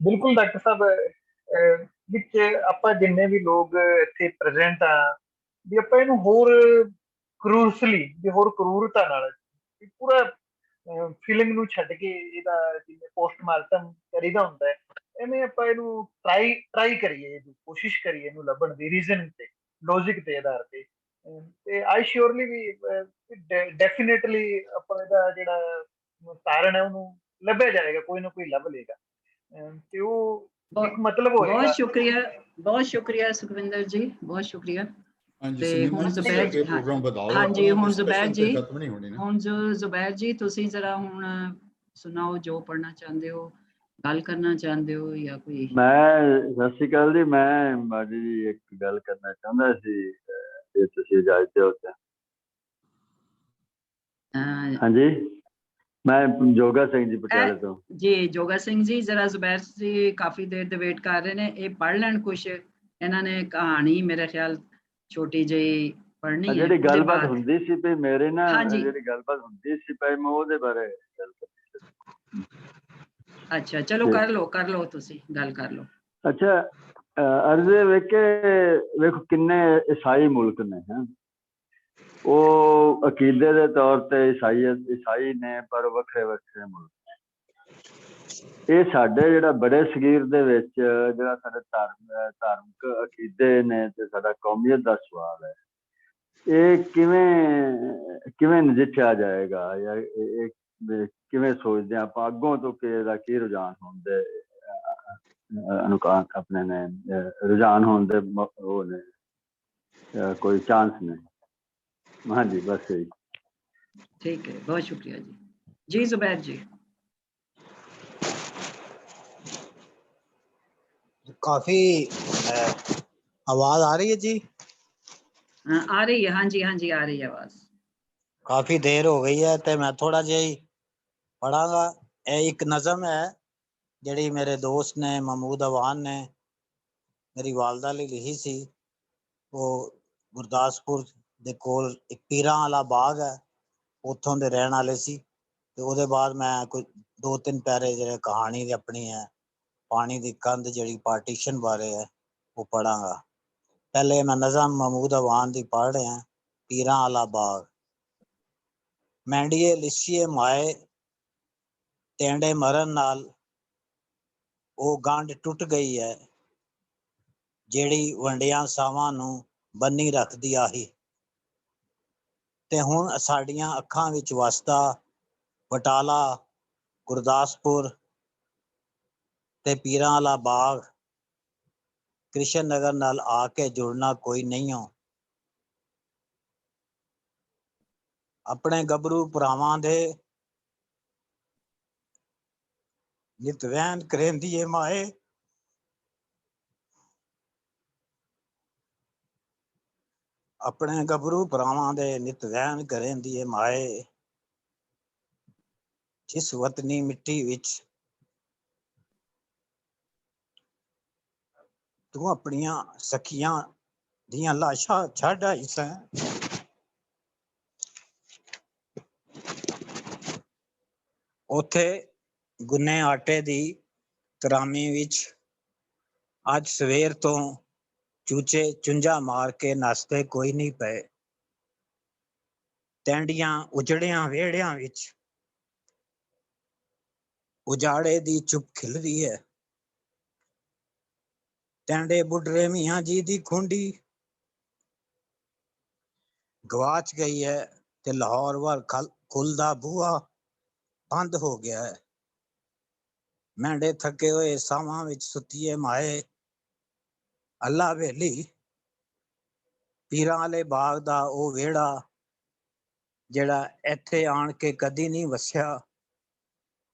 ਬਿਲਕੁਲ ਡਾਕਟਰ ਸਾਹਿਬ, ਵਿੱਚ ਆਪਾਂ ਜਿੰਨੇ ਵੀ ਲੋਕ ਇੱਥੇ ਪ੍ਰੈਜ਼ੈਂਟ ਆ, ਵੀ ਆਪਾਂ ਇਹਨੂੰ ਹੋਰ ਕਰੂਰਤਾ ਨਾਲ ਪੂਰਾ ਫੀਲਿੰਗ ਨੂੰ ਛੱਡ ਕੇ, ਇਹਦਾ ਜਿਵੇਂ ਪੋਸਟਮਾਰਟਮ ਕਰੀਦਾ ਹੁੰਦਾ ਹੈ, ਐਵੇਂ ਆਪਾਂ ਇਹਨੂੰ ਟਰਾਈ ਕਰੀਏ, ਕੋਸ਼ਿਸ਼ ਕਰੀਏ ਇਹਨੂੰ ਲੱਭਣ ਦੀ, ਰੀਜ਼ਨ ਤੇ ਲੌਜਿਕ ਦੇ ਆਧਾਰ ਤੇ ਆਈ ਸ਼ੋਰਲੀ ਵੀ ਡੈਫੀਨੇਟਲੀ ਆਪਾਂ ਇਹਦਾ ਜਿਹੜਾ ਕਾਰਨ ਹੈ ਉਹਨੂੰ ਲੱਭਿਆ ਜਾਏਗਾ, ਕੋਈ ਨਾ ਕੋਈ ਲੱਭ ਲਏਗਾ, ਤੇ ਉਹ ਇੱਕ ਮਤਲਬ ਹੋਏਗਾ। ਬਹੁਤ ਸ਼ੁਕਰੀਆ ਸੁਖਵਿੰਦਰ ਜੀ, ਬਹੁਤ ਸ਼ੁਕਰੀਆ। ਤੇ ਹੁਣ ਜ਼ੁਬੈਰ ਜੀ, ਹਾਂਜੀ ਹੁਣ ਜ਼ੁਬੈਰ ਜੀ ਤੁਸੀਂ ਜ਼ਰਾ ਹੁਣ ਸੁਣਾਓ ਜੋ ਪੜ੍ਹਨਾ ਚਾਹੁੰਦੇ ਹੋ, ਗੱਲ ਕਰਨਾ ਚਾਹੁੰਦੇ ਹੋ ਜਾਂ ਕੋਈ। ਮੈਂ ਸਤਿ ਸ਼੍ਰੀ ਅਕਾਲ ਜੀ, ਮੈਂ ਮਾੜੀ ਜੀ ਇੱਕ ਗੱਲ ਕਰਨਾ ਚਾਹੁੰਦਾ ਸੀ, ਜੇ ਤੁਸੀਂ ਇਜਾਜ਼ਤ ਦਿਓ ਤਾਂ। ਹਾਂਜੀ, ਮੈਂ ਜੋਗਾ ਸਿੰਘ ਜੀ ਪਟਿਆਲੇ ਤੋਂ। ਜੀ ਜੋਗਾ ਸਿੰਘ ਜੀ, ਜ਼ਰਾ ਜ਼ੁਬੈਰ ਜੀ ਕਾਫੀ ਦੇਰ ਦੇ ਵੇਟ ਕਰ ਰਹੇ ਨੇ, ਇਹ ਪੜ੍ਹ ਲੈਣ ਕੁਛ, ਇਹਨਾਂ ਨੇ ਕਹਾਣੀ ਮੇਰੇ ਖਿਆਲ ਛੋਟੀ ਜਿਹੀ ਪੜ੍ਹਨੀ ਹੈ। ਜਿਹੜੀ ਗੱਲਬਾਤ ਹੁੰਦੀ ਸੀ ਪਈ ਮੇਰੇ ਨਾਲ, ਜਿਹੜੀ ਗੱਲਬਾਤ ਹੁੰਦੀ ਸੀ ਪਈ, ਮੈਂ ਉਹਦੇ ਬਾਰੇ ਗੱਲ ਕਰਨੀ। ਅੱਛਾ ਚਲੋ ਕਰ ਲਓ ਤੁਸੀਂ ਗੱਲ ਕਰ ਲਓ। ਅੱਛਾ, ਅਰਜ਼ੇ ਵੇਖੋ ਕਿੰਨੇ ਈਸਾਈ ਮੁਲਕ ਨੇ, ਹੈ ਉਹ ਅਕੀਦੇ ਦੇ ਤੌਰ ਤੇ ਈਸਾਈ ਨੇ, ਪਰ ਵੱਖਰੇ ਮੁਲਕ ਨੇ। ਇਹ ਸਾਡੇ ਜਿਹੜਾ ਬੜੇ ਸਗੀਰ ਦੇ ਵਿੱਚ ਜਿਹੜਾ ਸਾਡੇ ਧਾਰਮਿਕ ਅਕੀਦੇ ਨੇ ਤੇ ਸਾਡਾ ਕੌਮੀਅਤ ਦਾ ਸਵਾਲ ਹੈ, ਇਹ ਕਿਵੇਂ ਨਜਿੱਠਿਆ ਜਾਏਗਾ, ਜਾਂ ਇਹ ਕਿਵੇਂ ਸੋਚਦੇ ਆਪਾਂ ਅੱਗੋਂ ਤੋਂ ਕਿ ਇਹਦਾ ਕੀ ਰੁਝਾਨ ਹੁੰਦੇ ਆਪਣੇ ਨੇ, ਰੁਝਾਨ ਹੋਣ ਦੇ ਉਹ ਨੇ, ਕੋਈ ਚਾਂਸ ਨੇ। ਹਾਂਜੀ ਬਸ ਇਹੀ। ਠੀਕ ਹੈ, ਬਹੁਤ ਸ਼ੁਕਰੀਆ ਜੀ। ਜੀ ਜ਼ੁਬੈਰ ਜੀ। काफी आवाज आ रही है जी? आ रही है, हाँ जी आ रही है आवाज। काफी देर हो गई है, तो मैं थोड़ा जिहा पढ़ांगा। ਇਹ ਇੱਕ ਨਜ਼ਮ ਹੈ ਜਿਹੜੀ ਮੇਰੇ ਦੋਸਤ ਨੇ ਮਹਿਮੂਦ ਅਵਾਨ ਨੇ ਮੇਰੀ ਵਾਲਦਾ ਲਈ ਲਿਖੀ ਸੀ। ਉਹ ਗੁਰਦਾਸਪੁਰ ਦੇ ਕੋਲ ਇੱਕ ਪੀਰਾਂ ਵਾਲਾ ਬਾਗ ਹੈ, ਉੱਥੋਂ ਦੇ ਰਹਿਣ ਵਾਲੇ ਸੀ। ਤੇ ਉਹਦੇ ਬਾਅਦ ਮੈਂ ਕੋਈ 2-3 ਪੈਰੇ ਜਿਹੜੇ ਕਹਾਣੀ ਦੀ ਆਪਣੀ ਹੈ, ਪਾਣੀ ਦੀ ਕੰਧ ਜਿਹੜੀ ਪਾਰਟੀਸ਼ਨ ਬਾਰੇ ਹੈ, ਉਹ ਪੜਾਂਗਾ। ਪਹਿਲੇ ਮੈਂ ਨਜ਼ਮ ਮਹਿਮੂਦ ਅਵਾਨ ਦੀ ਪੜ੍ਹ ਰਿਹਾ, ਪੀਰਾਂ ਵਾਲਾ ਬਾਗ। ਮੈਂਡੀਏ ਲਿਸੀਏ ਮਾਏ ਟੈਂਡੇ ਮਰਨ ਨਾਲ ਉਹ ਗੰਢ ਟੁੱਟ ਗਈ ਹੈ, ਜਿਹੜੀ ਵੰਡਿਆਂ ਸਾਵਾਂ ਨੂੰ ਬੰਨੀ ਰੱਖਦੀ ਆਹੀ। ਤੇ ਹੁਣ ਸਾਡੀਆਂ ਅੱਖਾਂ ਵਿੱਚ ਵਸਦਾ ਬਟਾਲਾ, ਗੁਰਦਾਸਪੁਰ ਤੇ ਪੀਰਾਂ ਵਾਲਾ ਬਾਗ, ਕ੍ਰਿਸ਼ਨ ਨਗਰ ਨਾਲ ਆ ਕੇ ਜੁੜਨਾ ਕੋਈ ਨਹੀਂ ਹੋ। ਆਪਣੇ ਗੱਭਰੂ ਭਰਾਵਾਂ ਦੇ ਨਿਤ ਵਹਿਨ ਕਰੇਂਦੀ ਏ ਮਾਏ, ਆਪਣੇ ਗੱਭਰੂ ਭਰਾਵਾਂ ਦੇ ਨਿਤ ਵਹਿਨ ਕਰੇਂਦੀ ਏ ਮਾਏ। ਜਿਸ ਵਤਨੀ ਮਿੱਟੀ ਵਿੱਚ ਤੂੰ ਆਪਣੀਆਂ ਸਖੀਆਂ ਦੀਆਂ ਲਾਸ਼ਾਂ ਛੱਡ ਆਈ ਸੈਂ, ਉੱਥੇ ਗੁੰਨੇ ਆਟੇ ਦੀ ਤਰਾਮੀ ਵਿੱਚ ਅੱਜ ਸਵੇਰ ਤੋਂ ਚੂਚੇ ਚੁੰਝਾਂ ਮਾਰ ਕੇ ਨੱਸਦੇ ਕੋਈ ਨਹੀਂ ਪਏ। ਟੈਂਡੀਆਂ ਉਜੜਿਆਂ ਵਿਹੜਿਆਂ ਵਿੱਚ ਉਜਾੜੇ ਦੀ ਚੁੱਪ ਖਿਲਰੀ ਹੈ। ਟੈਂਡੇ ਬੁੱਢਰੇ ਮੀਆਂ ਜੀ ਦੀ ਖੁੰਡੀ ਗਵਾਚ ਗਈ ਹੈ ਤੇ ਲਾਹੌਰ ਵੱਲ ਖੁੱਲਦਾ ਬੂਹਾ ਬੰਦ ਹੋ ਗਿਆ ਹੈ। ਮੈਂਡੇ ਥੱਕੇ ਹੋਏ ਸਾਵਾਂ ਵਿੱਚ ਸੁੱਤੀਏ ਮਾਏ, ਅੱਲਾ ਵੇਲੀ ਪੀਰਾਂ ਵਾਲੇ ਬਾਗ ਦਾ ਉਹ ਵਿਹੜਾ ਜਿਹੜਾ ਇੱਥੇ ਆਣ ਕੇ ਕਦੀ ਨਹੀਂ ਵਸਿਆ,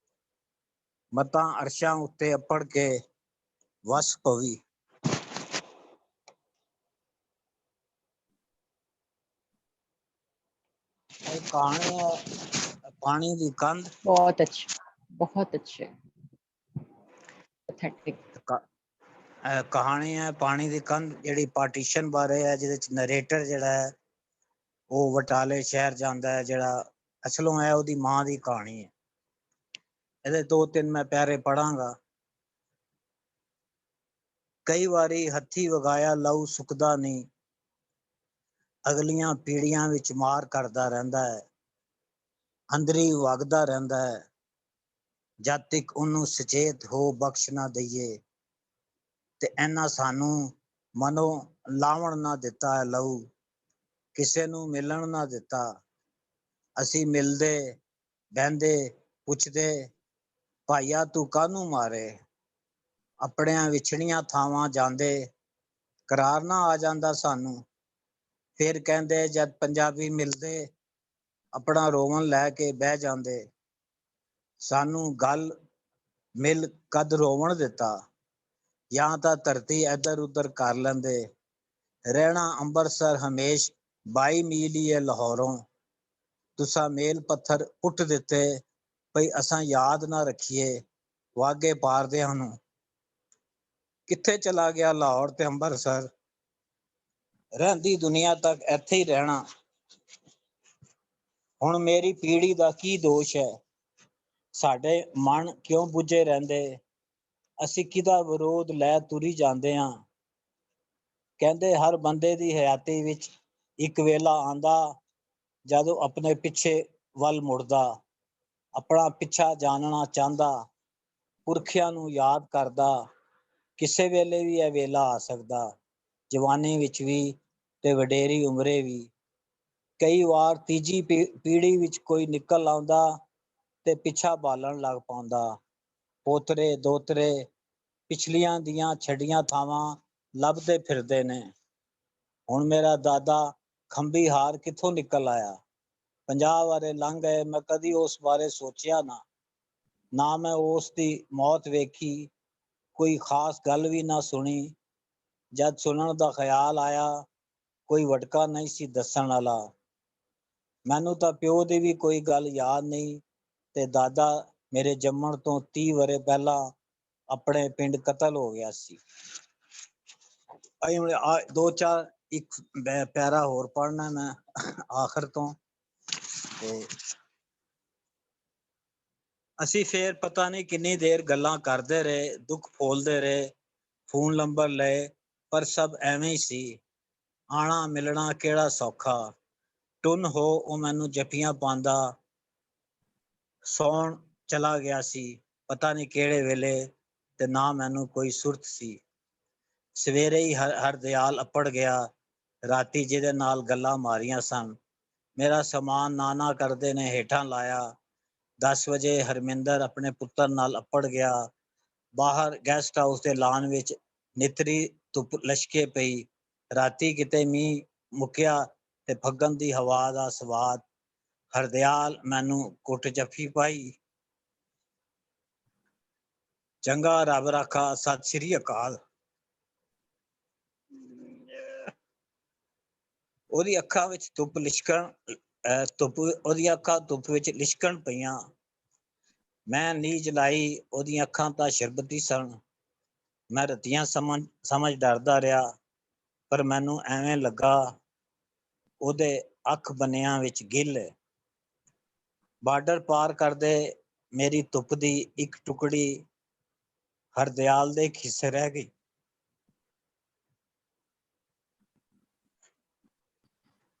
ਮਤਾਂ ਅਰਸ਼ਾਂ ਉੱਤੇ ਅੱਪੜ ਕੇ ਵਸ ਪਵੀ। ਇਹ ਕਹਾਣੀ ਹੈ ਪਾਣੀ ਦੀ ਕੰਧ। बहुत अच्छे, बहुत अच्छे, पैथेटिक। ਕਹਾਣੀ ਹੈ ਪਾਣੀ ਦੀ ਕੰਧ, ਜਿਹੜੀ ਪਾਰਟੀਸ਼ਨ ਬਾਰੇ ਹੈ, ਜਿਹਦੇ ਚ ਨਰੇਟਰ ਜਿਹੜਾ ਹੈ ਉਹ ਬਟਾਲੇ ਸ਼ਹਿਰ ਜਾਂਦਾ ਹੈ, ਜਿਹੜਾ ਅਸਲੋਂ ਹੈ ਉਹਦੀ ਮਾਂ ਦੀ ਕਹਾਣੀ ਹੈ। ਇਹਦੇ 2-3 ਮੈਂ ਪਿਆਰੇ ਪੜਾਂਗਾ। ਕਈ ਵਾਰੀ ਹੱਥੀ ਵਗਾਇਆ ਲਹੂ ਸੁੱਕਦਾ ਨਹੀਂ, ਅਗਲੀਆਂ ਪੀੜੀਆਂ ਵਿੱਚ ਮਾਰ ਕਰਦਾ ਰਹਿੰਦਾ ਹੈ, ਅੰਦਰੀ ਵਗਦਾ ਰਹਿੰਦਾ ਹੈ, ਜਦ ਤੱਕ ਉਹਨੂੰ ਸੁਚੇਤ ਹੋ ਬਖਸ਼ ਨਾ ਦਈਏ। ਤੇ ਇਹਨਾਂ ਸਾਨੂੰ ਮਨੋਂ ਲਾਵਣ ਨਾ ਦਿੱਤਾ ਹੈ ਲਹੂ, ਕਿਸੇ ਨੂੰ ਮਿਲਣ ਨਾ ਦਿੱਤਾ। ਅਸੀਂ ਮਿਲਦੇ ਬਹਿੰਦੇ ਪੁੱਛਦੇ ਭਾਈਆ ਤੂੰ ਕਾਹਨੂੰ ਮਾਰੇ, ਆਪਣਿਆਂ ਵਿਛੜੀਆਂ ਥਾਵਾਂ ਜਾਂਦੇ ਕਰਾਰ ਨਾ ਆ ਜਾਂਦਾ ਸਾਨੂੰ। ਫਿਰ ਕਹਿੰਦੇ ਜਦ ਪੰਜਾਬੀ ਮਿਲਦੇ ਆਪਣਾ ਰੋਵਣ ਲੈ ਕੇ ਬਹਿ ਜਾਂਦੇ, ਸਾਨੂੰ ਗੱਲ ਮਿਲ ਕਦ ਰੋਵਣ ਦਿੱਤਾ। ਜਾਂ ਤਾਂ ਧਰਤੀ ਇੱਧਰ ਉੱਧਰ ਕਰ ਲੈਂਦੇ, ਰਹਿਣਾ ਅੰਬਰਸਰ ਹਮੇਸ਼ 22 ਮੀਲ ਹੀ ਹੈ ਲਾਹੌਰੋਂ। ਤੁਸਾਂ ਮੇਲ ਪੱਥਰ ਪੁੱਟ ਦਿੱਤੇ ਭਈ ਅਸਾਂ ਯਾਦ ਨਾ ਰੱਖੀਏ ਵਾਗੇ ਪਾਰਦਿਆਂ ਨੂੰ। ਕਿੱਥੇ ਚਲਾ ਗਿਆ ਲਾਹੌਰ ਤੇ ਅੰਬਰਸਰ, ਰਹਿੰਦੀ ਦੁਨੀਆ ਤੱਕ ਇੱਥੇ ਹੀ ਰਹਿਣਾ। ਹੁਣ ਮੇਰੀ ਪੀੜ੍ਹੀ ਦਾ ਕੀ ਦੋਸ਼ ਹੈ, ਸਾਡੇ ਮਨ ਕਿਉਂ ਬੁੱਝੇ ਰਹਿੰਦੇ, ਅਸੀਂ ਕਿਹਦਾ ਵਿਰੋਧ ਲੈ ਤੁਰੀ ਜਾਂਦੇ ਹਾਂ। ਕਹਿੰਦੇ ਹਰ ਬੰਦੇ ਦੀ ਹਯਾਤੀ ਵਿੱਚ ਇੱਕ ਵੇਲਾ ਆਂਦਾ ਜਦੋਂ ਆਪਣੇ ਪਿੱਛੇ ਵੱਲ ਮੁੜਦਾ, ਆਪਣਾ ਪਿੱਛਾ ਜਾਣਨਾ ਚਾਹੁੰਦਾ, ਪੁਰਖਿਆਂ ਨੂੰ ਯਾਦ ਕਰਦਾ। ਕਿਸੇ ਵੇਲੇ ਵੀ ਇਹ ਵੇਲਾ ਆ ਸਕਦਾ, ਜਵਾਨੀ ਵਿੱਚ ਵੀ ਤੇ ਵਡੇਰੀ ਉਮਰੇ ਵੀ। ਕਈ ਵਾਰ ਤੀਜੀ ਪੀੜ੍ਹੀ ਵਿੱਚ ਕੋਈ ਨਿਕਲ ਆਉਂਦਾ ਤੇ ਪਿੱਛਾ ਬਾਲਣ ਲੱਗ ਪਾਉਂਦਾ। ਪੋਤਰੇ ਦੋਤਰੇ ਪਿਛਲੀਆਂ ਦੀਆਂ ਛੱਡੀਆਂ ਥਾਵਾਂ ਲੱਭਦੇ ਫਿਰਦੇ ਨੇ। ਹੁਣ ਮੇਰਾ ਦਾਦਾ ਖੰਭੀ ਹਾਰ ਕਿੱਥੋਂ ਨਿਕਲ ਆਇਆ, 50 ਵਾਰੇ ਲੰਘ ਗਏ, ਮੈਂ ਕਦੀ ਉਸ ਬਾਰੇ ਸੋਚਿਆ ਨਾ ਮੈਂ ਉਸ ਦੀ ਮੌਤ ਵੇਖੀ, ਕੋਈ ਖਾਸ ਗੱਲ ਵੀ ਨਾ ਸੁਣੀ। ਜਦ ਸੁਣਨ ਦਾ ਖਿਆਲ ਆਇਆ ਕੋਈ ਵਟਕਾ ਨਹੀਂ ਸੀ ਦੱਸਣ ਵਾਲਾ। ਮੈਨੂੰ ਤਾਂ ਪਿਓ ਦੀ ਵੀ ਕੋਈ ਗੱਲ ਯਾਦ ਨਹੀਂ, ਤੇ ਦਾਦਾ ਮੇਰੇ ਜੰਮਣ ਤੋਂ 30 ਵਰੇ ਪਹਿਲਾਂ ਆਪਣੇ ਪਿੰਡ ਕਤਲ ਹੋ ਗਿਆ ਸੀ। ਅਸੀਂ ਹੁਣ ਦੋ ਚਾਰ ਇੱਕ ਪੈਰਾ ਹੋਰ ਪੜ੍ਹਨਾ ਮੈਂ ਆਖਰ ਤੋਂ। ਤੇ ਅਸੀਂ ਫੇਰ ਪਤਾ ਨਹੀਂ ਕਿੰਨੀ ਦੇਰ ਗੱਲਾਂ ਕਰਦੇ ਰਹੇ, ਦੁੱਖ ਫੋਲਦੇ ਰਹੇ, ਫੋਨ ਨੰਬਰ ਲਏ, ਪਰ ਸਭ ਐਵੇਂ ਹੀ ਸੀ। ਆਣਾ ਮਿਲਣਾ ਕਿਹੜਾ ਸੌਖਾ, ਟੁੰਨ ਹੋ ਉਹ ਮੈਨੂੰ ਜੱਫੀਆਂ ਪਾਉਂਦਾ, ਸੌਣ ਚਲਾ ਗਿਆ ਸੀ ਪਤਾ ਨਹੀਂ ਕਿਹੜੇ ਵੇਲੇ, ਤੇ ਨਾ ਮੈਨੂੰ ਕੋਈ ਸੁਰਤ ਸੀ। ਸਵੇਰੇ ਹੀ ਹਰਦਿਆਲ ਅੱਪੜ ਗਿਆ, ਰਾਤੀ ਜਿਹਦੇ ਨਾਲ ਗੱਲਾਂ ਮਾਰੀਆਂ ਸਨ। ਮੇਰਾ ਸਮਾਨ ਨਾਨਾ ਕਰਦੇ ਨੇ ਹੇਠਾਂ ਲਾਇਆ। 10 ਵਜੇ ਹਰਮਿੰਦਰ ਆਪਣੇ ਪੁੱਤਰ ਨਾਲ ਅੱਪੜ ਗਿਆ। ਬਾਹਰ ਗੈਸਟ ਹਾਊਸ ਦੇ ਲਾਨ ਵਿੱਚ ਨਿਤਰੀ ਧੁੱਪ ਲਸ਼ਕੇ ਪਈ। ਰਾਤੀ ਕਿਤੇ ਮੀਂਹ ਮੁੱਕਿਆ ਤੇ ਫੱਗਣ ਦੀ ਹਵਾ ਦਾ ਸਵਾਦ। ਹਰਦਿਆਲ ਮੈਨੂੰ ਕੁੱਟ ਜੱਫੀ ਪਾਈ। ਚੰਗਾ ਰੱਬ ਰਾਖਾ, ਸਤਿ ਸ੍ਰੀ ਅਕਾਲ। ਉਹਦੀ ਅੱਖਾਂ ਵਿੱਚ ਧੁੱਪ ਉਹਦੀਆਂ ਅੱਖਾਂ ਧੁੱਪ ਵਿੱਚ ਲਿਸ਼ਕਣ ਪਈਆਂ। ਮੈਂ ਨੀਝ ਲਾਈ, ਉਹਦੀਆਂ ਅੱਖਾਂ ਤਾਂ ਸ਼ਰਬਤੀ ਸਨ। ਮੈਂ ਰਤੀਆਂ ਸਮਝ ਡਰਦਾ ਰਿਹਾ, ਪਰ ਮੈਨੂੰ ਐਵੇਂ ਲੱਗਾ ਉਹਦੇ ਅੱਖ ਬੰਨਿਆਂ ਵਿੱਚ ਗਿੱਲ। ਬਾਰਡਰ ਪਾਰ ਕਰਦੇ ਮੇਰੀ ਧੁੱਪ ਦੀ ਇੱਕ ਟੁਕੜੀ ਹਰਦਿਆਲ ਦੇ ਖਿੱਸੇ ਰਹਿ ਗਈ।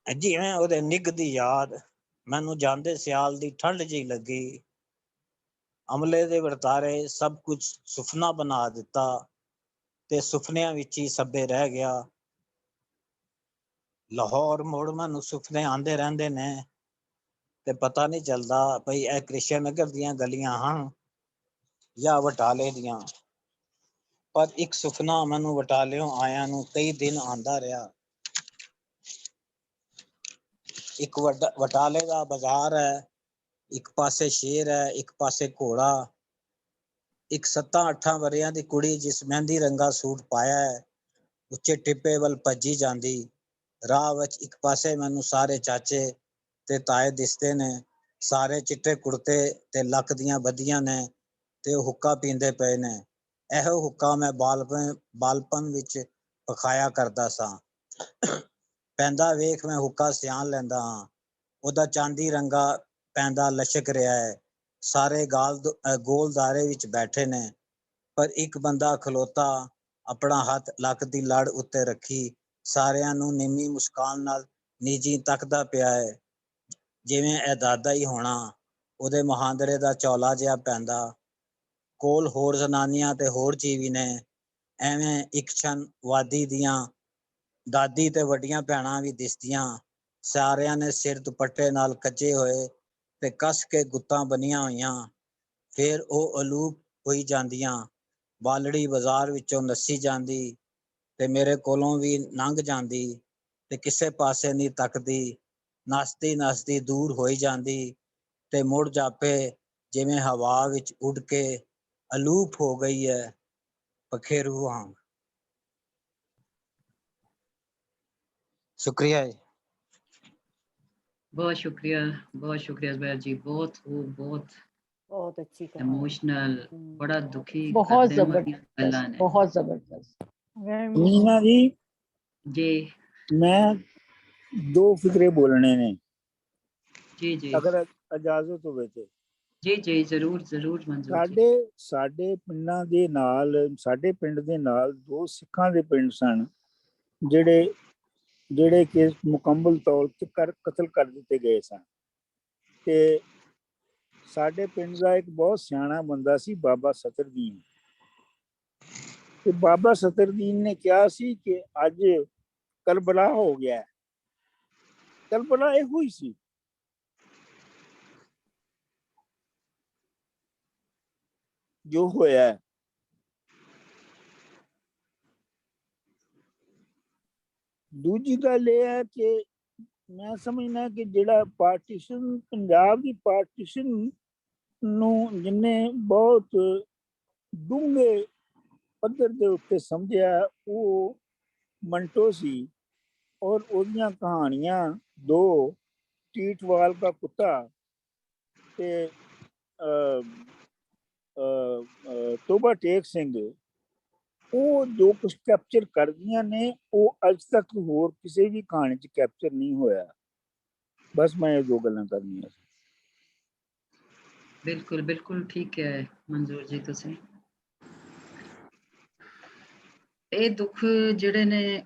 ਜਿਵੇਂ ਉਹਦੇ ਨਿੱਘ ਦੀ ਯਾਦ ਮੈਨੂੰ ਜਾਂਦੇ ਸਿਆਲ ਦੀ ਠੰਡ ਜਿਹੀ ਲੱਗੀ। ਅਮਲੇ ਦੇ ਵਰਤਾਰੇ ਸਭ ਕੁਝ ਸੁਪਨਾ ਬਣਾ ਦਿੱਤਾ, ਤੇ ਸੁਪਨਿਆਂ ਵਿੱਚ ਹੀ ਸਭੇ ਰਹਿ ਗਿਆ। ਲਾਹੌਰ ਮੁੜ ਮੈਨੂੰ ਸੁਪਨੇ ਆਉਂਦੇ ਰਹਿੰਦੇ ਨੇ, ਤੇ ਪਤਾ ਨਹੀਂ ਚੱਲਦਾ ਭਈ ਇਹ ਕ੍ਰਿਸ਼ਨ ਨਗਰ ਦੀਆਂ ਗਲੀਆਂ ਹਨ ਜਾਂ ਬਟਾਲੇ ਦੀਆਂ। ਪਰ ਇੱਕ ਸੁਪਨਾ ਮੈਨੂੰ ਬਟਾਲਿਓਂ ਆਇਆਂ ਨੂੰ ਕਈ ਦਿਨ ਆਉਂਦਾ ਰਿਹਾ। ਇੱਕ ਬਟਾਲੇ ਦਾ ਬਾਜ਼ਾਰ ਹੈ, ਇੱਕ ਪਾਸੇ ਸ਼ੇਰ ਹੈ, ਇੱਕ ਪਾਸੇ ਘੋੜਾ। ਇੱਕ 7-8 ਵਰ੍ਹਿਆਂ ਦੀ ਕੁੜੀ ਜਿਸ ਮਹਿੰਦੀ ਰੰਗਾ ਸੂਟ ਪਾਇਆ ਹੈ, ਉੱਚੇ ਟਿੱਪੇ ਵੱਲ ਭੱਜੀ ਜਾਂਦੀ। ਰਾਹ ਵਿੱਚ ਇੱਕ ਪਾਸੇ ਮੈਨੂੰ ਸਾਰੇ ਚਾਚੇ ਤੇ ਤਾਏ ਦਿਸਦੇ ਨੇ, ਸਾਰੇ ਚਿੱਟੇ ਕੁੜਤੇ ਤੇ ਲੱਕ ਦੀਆਂ ਬੱਧੀਆਂ ਨੇ, ਤੇ ਉਹ ਹੁੱਕਾ ਪੀਂਦੇ ਪਏ ਨੇ। ਇਹੋ ਹੁੱਕਾ ਮੈਂ ਬਾਲਪਨ ਵਿੱਚ ਪਕਾਇਆ ਕਰਦਾ ਸਾਂ। ਪੈਂਦਾ ਵੇਖ ਮੈਂ ਹੁੱਕਾ ਸਿਆਣ ਲੈਂਦਾ ਹਾਂ। ਉਹਦਾ ਚਾਂਦੀ ਰੰਗਾ ਪੈਂਦਾ ਲਸ਼ਕ ਰਿਹਾ ਹੈ। ਸਾਰੇ ਗੋਲਦਾਰੇ ਵਿੱਚ ਬੈਠੇ ਨੇ, ਪਰ ਇੱਕ ਬੰਦਾ ਖਲੋਤਾ ਆਪਣਾ ਹੱਥ ਲੱਕ ਦੀ ਲੜ ਉੱਤੇ ਰੱਖੀ ਸਾਰਿਆਂ ਨੂੰ ਨਿੰਮੀ ਮੁਸਕਾਨ ਨਾਲ ਨੀਜੀ ਤੱਕਦਾ ਪਿਆ ਹੈ, ਜਿਵੇਂ ਇਹ ਦਾਦਾ ਹੀ ਹੋਣਾ। ਉਹਦੇ ਮੁਹਾਂਦਰੇ ਦਾ ਚੌਲਾ ਜਿਹਾ ਪੈਂਦਾ। ਕੋਲ ਹੋਰ ਜ਼ਨਾਨੀਆਂ ਤੇ ਹੋਰ ਜੀਵੀ ਨੇ। ਐਵੇਂ ਇੱਕ ਛਣ ਵਾਦੀ ਦੀਆਂ ਦਾਦੀ ਤੇ ਵੱਡੀਆਂ ਭੈਣਾਂ ਵੀ ਦਿਸਦੀਆਂ। ਸਾਰਿਆਂ ਨੇ ਸਿਰ ਦੁਪੱਟੇ ਨਾਲ ਕੱਜੇ ਹੋਏ ਤੇ ਕੱਸ ਕੇ ਗੁੱਤਾਂ ਬੰਨੀਆਂ ਹੋਈਆਂ। ਫਿਰ ਉਹ ਅਲੂਪ ਹੋਈ ਜਾਂਦੀਆਂ। ਬਾਲੜੀ ਬਾਜ਼ਾਰ ਵਿੱਚੋਂ ਨੱਸੀ ਜਾਂਦੀ ਤੇ ਮੇਰੇ ਕੋਲੋਂ ਵੀ ਲੰਘ ਜਾਂਦੀ, ਤੇ ਕਿਸੇ ਪਾਸੇ ਨਹੀਂ ਤੱਕਦੀ। ਨੱਸਦੀ ਨੱਸਦੀ ਦੂਰ ਹੋਈ ਜਾਂਦੀ, ਤੇ ਮੁੜ ਜਾਪੇ ਜਿਵੇਂ ਹਵਾ ਵਿੱਚ ਉੱਡ ਕੇ ਅਲੂਪ ਹੋ ਗਈ ਹੈ ਪਖੇਰੂ ਵਾਂਗ। शुक्रिया जी। बहुत शुक्रिया जुबैर जी, बहुत खूब, बहुत अच्छी कहानी। इमोशनल, बड़ा दुखी बहुत कर देने वाली गल्लां जबरदस्त, ने। बहुत जबरदस्त। मीना जी जी मैं 2 फिक्रे बोलने ने, जी जी अगर इजाजत होवे ते। जी जी जरूर जरूर मंजूर जी। ਸਾਡੇ ਪਿੰਡਾਂ ਦੇ ਨਾਲ, ਸਾਡੇ ਪਿੰਡ ਦੇ ਨਾਲ 2 ਸਿੱਖਾਂ ਦੇ ਪਿੰਡ ਸਨ ਜਿਹੜੇ ਕਿ ਮੁਕੰਮਲ ਤੌਰ ਤੇ ਕਤਲ ਕਰ ਦਿੱਤੇ ਗਏ ਸਨ। ਤੇ ਸਾਡੇ ਪਿੰਡ ਦਾ ਇੱਕ ਬਹੁਤ ਸਿਆਣਾ ਬੰਦਾ ਸੀ, ਬਾਬਾ ਸਤਰਦੀਨ। ਤੇ ਬਾਬਾ ਸਤਰਦੀਨ ਨੇ ਕਿਹਾ ਸੀ ਕਿ ਅੱਜ ਕਰਬਲਾ ਹੋ ਗਿਆ। ਕਰਬਲਾ ਇਹੋ ਹੀ ਸੀ। ਜੋ ਹੋਇਆ ਦੂਜੀ ਗੱਲ ਇਹ ਹੈ ਕਿ ਮੈਂ ਸਮਝਦਾ ਕਿ ਜਿਹੜਾ ਪਾਰਟੀਸ਼ਨ, ਪੰਜਾਬ ਦੀ ਪਾਰਟੀਸ਼ਨ ਨੂੰ ਜਿਹਨੇ ਬਹੁਤ ਡੂੰਘੇ ਪੱਧਰ ਦੇ ਉੱਤੇ ਸਮਝਿਆ, ਉਹ ਮੰਟੋ ਸੀ। ਔਰ ਉਹਦੀਆਂ ਕਹਾਣੀਆਂ 2 ਟੀਟਵਾਲ ਦਾ ਕੁੱਤਾ ਤੇ ਤੋਬਾ ਟੇਕ ਸਿੰਘ ਉਹ ਜੋ ਕੁਝ ਕੈਪਚਰ ਕਰਦੀਆਂ ਨੇ ਉਹ ਅੱਜ ਤੱਕ ਹੋਰ ਕਿਸੇ ਵੀ ਕਹਾਣੀ 'ਚ ਕੈਪਚਰ ਨਹੀਂ ਹੋਇਆ। ਬਸ ਮੈਂ ਇਹ 2 ਗੱਲਾਂ ਕਰਨੀਆਂ ਸੀ। ਬਿਲਕੁਲ ਬਿਲਕੁਲ ਠੀਕ ਹੈ ਮਨਜ਼ੂਰ ਜੀ। ਤੁਸੀਂ ਇਹ ਦੁੱਖ ਜਿਹੜੇ ਨੇ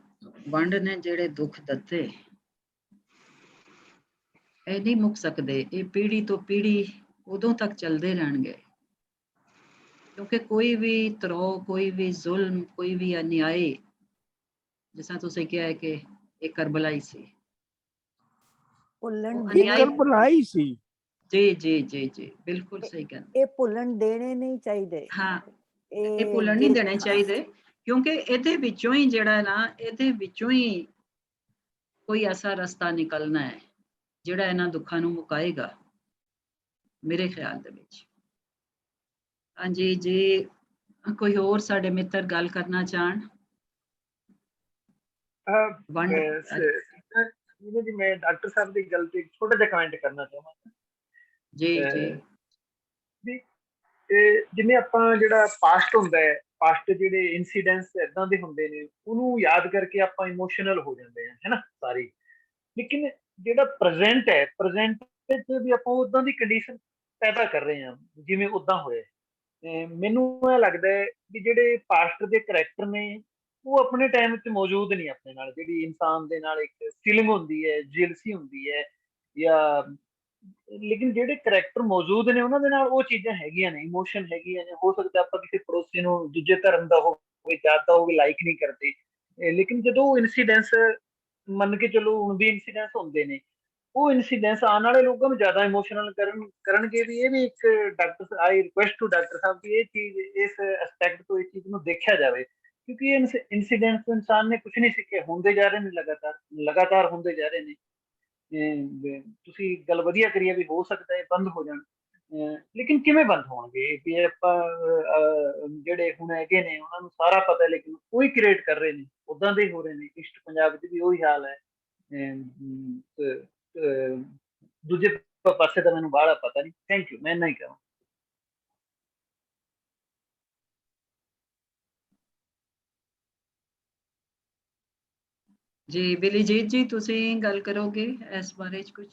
ਵੰਡ ਨੇ ਜਿਹੜੇ ਦੁੱਖ ਦਿੱਤੇ ਇਹ ਨਹੀਂ ਮੁੱਕ ਸਕਦੇ। ਇਹ ਪੀੜ੍ਹੀ ਤੋਂ ਪੀੜ੍ਹੀ ਉਦੋਂ ਤੱਕ ਚੱਲਦੇ ਰਹਿਣਗੇ ਕਿਉਂਕਿ ਕੋਈ ਵੀ ਤਰੋ, ਕੋਈ ਵੀ ਜ਼ੁਲਮ, ਕੋਈ ਵੀ ਅਨਿਆਏ, ਜਿਸ ਤਰ੍ਹਾਂ ਤੁਸੀਂ ਕਿਹਾ ਹੈ ਕਿ ਇਹ ਕਰਬਲਾਈ ਸੀ, ਕਰਬਲਾਈ ਸੀ। ਜੀ ਜੀ ਜੀ ਜੀ ਬਿਲਕੁਲ ਸਹੀ ਕਹਿੰਦੇ। ਇਹ ਭੁੱਲਣ ਦੇਣੇ ਨਹੀਂ ਚਾਹੀਦੇ। ਹਾਂ, ਇਹ ਭੁੱਲਣ ਨਹੀਂ ਦੇਣੇ ਚਾਹੀਦੇ ਕਿਉਂਕਿ ਇਹਦੇ ਵਿੱਚੋਂ ਹੀ ਜਿਹੜਾ ਨਾ, ਇਹਦੇ ਵਿੱਚੋਂ ਹੀ ਕੋਈ ਐਸਾ ਰਸਤਾ ਨਿਕਲਣਾ ਹੈ ਜਿਹੜਾ ਇਹਨਾਂ ਦੁੱਖਾਂ ਨੂੰ ਮੁਕਾਏਗਾ ਮੇਰੇ ਖਿਆਲ ਦੇ ਵਿੱਚ। ਹਾਂਜੀ ਜੀ, ਕੋਈ ਹੋਰ ਸਾਡੇ ਮਿੱਤਰ ਗੱਲ ਕਰਨਾ ਚਾਹਣ? ਜੀ ਮੈਂ ਡਾਕਟਰ ਸਾਹਿਬ ਦੀ ਗੱਲ ਤੇ ਛੋਟਾ ਜਿਹਾ ਕਮੈਂਟ ਕਰਨਾ ਚਾਹਾਂਗਾ। ਜੀ ਜੀ ਜਿਵੇਂ ਆਪਾਂ ਜਿਹੜਾ ਪਾਸਟ ਹੁੰਦਾ ਹੈ, ਪਾਸਟ ਜਿਹੜੇ ਇਨਸੀਡੈਂਟਸ ਏਦਾਂ ਦੇ ਹੁੰਦੇ ਨੇ ਉਹਨੂੰ ਯਾਦ ਕਰਕੇ ਆਪਾਂ ਇਮੋਸ਼ਨਲ ਹੋ ਜਾਂਦੇ ਹਾਂ, ਹੈ ਨਾ ਸਾਰੇ। ਲੇਕਿਨ ਜਿਹੜਾ ਪ੍ਰੈਜ਼ੈਂਟ ਹੈ, ਪ੍ਰੈਜ਼ੈਂਟ ਵਿੱਚ ਵੀ ਆਪਾਂ ਉਦਾਂ ਦੀ ਕੰਡੀਸ਼ਨ ਪੈਦਾ ਕਰ ਰਹੇ ਹਾਂ ਜਿਵੇਂ ਉਦਾਂ ਹੋਇਆ। ਮੈਨੂੰ ਇਹ ਲੱਗਦਾ ਹੈ ਵੀ ਜਿਹੜੇ ਪਾਸਟ ਦੇ ਕਰੈਕਟਰ ਨੇ ਉਹ ਆਪਣੇ ਟਾਈਮ 'ਚ ਮੌਜੂਦ ਨਹੀਂ ਆਪਣੇ ਨਾਲ। ਜਿਹੜੀ ਇਨਸਾਨ ਦੇ ਨਾਲ ਇੱਕ ਫੀਲਿੰਗ ਹੁੰਦੀ ਹੈ, ਜੇਲਸੀ ਹੁੰਦੀ ਹੈ, ਜਾਂ ਲੇਕਿਨ ਜਿਹੜੇ ਕਰੈਕਟਰ ਮੌਜੂਦ ਨੇ ਉਹਨਾਂ ਦੇ ਨਾਲ ਉਹ ਚੀਜ਼ਾਂ ਹੈਗੀਆਂ ਨੇ, ਇਮੋਸ਼ਨ ਹੈਗੀਆਂ ਨੇ। ਹੋ ਸਕਦਾ ਆਪਾਂ ਕਿਸੇ ਪੜੋਸੀ ਨੂੰ ਦੂਜੇ ਧਰਮ ਦਾ ਹੋਵੇ, ਜਾਤ ਦਾ ਹੋਵੇ, ਲਾਈਕ ਨਹੀਂ ਕਰਦੇ, ਲੇਕਿਨ ਜਦੋਂ ਇਨਸੀਡੈਂਸ ਮੰਨ ਕੇ ਚਲੋ ਹੁਣ ਵੀ ਇਨਸੀਡੈਂਸ ਹੁੰਦੇ ਨੇ, ਉਹ ਇਨਸੀਡੈਂਸ ਆਉਣ ਵਾਲੇ ਲੋਕਾਂ ਨੂੰ ਜ਼ਿਆਦਾ ਇਮੋਸ਼ਨਲ ਕਰਨਗੇ। ਵੀ ਇਹ ਵੀ ਇੱਕ doctor, I request to doctor ਸਾਹਿਬ ਕਿ ਇਹ ਚੀਜ਼ ਇਸ ਐਸਪੈਕਟ ਤੋਂ ਇਸ ਚੀਜ਼ ਨੂੰ ਦੇਖਿਆ ਜਾਵੇ ਕਿਉਂਕਿ ਇਹ ਇਨਸੀਡੈਂਟਸ ਇਨਸਾਨ ਨੇ ਕੁਝ ਨਹੀਂ ਸਿੱਖੇ, ਹੁੰਦੇ ਜਾ ਰਹੇ ਨੇ, ਲਗਾਤਾਰ ਹੁੰਦੇ ਜਾ ਰਹੇ ਨੇ। ਤੁਸੀਂ ਗੱਲ ਵਧੀਆ ਕਰੀ ਹੈ ਵੀ ਹੋ ਸਕਦਾ ਹੈ ਬੰਦ ਹੋ ਜਾਣ, ਲੇਕਿਨ ਕਿਵੇਂ ਬੰਦ ਹੋਣਗੇ? ਵੀ ਆਪਾਂ ਜਿਹੜੇ ਹੁਣ ਹੈਗੇ ਨੇ ਉਹਨਾਂ ਨੂੰ ਸਾਰਾ ਪਤਾ ਲੇਕਿਨ ਉਹੀ ਕ੍ਰੀਏਟ ਕਰ ਰਹੇ ਨੇ, ਉਦਾਂ ਦੇ ਹੋ ਰਹੇ ਨੇ। ਈਸਟ ਪੰਜਾਬ 'ਚ ਵੀ ਉਹੀ ਹਾਲ ਹੈ। ਦੂਜੇ ਪਾਸੇ ਤਾਂ ਮੈਨੂੰ ਬਾਹਲਾ ਪਤਾ ਨਹੀਂ। ਥੈਂਕ ਯੂ, ਮੈਂ ਇੰਨਾ ਹੀ ਕਹਾਂ। ਜੀ ਬਿਲੀਜੀਤ ਜੀ, ਤੁਸੀਂ ਗੱਲ ਕਰੋਗੇ ਇਸ ਬਾਰੇ 'ਚ ਕੁਝ?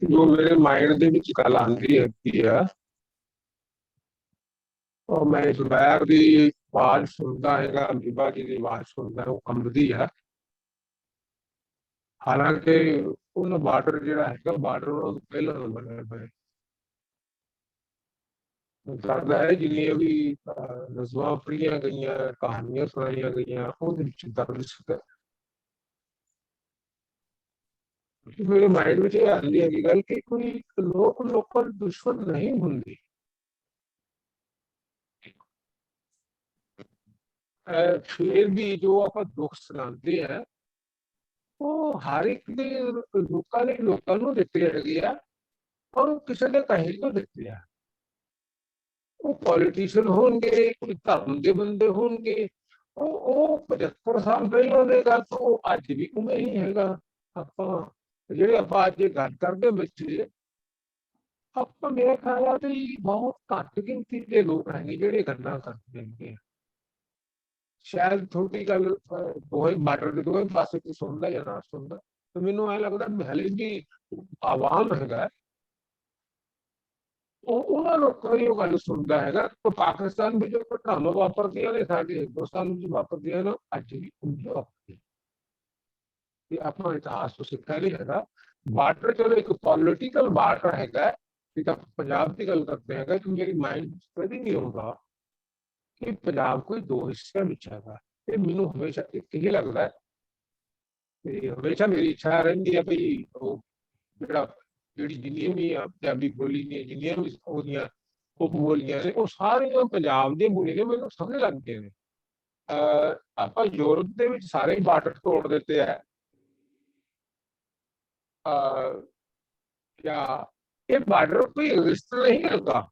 ਜੋ ਮੇਰੇ ਮਾਈਂਡ ਦੇ ਵਿੱਚ ਗੱਲ ਆਉਂਦੀ ਹੈਗੀ ਆ, ਉਹ ਮੈਂ ਜ਼ੁਬੈਰ ਦੀ ਆਵਾਜ਼ ਸੁਣਦਾ ਹੈਗਾ, ਬੀਬਾ ਜੀ ਦੀ ਆਵਾਜ਼ ਸੁਣਦਾ, ਉਹ ਕੰਬਦੀ ਹੈ। ਹਾਲਾਂਕਿ ਉਹਦਾ ਬਾਰਡਰ ਜਿਹੜਾ ਹੈਗਾ, ਬਾਰਡਰ ਪਹਿਲਾਂ ਤੋਂ ਬਣਿਆ ਹੋਇਆ ਕਰਦਾ ਹੈ। ਜਿੰਨੀਆਂ ਵੀ ਨਜ਼ਮਾਂ ਪੜ੍ਹੀਆਂ ਗਈਆਂ, ਕਹਾਣੀਆਂ ਸੁਣਾਈਆਂ ਗਈਆਂ, ਉਹਦੇ ਵਿੱਚ ਦਰਦ ਸੀਗਾ। ਮੇਰੇ ਮਾਈਂਡ ਵਿੱਚ ਇਹ ਆਉਂਦੀ ਹੈਗੀ ਗੱਲ ਕਿ ਕੋਈ ਲੋਕਾਂ ਦੇ ਦੁਸ਼ਮਣ ਨਹੀਂ ਹੁੰਦੀ। ਫਿਰ ਵੀ ਜੋ ਆਪਾਂ ਦੁੱਖ ਸੁਣਾਉਂਦੇ ਆ ਉਹ ਹਰ ਇੱਕ ਦੇ ਲੋਕਾਂ ਨੂੰ ਦਿੱਤੇ ਹੈਗੇ ਆ, ਔਰ ਉਹ ਕਿਸੇ ਦੇ ਕਹੇ ਤੋਂ ਦਿੱਤੇ ਆ। ਉਹ ਪੋਲੀਟੀਸ਼ੀਅਨ ਹੋਣਗੇ, ਕੋਈ ਧਰਮ ਦੇ ਬੰਦੇ ਹੋਣਗੇ, ਉਹ 75 ਸਾਲ ਪਹਿਲਾਂ ਦੇ ਗੱਲ ਤੋਂ ਅੱਜ ਵੀ ਉਵੇਂ ਹੀ ਹੈਗਾ। ਆਪਾਂ ਅੱਜ ਗੱਲ ਕਰਦੇ ਬੱਚੇ, ਆਪਾਂ ਮੇਰੇ ਖਿਆਲ ਤੇ ਬਹੁਤ ਘੱਟ ਗਿਣਤੀ ਦੇ ਲੋਕ ਹੈਗੇ ਜਿਹੜੇ ਗੱਲਾਂ ਕਰਦੇ ਹੈਗੇ। ਸ਼ਾਇਦ ਥੋੜੀ ਗੱਲ ਦੋਵੇਂ ਬਾਰਡਰ ਦੇ ਦੋਵੇਂ ਪਾਸੇ ਕੋਈ ਸੁਣਦਾ ਜਾਂ ਨਾ ਸੁਣਦਾ, ਤੇ ਮੈਨੂੰ ਇਹ ਲੱਗਦਾ ਹਲੇ ਵੀ ਆਵਾਮ ਹੈਗਾ ਉਹਨਾਂ ਲੋਕਾਂ ਦੀ ਉਹ ਗੱਲ ਸੁਣਦਾ ਹੈਗਾ। ਪਾਕਿਸਤਾਨ ਵਿੱਚ ਜੋ ਘਟਨਾਵਾਂ ਵਾਪਰਦੀਆਂ ਨੇ, ਸਾਡੇ ਹਿੰਦੁਸਤਾਨ ਵਿੱਚ ਵਾਪਰਦੀਆਂ ਨੇ, ਅੱਜ ਵੀ ਉਹੀਆਂ ਵਾਪਰਦੀਆਂ। ਤੇ ਆਪਣਾ ਇਤਿਹਾਸ ਤੋਂ ਸਿੱਖਿਆ ਨਹੀਂ ਹੈਗਾ। ਬਾਰਡਰ ਚਲੋ ਇੱਕ ਪੋਲੀਟੀਕਲ ਬਾਰਡਰ ਹੈਗਾ। ਠੀਕ ਆ, ਪੰਜਾਬ ਦੀ ਗੱਲ ਕਰਦੇ ਹੈਗਾ ਕਿ ਮੇਰੀ ਮਾਈਂਡ ਕਦੇ ਨਹੀਂ ਆਉਂਦਾ ਕਿ ਪੰਜਾਬ ਕੋਈ 2 ਹਿੱਸਿਆਂ ਵਿੱਚ ਹੈਗਾ। ਇਹ ਮੈਨੂੰ ਹਮੇਸ਼ਾ ਇੱਕ ਹੀ ਲੱਗਦਾ ਤੇ ਹਮੇਸ਼ਾ ਮੇਰੀ ਇੱਛਾ ਰਹਿੰਦੀ ਹੈ ਵੀ ਉਹ ਜਿਹੜੀ ਜਿੰਨੀਆਂ ਵੀ ਪੰਜਾਬੀ ਬੋਲੀ ਦੀਆਂ ਜਿੰਨੀਆਂ ਵੀ ਉਹਦੀਆਂ ਉਪ ਬੋਲੀਆਂ ਨੇ, ਉਹ ਸਾਰੀਆਂ ਪੰਜਾਬ ਦੀਆਂ ਬੋਲੀਆਂ ਮੈਨੂੰ ਸਮਝ ਲੱਗਦੀਆਂ ਨੇ। ਆਪਾਂ ਯੂਰਪ ਦੇ ਵਿੱਚ ਸਾਰੇ ਬਾਰਡਰ ਤੋੜ ਦਿੱਤੇ ਹੈ। ਇਹ ਬਾਰਡਰ ਕੋਈ ਐਗਜ਼ਿਸਟ ਨਹੀਂ ਕਰਦਾ,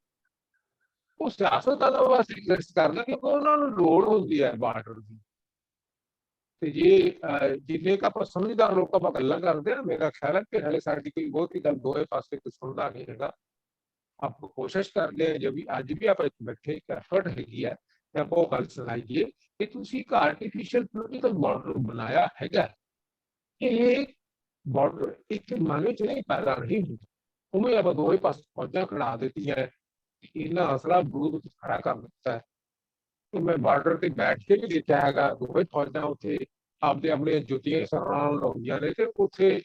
ਉਹ ਸਿਆਸਤਦਾਨਾਂ ਵਾਸਤੇ ਐਗਜ਼ਿਸਟ ਕਰਦਾ ਕਿਉਂਕਿ ਉਹਨਾਂ ਨੂੰ ਲੋੜ ਹੁੰਦੀ ਹੈ ਬਾਰਡਰ ਦੀ। ਤੇ ਜੇ ਜਿੰਨੇ ਕੁ ਆਪਾਂ ਸਮਝਦਾਰ ਲੋਕ ਆਪਾਂ ਗੱਲਾਂ ਕਰਦੇ ਆ, ਮੇਰਾ ਖਿਆਲ ਹੈ ਕਿ ਹਲੇ ਸਾਡੀ ਕੋਈ ਬਹੁਤੀ ਗੱਲ ਦੋਵੇਂ ਪਾਸੇ ਕੁਝ ਸੁਣਦਾ ਨਹੀਂ ਹੈਗਾ। ਆਪਾਂ ਕੋਸ਼ਿਸ਼ ਕਰਦੇ ਹਾਂ ਜੇ ਵੀ ਅੱਜ ਵੀ ਆਪਾਂ ਇੱਥੇ ਬੈਠੇ ਇੱਕ ਐਫਰਟ ਹੈਗੀ ਹੈ ਤੇ ਆਪਾਂ ਉਹ ਗੱਲ ਸੁਣਾਈਏ ਕਿ ਤੁਸੀਂ ਇੱਕ ਆਰਟੀਫਿਸ਼ੀਅਲ ਪੋਲੀਟੀਕਲ ਬਾਰਡਰ ਬਣਾਇਆ ਹੈਗਾ। ਇਹ ਬਾਰਡਰ ਇੱਕ ਮਨ ਵਿੱਚ ਨਹੀਂ ਪੈਦਾ ਨਹੀਂ ਹੁੰਦਾ, ਉਵੇਂ ਆਪਾਂ ਦੋਵੇਂ ਪਾਸੇ ਫੌਜਾਂ ਖੜਾ ਦਿੱਤੀਆਂ, ਇਹਨਾਂ ਅਸਲਾ ਬਰੂਦ ਖੜਾ ਕਰ ਦਿੱਤਾ ਹੈ। ਤੇ ਮੈਂ ਬਾਰਡਰ ਤੇ ਬੈਠ ਕੇ ਵੀ ਦੇਖਿਆ ਹੈਗਾ, ਦੋਵੇਂ ਫੌਜਾਂ ਉੱਥੇ ਆਪਦੇ ਆਪਣੇ ਜੁੱਤੀਆਂ ਸਰਾਂ ਲਾਉਂਦੀਆਂ ਨੇ ਤੇ ਉੱਥੇ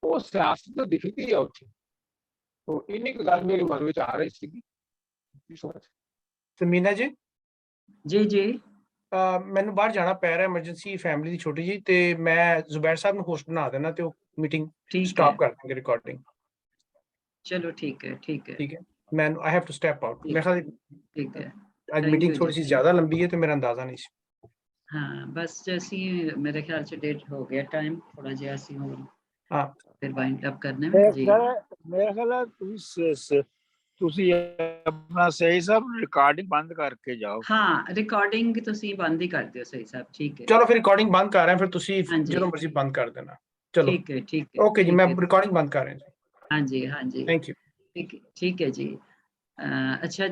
ਉਹ ਸਿਆਸਤ ਤਾਂ ਦਿਖਦੀ ਆ ਉੱਥੇ। ਤੋ ਇੰਨੀ ਕੁ ਗੱਲ ਮੇਰੇ ਮਨ ਵਿੱਚ ਆ ਰਹੀ ਸੀਗੀ। ਸਮੀਨਾ ਜੀ ਜੀ ਮੈਨੂੰ ਬਾਹਰ ਜਾਣਾ ਪੈ ਰਿਹਾ, ਐਮਰਜੈਂਸੀ ਫੈਮਿਲੀ ਦੀ ਛੋਟੀ ਜੀ, ਤੇ ਮੈਂ ਜ਼ੁਬੈਰ ਸਾਹਿਬ ਨੂੰ ਹੋਸਟ ਬਣਾ ਦੇਣਾ ਤੇ ਉਹ ਮੀਟਿੰਗ ਸਟਾਪ ਕਰ ਦੇਣਗੇ ਰਿਕਾਰਡਿੰਗ। ਚਲੋ ਠੀਕ ਹੈ ਠੀਕ ਹੈ। ਮੈਂ I have to step out. ਮੇਰੇ ਖਿਆਲ ਠੀਕ ਹੈ। ਅੱਜ ਮੀਟਿੰਗ ਥੋੜੀ ਸੀ ਜ਼ਿਆਦਾ ਲੰਬੀ ਹੈ ਤੇ ਮੇਰਾ ਅੰਦਾਜ਼ਾ ਨਹੀਂ ਸੀ। ਹਾਂ ਬਸ ਅਸੀਂ ਮੇਰੇ ਖਿਆਲ ਚ ਡੇਟ ਹੋ ਗਿਆ ਟਾਈਮ, ਥੋੜਾ ਜਿਹਾ ਅਸੀਂ ਹੋਰ ਹਾਂ ਫਿਰ ਵਾਈਂਡ ਅਪ ਕਰਨਾ ਜੀ। ਮੇਰੇ ਖਿਆਲ ਤੁਸੀਂ ਆਪਣਾ ਸਹੀ ਸਭ ਰਿਕਾਰਡਿੰਗ ਬੰਦ ਕਰਕੇ ਜਾਓ। ਹਾਂ ਰਿਕਾਰਡਿੰਗ ਤੁਸੀਂ ਬੰਦ ਹੀ ਕਰ ਦਿਓ ਸਹੀ ਸਾਹਿਬ। ਠੀਕ ਹੈ ਚਲੋ ਫਿਰ ਰਿਕਾਰਡਿੰਗ ਬੰਦ ਕਰ ਰਹੇ ਹਾਂ, ਫਿਰ ਤੁਸੀਂ ਜਦੋਂ ਮਰਜ਼ੀ ਬੰਦ ਕਰ ਦੇਣਾ। ਚਲੋ ਠੀਕ ਹੈ ਓਕੇ ਜੀ, ਮੈਂ ਰਿਕਾਰਡਿੰਗ ਬੰਦ ਕਰ ਰਿਹਾ ਜੀ। ਹਾਂਜੀ ਥੈਂਕ ਯੂ। ਠੀਕ ਹੈ ਜੀ। ਅੱਛਾ